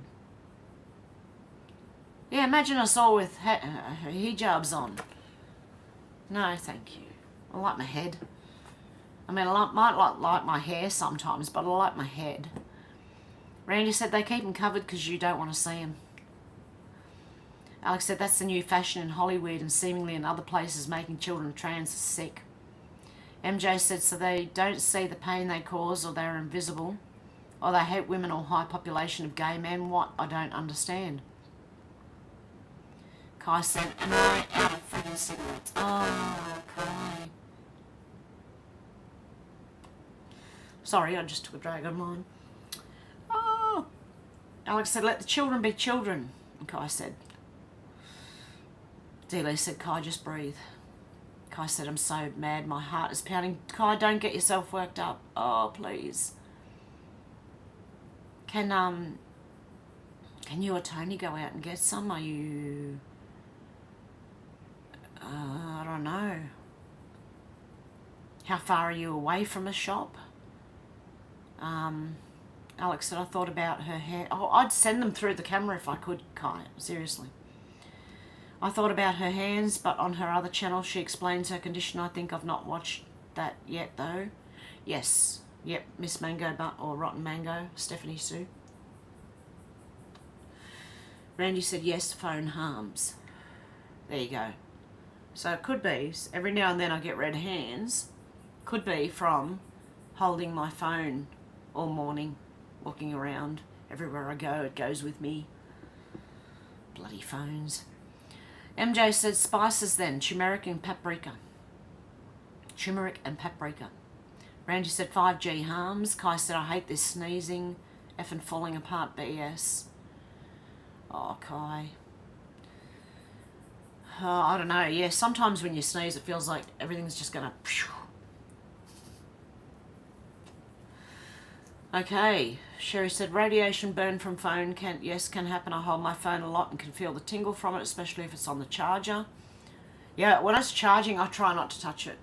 Yeah, imagine us all with hijabs on. No, thank you. I like my head. I mean, I might like my hair sometimes, but I like my head. Randy said, they keep them covered because you don't want to see them. Alex said, that's the new fashion in Hollywood and seemingly in other places making children trans sick. MJ said, so they don't see the pain they cause, or they're invisible, or they hate women or high population of gay men. What? I don't understand. Kai said, am I out of freaking cigarettes? Oh, Kai. Sorry, I just took a drag on mine. Oh. Alex said, let the children be children. And Kai said. Dealey said, Kai, just breathe. Kai said, I'm so mad, my heart is pounding. Kai, don't get yourself worked up. Oh, please. Can you or Tony go out and get some? Are you... I don't know. How far are you away from a shop? Alex said, I thought about her hair. Oh, I'd send them through the camera if I could, Kai. Seriously. I thought about her hands, but on her other channel she explains her condition. I think I've not watched that yet, though. Yes. Yep, Miss Mango or Rotten Mango, Stephanie Sue. Randy said, yes, phone harms. There you go. So it could be, every now and then I get red hands. Could be from holding my phone all morning, walking around. Everywhere I go, it goes with me. Bloody phones. MJ said, spices then, turmeric and paprika. Turmeric and paprika. Randy said, 5G harms. Kai said, I hate this sneezing, effing falling apart BS. Oh, Kai. Oh, I don't know, yeah, sometimes when you sneeze it feels like everything's just gonna... Okay, Sherry said, radiation burn from phone can happen. I hold my phone a lot and can feel the tingle from it, especially if it's on the charger. Yeah, when it's charging, I try not to touch it.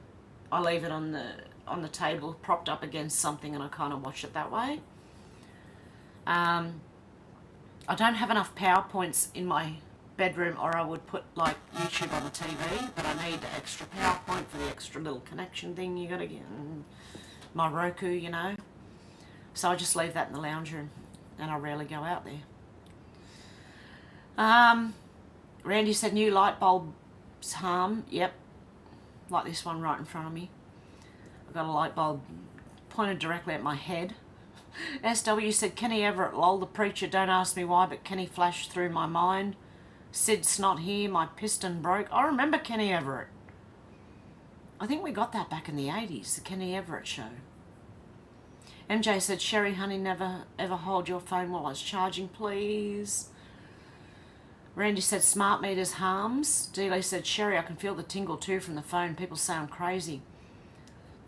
I leave it on the table, propped up against something, and I kind of watch it that way. I don't have enough PowerPoints in my bedroom, or I would put like YouTube on the TV, but I need the extra PowerPoint for the extra little connection thing you gotta get. My Roku, you know. So I just leave that in the lounge room, and I rarely go out there. Randy said, new light bulbs harm. Yep, like this one right in front of me. I've got a light bulb pointed directly at my head. SW said, Kenny Everett, lol, the preacher, don't ask me why, but Kenny flashed through my mind. Sid's not here, my piston broke. I remember Kenny Everett. I think we got that back in the 80s, the Kenny Everett show. MJ said, Sherry, honey, never ever hold your phone while it's charging, please. Randy said, smart meters harms. Dealey said, Sherry, I can feel the tingle too from the phone. People say I'm crazy.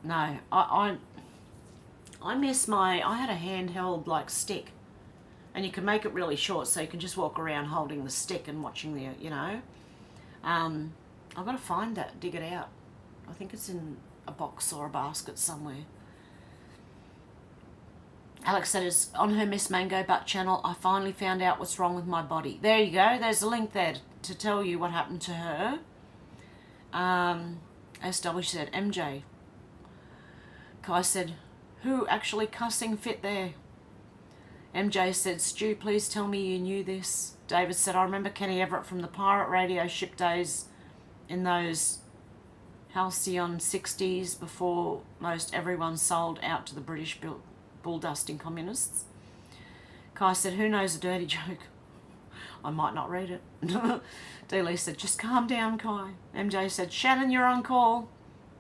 No, I miss I had a handheld like stick, and you can make it really short so you can just walk around holding the stick and watching the, you know. I've got to find that, dig it out. I think it's in a box or a basket somewhere. Alex said, it's on her Miss Mango Butt channel. I finally found out what's wrong with my body. There you go. There's a link there to tell you what happened to her. SW said, MJ. Kai said, who actually cussing fit there? MJ said, Stu, please tell me you knew this. David said, I remember Kenny Everett from the pirate radio ship days in those halcyon 60s before most everyone sold out to the British bull-dusting communists. Kai said, who knows a dirty joke? I might not read it. D-Lee said, just calm down, Kai. MJ said, Shannon, you're on call.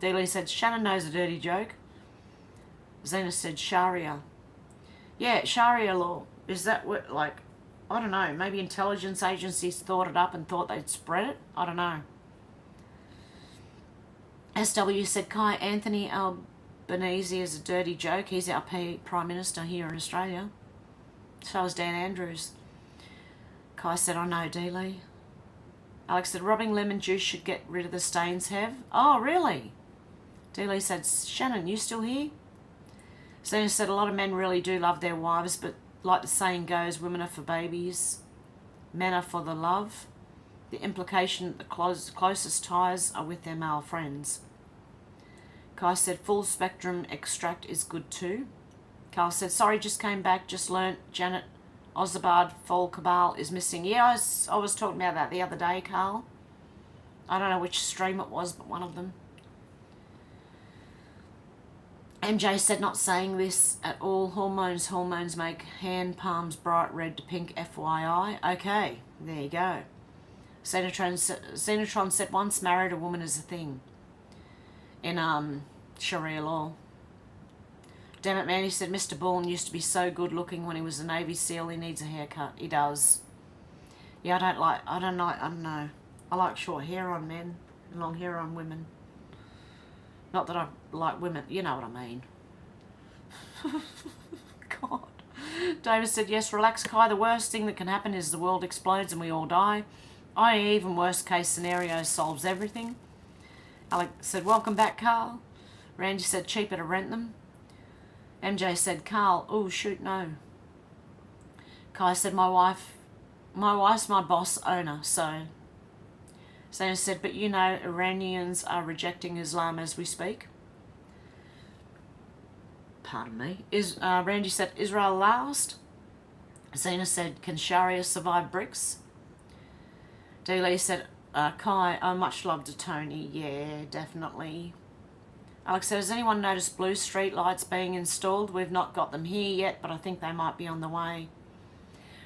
D-Lee said, Shannon knows a dirty joke. Zena said, Sharia. Yeah, Sharia law. Is that what, like, I don't know, maybe intelligence agencies thought it up and thought they'd spread it? I don't know. SW said, Kai, Anthony Albanese is a dirty joke. He's our Prime Minister here in Australia. So is Dan Andrews. Kai said, I know, D-Lee. Alex said, robbing lemon juice should get rid of the stains, Hev. Oh, really? D-Lee said, Shannon, you still here? Zena said, a lot of men really do love their wives, but like the saying goes, women are for babies, men are for the love. The implication that the closest ties are with their male friends. Kai said, full spectrum extract is good too. Carl said, sorry, just came back, just learnt Janet Ozabard Fall Cabal is missing. Yeah, I was talking about that the other day, Carl. I don't know which stream it was, but one of them. MJ said, not saying this at all. Hormones make hand palms bright red to pink, FYI. Okay, there you go. Xenotron said, once married a woman is a thing. In Sharia law. Damn it, man, he said, Mr. Bourne used to be so good looking when he was a Navy SEAL. He needs a haircut. He does. Yeah, I don't know. I like short hair on men and long hair on women. Not that I like women, you know what I mean. God. David said, yes, relax, Kai. The worst thing that can happen is the world explodes and we all die. I.e. even worst case scenario solves everything. Alex said, welcome back, Carl. Randy said, cheaper to rent them. MJ said, Carl, oh, shoot, no. Kai said, my wife's my boss owner, so. Zena said, but you know, Iranians are rejecting Islam as we speak. Pardon me. Randy said, Israel last? Zena said, can Sharia survive bricks? D-Lee said, Kai, much love to Tony. Yeah, definitely. Alex said, has anyone noticed blue street lights being installed? We've not got them here yet, but I think they might be on the way.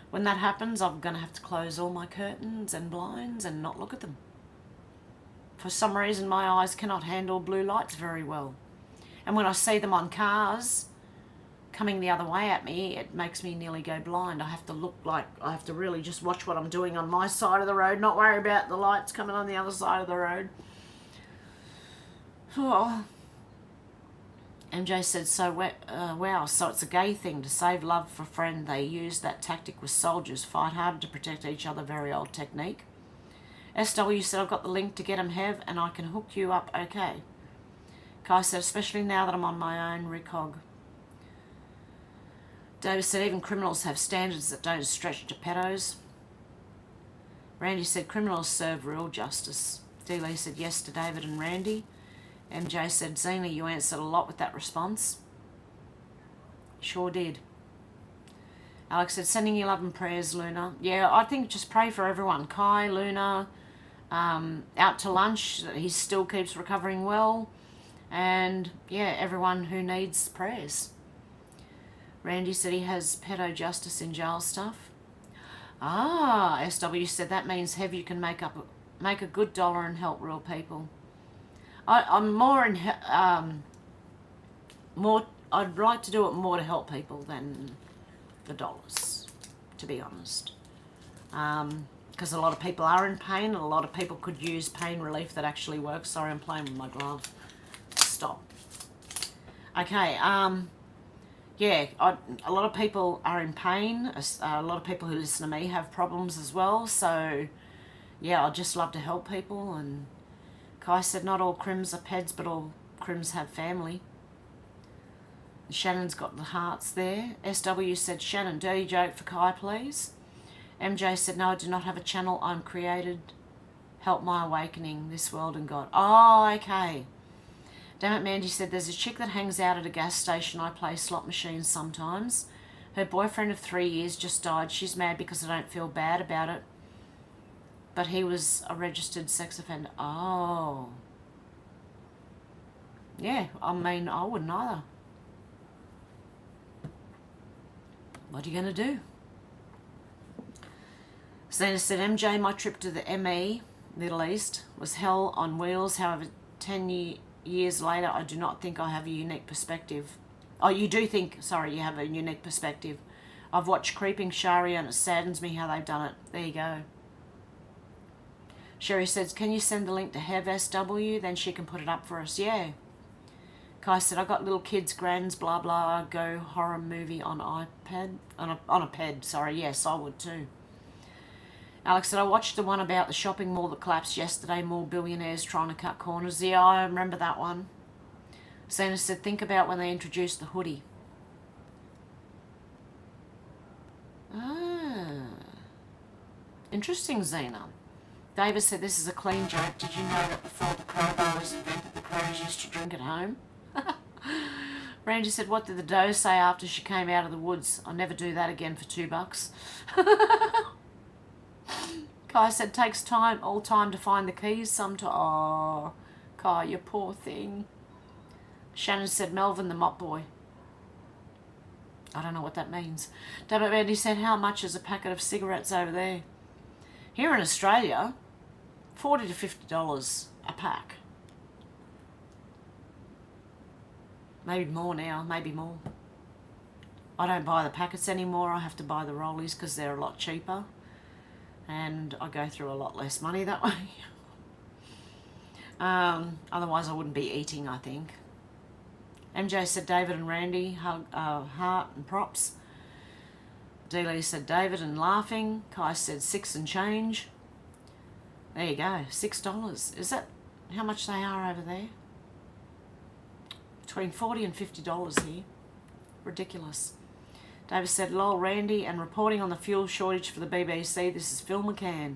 When that happens, I'm going to have to close all my curtains and blinds and not look at them. For some reason, my eyes cannot handle blue lights very well. And when I see them on cars coming the other way at me, it makes me nearly go blind. I have to really just watch what I'm doing on my side of the road, not worry about the lights coming on the other side of the road. Oh. MJ said, so wow, so it's a gay thing to save love for friend. They use that tactic with soldiers, fight hard to protect each other, very old technique. SW said, I've got the link to get him, Hev, and I can hook you up, okay. Kai said, especially now that I'm on my own recog. David said, even criminals have standards that don't stretch to pedos. Randy said, criminals serve real justice. D-Lee said, yes to David and Randy. MJ said, Zena, you answered a lot with that response. Sure did. Alex said, sending you love and prayers, Luna. Yeah, I think just pray for everyone. Kai, Luna, out to lunch. He still keeps recovering well. And, yeah, everyone who needs prayers. Randy said he has pedo justice in jail stuff. Ah, SW said, that means Hev, you can make a good dollar and help real people. I'm more in, I'd like to do it more to help people than the dollars, to be honest. Because a lot of people are in pain, and a lot of people could use pain relief that actually works. Sorry, I'm playing with my glove. Stop. Okay, yeah, a lot of people are in pain. A lot of people who listen to me have problems as well. So, yeah, I'd just love to help people. And Kai said, not all crims are peds, but all crims have family. Shannon's got the hearts there. SW said, Shannon, dirty joke for Kai, please. MJ said, no, I do not have a channel. I'm created. Help my awakening, this world and God. Oh, okay. Damn it, Mandy said, there's a chick that hangs out at a gas station. I play slot machines sometimes. Her boyfriend of 3 years just died. She's mad because I don't feel bad about it. But he was a registered sex offender. Oh. Yeah, I mean, I wouldn't either. What are you going to do? Zena said, MJ, my trip to the ME, Middle East, was hell on wheels. However, 10 years later, I do not think I have a unique perspective. Oh, you do think, sorry, you have a unique perspective. I've watched Creeping Sharia and it saddens me how they've done it. There you go. Sherry says, can you send the link to Hev123? Then she can put it up for us. Yeah. Kai said, I got little kids, grands, blah, blah, go horror movie on iPad. On a ped, sorry. Yes, I would too. Alex said, I watched the one about the shopping mall that collapsed yesterday, more billionaires trying to cut corners. Yeah, I remember that one. Zena said, think about when they introduced the hoodie. Ah. Interesting, Zena. David said, this is a clean joke. Did you know that before the crowbar was invented, the crows used to drink at home? Randy said, what did the doe say after she came out of the woods? I'll never do that again for $2. Kai said, takes time, all time to find the keys. Oh, Kai, you poor thing. Shannon said, Melvin the mop boy. I don't know what that means. David Randy said, how much is a packet of cigarettes over there? Here in Australia, $40 to $50 a pack. Maybe more now, maybe more. I don't buy the packets anymore. I have to buy the rollies because they're a lot cheaper. And I go through a lot less money that way. Otherwise I wouldn't be eating, I think. MJ said David and Randy, heart and props. Dealey said David and laughing. Kai said 6 and change. There you go, $6. Is that how much they are over there? Between $40 and $50 here. Ridiculous. David said, lol, Randy, and reporting on the fuel shortage for the BBC. This is Phil McCann.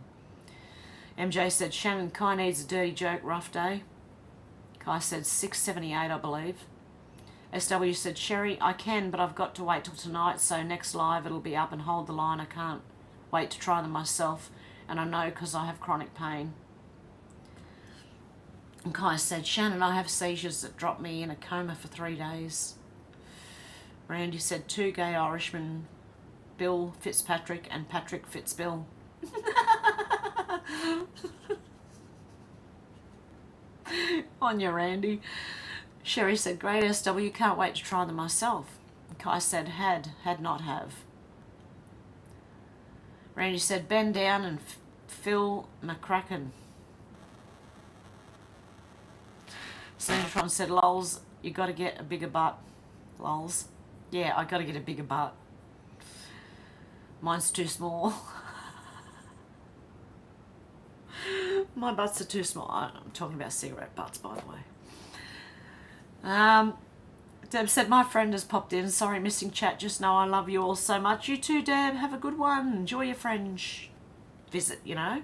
MJ said, Shannon, Kai needs a dirty joke, rough day. Kai said, $6.78, I believe. SW said, Sherry, I can, but I've got to wait till tonight, so next live it'll be up and hold the line. I can't wait to try them myself, and I know because I have chronic pain. And Kai said, Shannon, I have seizures that drop me in a coma for 3 days. Randy said, 2 gay Irishmen, Bill Fitzpatrick and Patrick Fitzbill. On you, Randy. Sherry said, great SW, can't wait to try them myself. Kai said, had not have. Randy said, Ben Down and Phil McCracken. Sanatron said, lols, you got to get a bigger butt. Lols. Yeah, I got to get a bigger butt. Mine's too small. My butts are too small. I'm talking about cigarette butts, by the way. Deb said, my friend has popped in. Sorry, missing chat. Just know I love you all so much. You too, Deb. Have a good one. Enjoy your French visit, you know.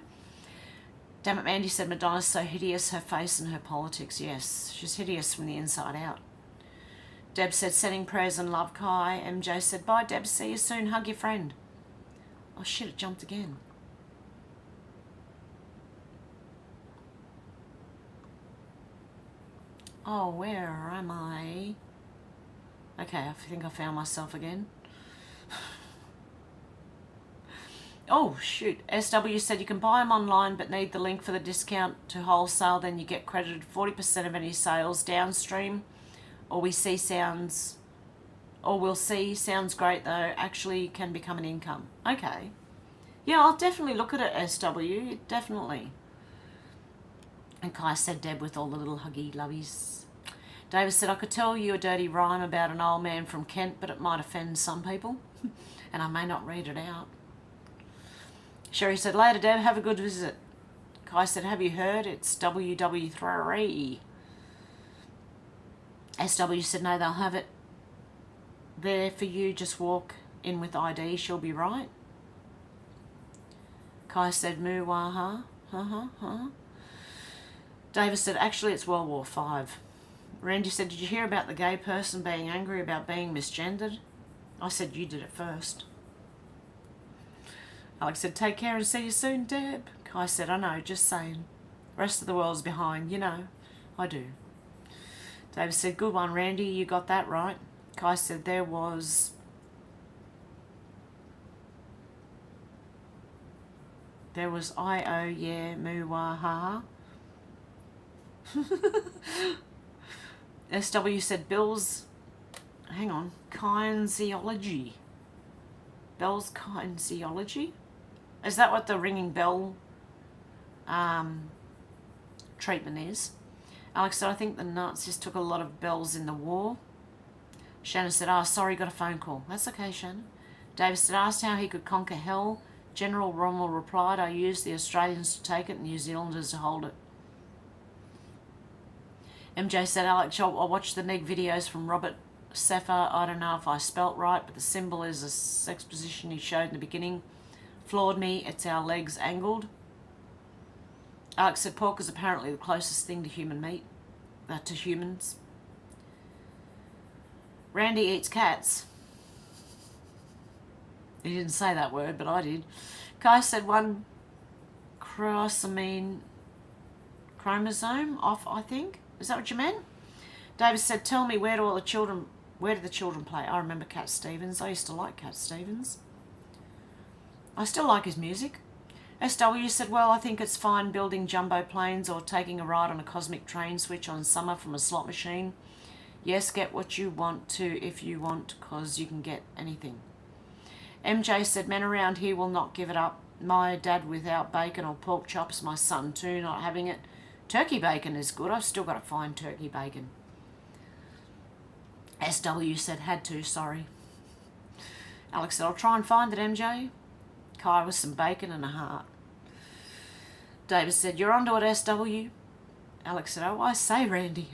Damn it, Mandy said, Madonna's so hideous, her face and her politics. Yes, she's hideous from the inside out. Deb said, sending prayers and love, Kai. MJ said, bye, Deb. See you soon. Hug your friend. Oh, shit, it jumped again. Oh, where am I? Okay, I think I found myself again. Oh, shoot. SW said you can buy them online but need the link for the discount to wholesale. Then you get credited 40% of any sales downstream. Or we'll see sounds great though. Actually can become an income. Okay. Yeah, I'll definitely look at it, SW. Definitely. And Kai said Deb with all the little huggy lovies. David said, I could tell you a dirty rhyme about an old man from Kent, but it might offend some people. And I may not read it out. Sherry said, later, Deb, have a good visit. Kai said, have you heard? It's WW3. SW said, no, they'll have it there for you. Just walk in with ID. She'll be right. Kai said, moo, wah, ha. David said, actually, it's World War V. Randy said, did you hear about the gay person being angry about being misgendered? I said, you did it first. Alex said, take care and see you soon, Deb. Kai said, I know, just saying. The rest of the world's behind, you know. I do. David said, good one, Randy, you got that right. Kai said, there was I-O, yeah, moo, wah, ha, ha. SW said, Bill's, hang on, kinesiology. Bell's kinesiology? Is that what the ringing bell treatment is? Alex said, I think the Nazis took a lot of bells in the war. Shannon said, sorry, got a phone call. That's okay, Shannon. David said, asked how he could conquer hell. General Rommel replied, I used the Australians to take it and New Zealanders to hold it. MJ said, Alex, I watched the neg videos from Robert Seffer. I don't know if I spelt right, but the symbol is a sex position he showed in the beginning. Floored me. It's our legs angled. Alex said, pork is apparently the closest thing to human meat, to humans. Randy eats cats. He didn't say that word, but I did. Kai said one chromosome off, I think. Is that what you meant? David said, tell me, where do the children play? I remember Cat Stevens. I used to like Cat Stevens. I still like his music. SW said, well, I think it's fine building jumbo planes or taking a ride on a cosmic train switch on summer from a slot machine. Yes, get what you want to if you want, because you can get anything. MJ said, men around here will not give it up. My dad without bacon or pork chops, my son too, not having it. Turkey bacon is good. I've still got to find turkey bacon. SW said, had to, sorry. Alex said, I'll try and find it, MJ. Kai with some bacon and a heart. David said, you're onto it, SW. Alex said, oh, I say, Randy.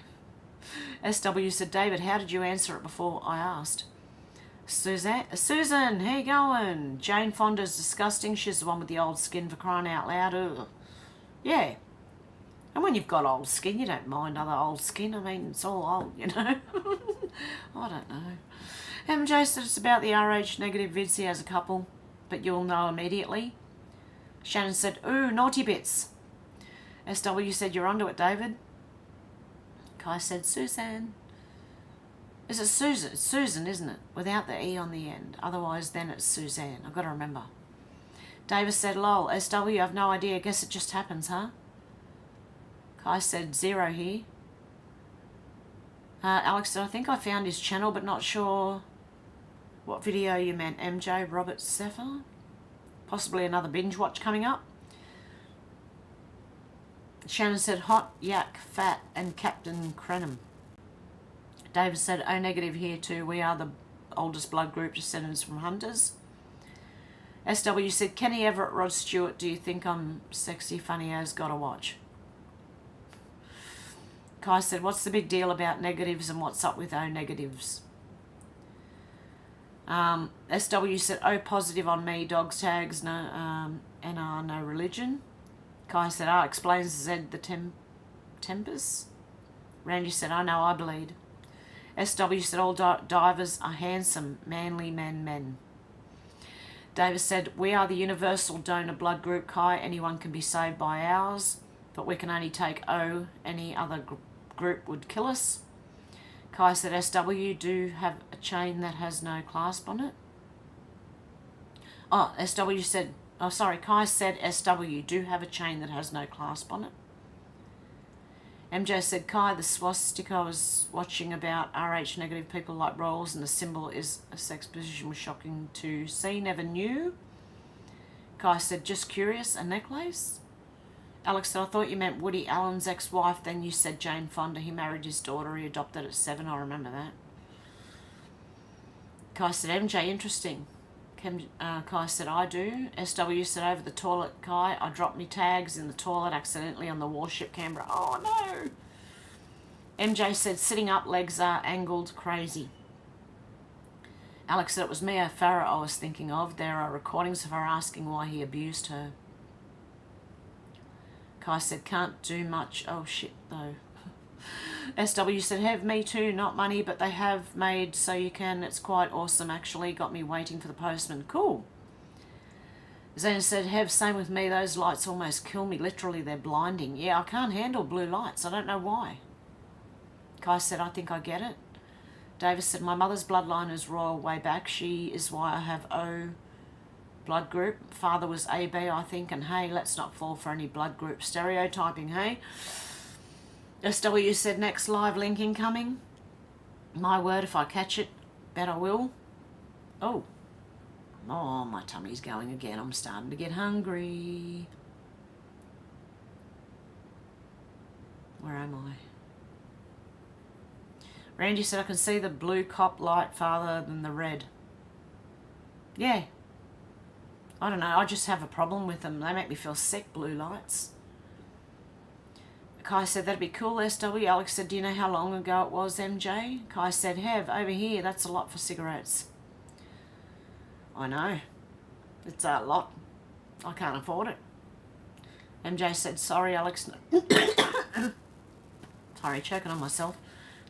SW said, David, how did you answer it before I asked? Susan, how you going? Jane Fonda's disgusting. She's the one with the old skin, for crying out loud. Ugh. Yeah. And when you've got old skin, you don't mind other old skin. I mean, it's all old, you know. I don't know. MJ said it's about the RH negative vids he has a couple, but you'll know immediately. Shannon said, ooh, naughty bits. SW said, you're onto it, David. Kai said, Suzanne. Is it Susan? It's Susan, isn't it? Without the E on the end. Otherwise, then it's Suzanne. I've got to remember. Davis said, lol, SW, I've no idea. Guess it just happens, huh? Kai said, 0 here. Alex said, I think I found his channel, but not sure what video you meant. MJ Robert Seffer? Possibly another binge watch coming up. Shannon said, hot, yak, fat, and Captain Crenham. David said, O negative here too. We are the oldest blood group, descendants from hunters. SW said, Kenny Everett, Rod Stewart, do you think I'm sexy, funny as, gotta watch? Kai said, what's the big deal about negatives and what's up with O negatives? SW said, O positive on me, dogs tags, no, NR, no religion. Kai said, explains Z the tempers. Randy said, I know, I bleed. SW said, all divers are handsome, manly men. Davis said, we are the universal donor blood group, Kai. Anyone can be saved by ours, but we can only take O. Any other group would kill us. Kai said, SW, do have a chain that has no clasp on it. SW said, Kai said, SW, do have a chain that has no clasp on it. MJ said, Kai, the swastika I was watching about RH negative people like rolls and the symbol is a sex position was shocking to see, never knew. Kai said, just curious, a necklace? Alex said, I thought you meant Woody Allen's ex-wife, then you said Jane Fonda, he married his daughter, he adopted at 7, I remember that. Kai said, MJ, interesting. Kai said, I do. SW said, over the toilet, Kai, I dropped me tags in the toilet accidentally on the warship Canberra. Oh, no. MJ said, sitting up, legs are angled, crazy. Alex said, it was Mia Farah I was thinking of. There are recordings of her asking why he abused her. Kai said, can't do much. Oh, shit, though. SW said, Hev, me too, not money, but they have made so you can. It's quite awesome, actually. Got me waiting for the postman. Cool. Zena said, Hev, same with me. Those lights almost kill me. Literally, they're blinding. Yeah, I can't handle blue lights. I don't know why. Kai said, I think I get it. Davis said, my mother's bloodline is royal way back. She is why I have O blood group. Father was AB, I think, and hey, let's not fall for any blood group stereotyping, hey? SW said, next live link incoming. My word, if I catch it, bet I will. Oh, my tummy's going again. I'm starting to get hungry. Where am I? Randy said, I can see the blue cop light farther than the red. Yeah. I don't know. I just have a problem with them. They make me feel sick, blue lights. Kai said, that'd be cool, SW. Alex said, do you know how long ago it was, MJ? Kai said, Hev, over here, that's a lot for cigarettes. I know. It's a lot. I can't afford it. MJ said, sorry, Alex. Sorry, choking on myself.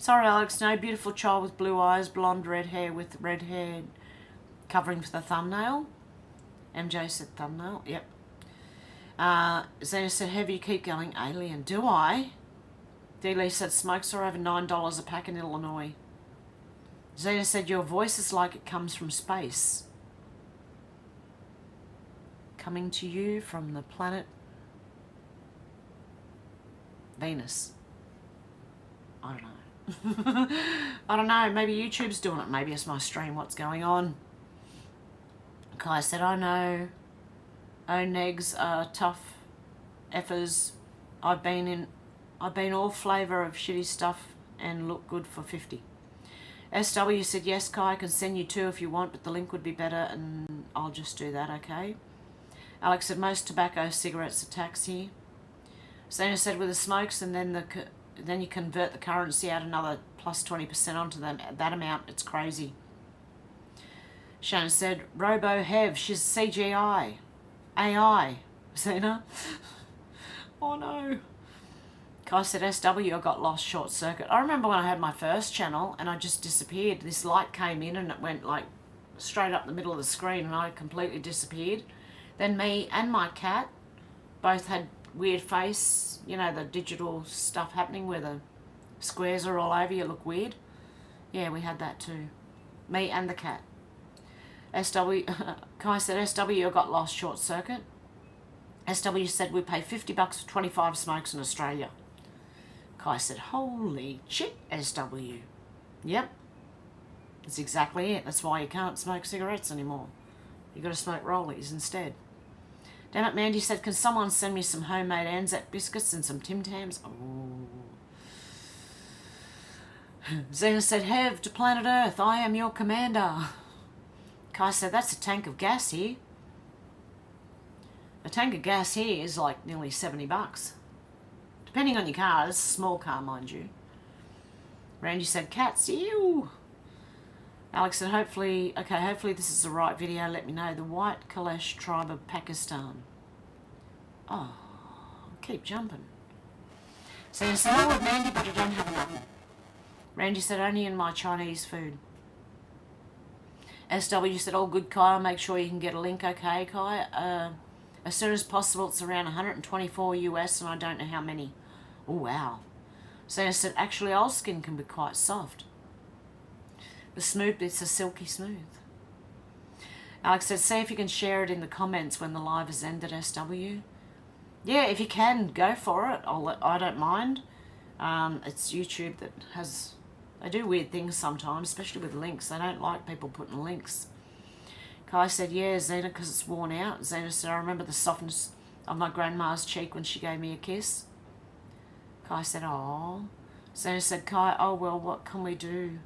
Sorry, Alex, no. Beautiful child with blue eyes, blonde, red hair with red hair covering for the thumbnail. MJ said thumbnail. Yep. Zena said, Hev, you keep going. Alien. Do I? D-Lee said, smokes are over $9 a pack in Illinois. Zena said, your voice is like it comes from space. Coming to you from the planet Venus. I don't know. I don't know. Maybe YouTube's doing it. Maybe it's my stream. What's going on? Kai said, I know. Oh, negs are tough effers. I've been all flavour of shitty stuff and look good for 50. SW said, yes, Kai, I can send you 2 if you want, but the link would be better and I'll just do that, okay? Alex said, most tobacco cigarettes are taxed here. Zena said, with the smokes and then you convert the currency out another plus 20% onto them. That amount, it's crazy. Shannon said, Robo Hev, she's CGI. AI. Zena. Oh no. Kai said, SW, I got lost short circuit. I remember when I had my first channel and I just disappeared. This light came in and it went like straight up the middle of the screen and I completely disappeared. Then me and my cat both had weird face, you know, the digital stuff happening where the squares are all over you look weird. Yeah, we had that too. Me and the cat. SW, Kai said, SW, I got lost short circuit. SW said, we pay $50 for 25 smokes in Australia. Kai said, holy shit, SW. Yep. That's exactly it. That's why you can't smoke cigarettes anymore. You got to smoke rollies instead. Damn it, Mandy said, can someone send me some homemade Anzac biscuits and some Tim Tams? Oh. Zena said, Hev, to planet Earth, I am your commander. Kai said, that's a tank of gas here. A tank of gas here is like nearly $70. Depending on your car. It's a small car, mind you. Randy said, cats, ew. Alex said, hopefully this is the right video. Let me know. The White Kalesh tribe of Pakistan. Oh, keep jumping. So you said, oh, Mandy, but I don't have enough. Randy said, only in my Chinese food. SW said, all good, Kai. I'll make sure you can get a link, okay, Kai? As soon as possible. It's around 124 US and I don't know how many. Oh, wow. So I said, actually, old skin can be quite soft. The smooth bits are silky smooth. Alex said, see if you can share it in the comments when the live has ended, SW. Yeah, if you can, go for it. I don't mind. It's YouTube that has... They do weird things sometimes, especially with links. They don't like people putting links. Kai said, yeah, Zena, because it's worn out. Zena said, I remember the softness of my grandma's cheek when she gave me a kiss. Kai said, oh. Zena said, Kai, oh, well, what can we do?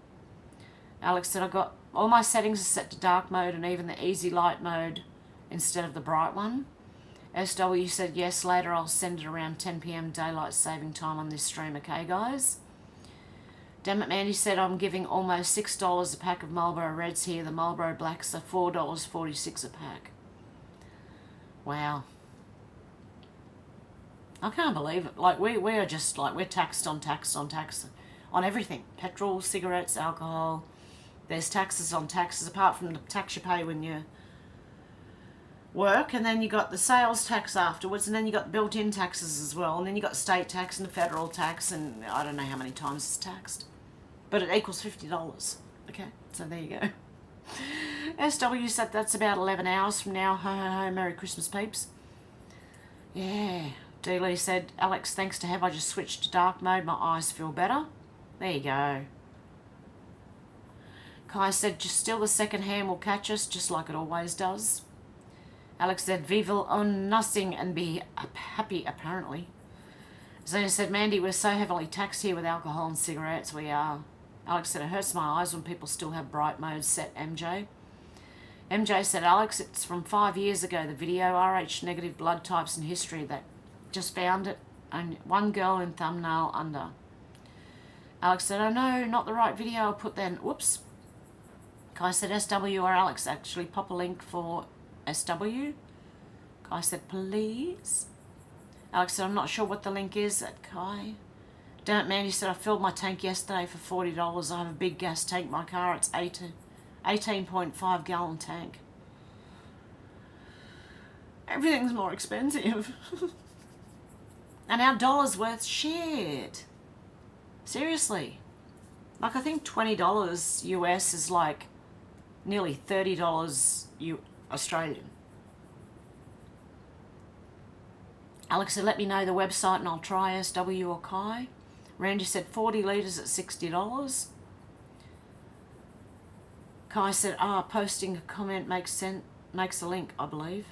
Alex said, I got all my settings are set to dark mode and even the easy light mode instead of the bright one. SW said, yes, later I'll send it around 10 p.m. daylight saving time on this stream, okay, guys? Damn it, Mandy said, I'm giving almost $6 a pack of Marlboro Reds here. The Marlboro Blacks are $4.46 a pack. Wow. I can't believe it. Like, we are just, like, we're taxed on tax on tax on everything. Petrol, cigarettes, alcohol. There's taxes on taxes, apart from the tax you pay when you work, and then you got the sales tax afterwards, and then you got the built-in taxes as well, and then you got state tax and the federal tax, and I don't know how many times it's taxed, but it equals $50. Okay, so there you go. SW said that's about 11 hours from now. Ho ho ho, Merry Christmas, peeps. Yeah. D. Lee said, Alex, thanks to Hev, I just switched to dark mode. My eyes feel better. There you go. Kai said, just still the second hand will catch us, just like it always does. Alex said, we will own nothing and be happy, apparently. Zena said, Mandy, we're so heavily taxed here with alcohol and cigarettes. We are. Alex said, it hurts my eyes when people still have bright mode set, MJ. MJ said, Alex, it's from 5 years ago, the video RH negative blood types in history that just found it. And one girl in thumbnail under. Alex said, oh no, not the right video I put then. Whoops. Kai said, SW or Alex, actually pop a link for SW. Kai said, please. Alex said, I'm not sure what the link is at Kai. Damn it, Mandy said, I filled my tank yesterday for $40. I have a big gas tank. My car, it's 18.5 gallon tank. Everything's more expensive. And our dollar's worth shit. Seriously. Like, I think $20 US is like nearly $30 Australian. Alex said, let me know the website and I'll try SW or Kai. Randy said 40 litres at $60. Kai said, posting a comment makes a link, I believe.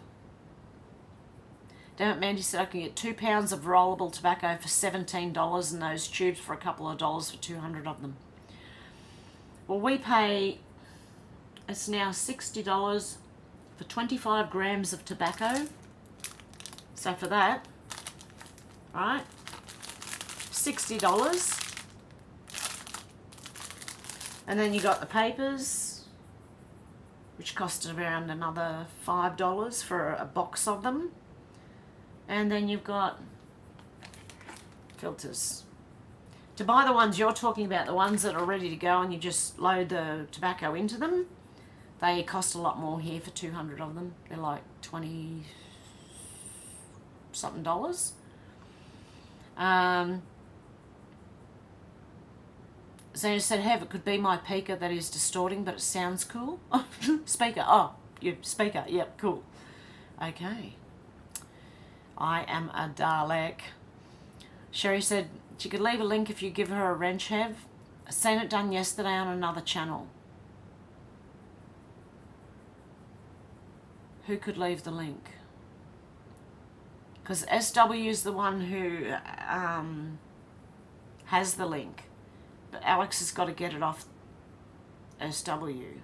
Damn it, Mandy said I can get 2 pounds of rollable tobacco for $17 and those tubes for a couple of dollars for 200 of them. Well, we pay, it's now $60 for 25 grams of tobacco. So for that, right, $60. And then you got the papers, which costed around another $5 for a box of them. And then you've got filters. To buy the ones you're talking about, the ones that are ready to go and you just load the tobacco into them, they cost a lot more here for 200 of them. They're like 20 something dollars. Zena said, Hev, it could be my speaker that is distorting, but it sounds cool. Speaker, your speaker, yep, cool. Okay. I am a Dalek. Sherry said, she could leave a link if you give her a wrench, Hev. I seen it done yesterday on another channel. Who could leave the link? Because SW is the one who has the link. But Alex has got to get it off SW.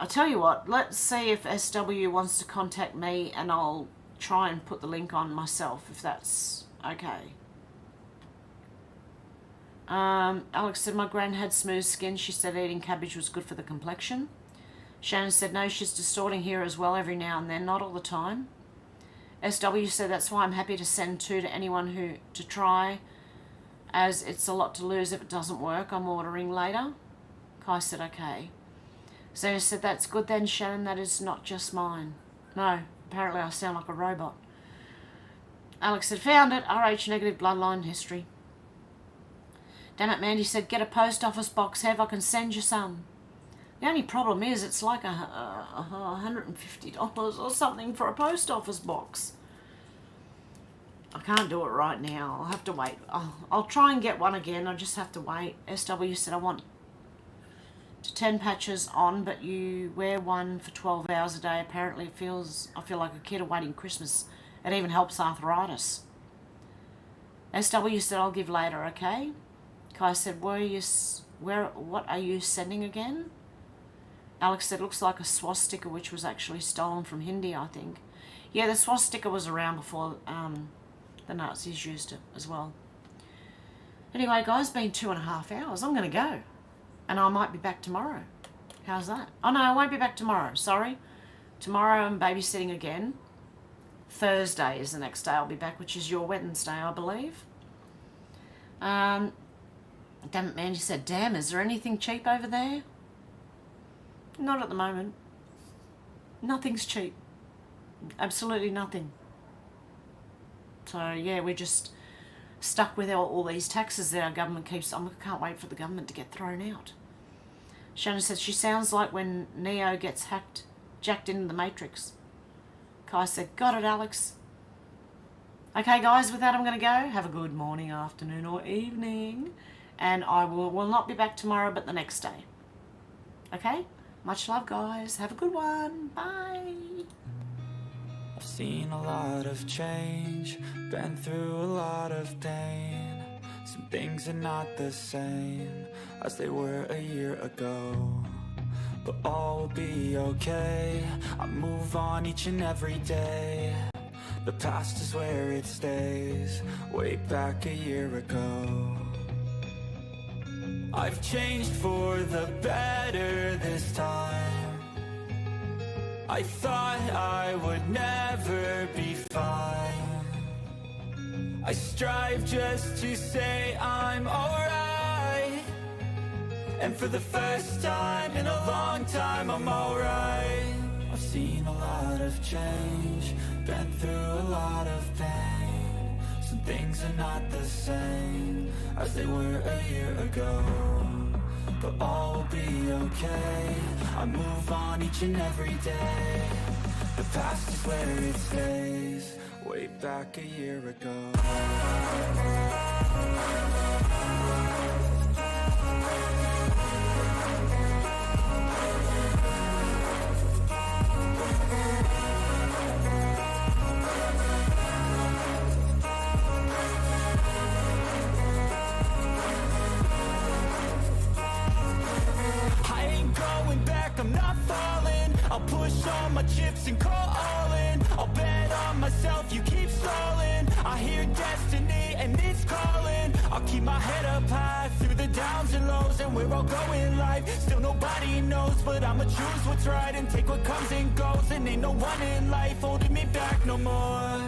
I'll tell you what, let's see if SW wants to contact me and I'll try and put the link on myself, if that's okay. Alex said, my gran had smooth skin. She said eating cabbage was good for the complexion. Shannon said, no, she's distorting here as well every now and then, not all the time. SW said, that's why I'm happy to send 2 to anyone to try, as it's a lot to lose if it doesn't work. I'm ordering later. Kai said, okay. Zena said, that's good then, Shannon, that is not just mine. No, apparently I sound like a robot. Alex said, found it, RH negative bloodline history. Damn it, Mandy said, get a post office box, Hev, I can send you some. The only problem is it's like $150 or something for a post office box. I can't do it right now. I'll have to wait. I'll try and get one again. I just have to wait. SW said I want 10 patches on, but you wear one for 12 hours a day. Apparently I feel like a kid awaiting Christmas. It even helps arthritis. SW said I'll give later, okay? Kai said, what are you sending again? Alex said, looks like a swastika, which was actually stolen from Hindi, I think. Yeah, the swastika was around before the Nazis used it as well. Anyway, guys, been 2.5 hours. I'm going to go. And I might be back tomorrow. How's that? Oh, no, I won't be back tomorrow. Sorry. Tomorrow I'm babysitting again. Thursday is the next day I'll be back, which is your Wednesday, I believe. Damn it, Mandy said, damn, is there anything cheap over there? Not at the moment. Nothing's cheap. Absolutely nothing. So yeah, we're just stuck with all these taxes that our government keeps. I can't wait for the government to get thrown out. Shannon says she sounds like when Neo gets jacked into the Matrix. Kai said, got it, Alex. Okay, guys, with that I'm going to go. Have a good morning, afternoon, or evening. And I will not be back tomorrow, but the next day. Okay? Much love, guys. Have a good one. Bye. I've seen a lot of change, been through a lot of pain. Some things are not the same as they were a year ago, but all will be okay. I move on each and every day. The past is where it stays, way back a year ago. I've changed for the better this time. I thought I would never be fine. I strive just to say I'm alright, and for the first time in a long time I'm alright. I've seen a lot of change, been through a lot of pain. Some things are not the same as they were a year ago, but all will be okay. I move on each and every day. The past is where it stays, way back a year ago. I'm not falling. I'll push all my chips and call all in. I'll bet on myself, you keep stalling. I hear destiny and it's calling. I'll keep my head up high through the downs and lows, and we're all going in life. Still nobody knows, but I'ma choose what's right and take what comes and goes. And ain't no one in life holding me back no more.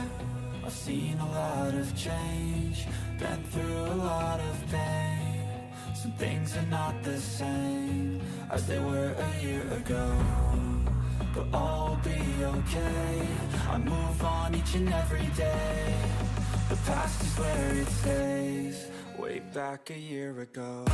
I've seen a lot of change, been through a lot of pain. Some things are not the same as they were a year ago, but all will be okay. I move on each and every day. The past is where it stays, way back a year ago.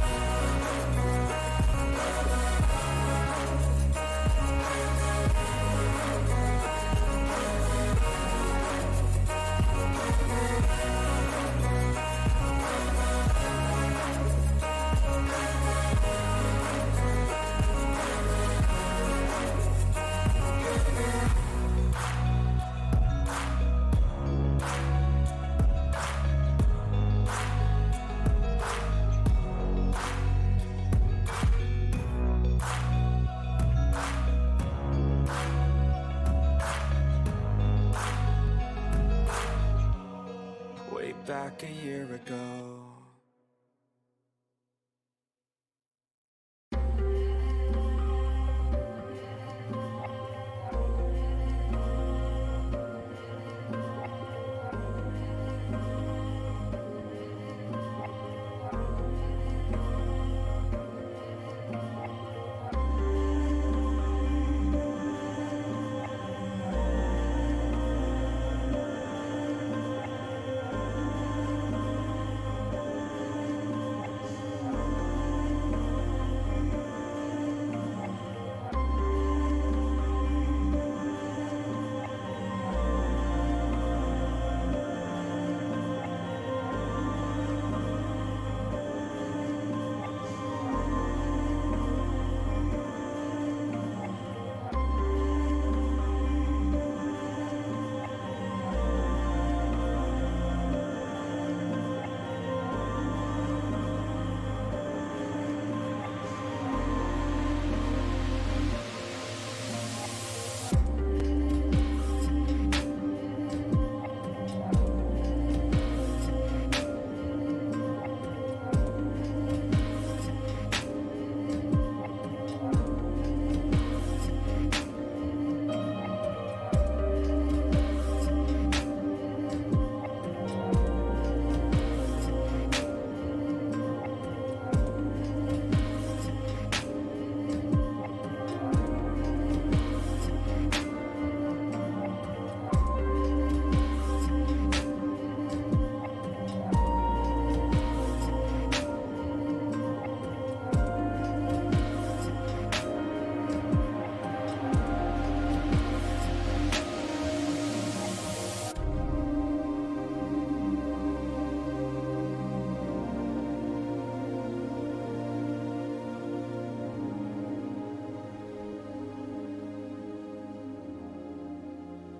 Back a year ago.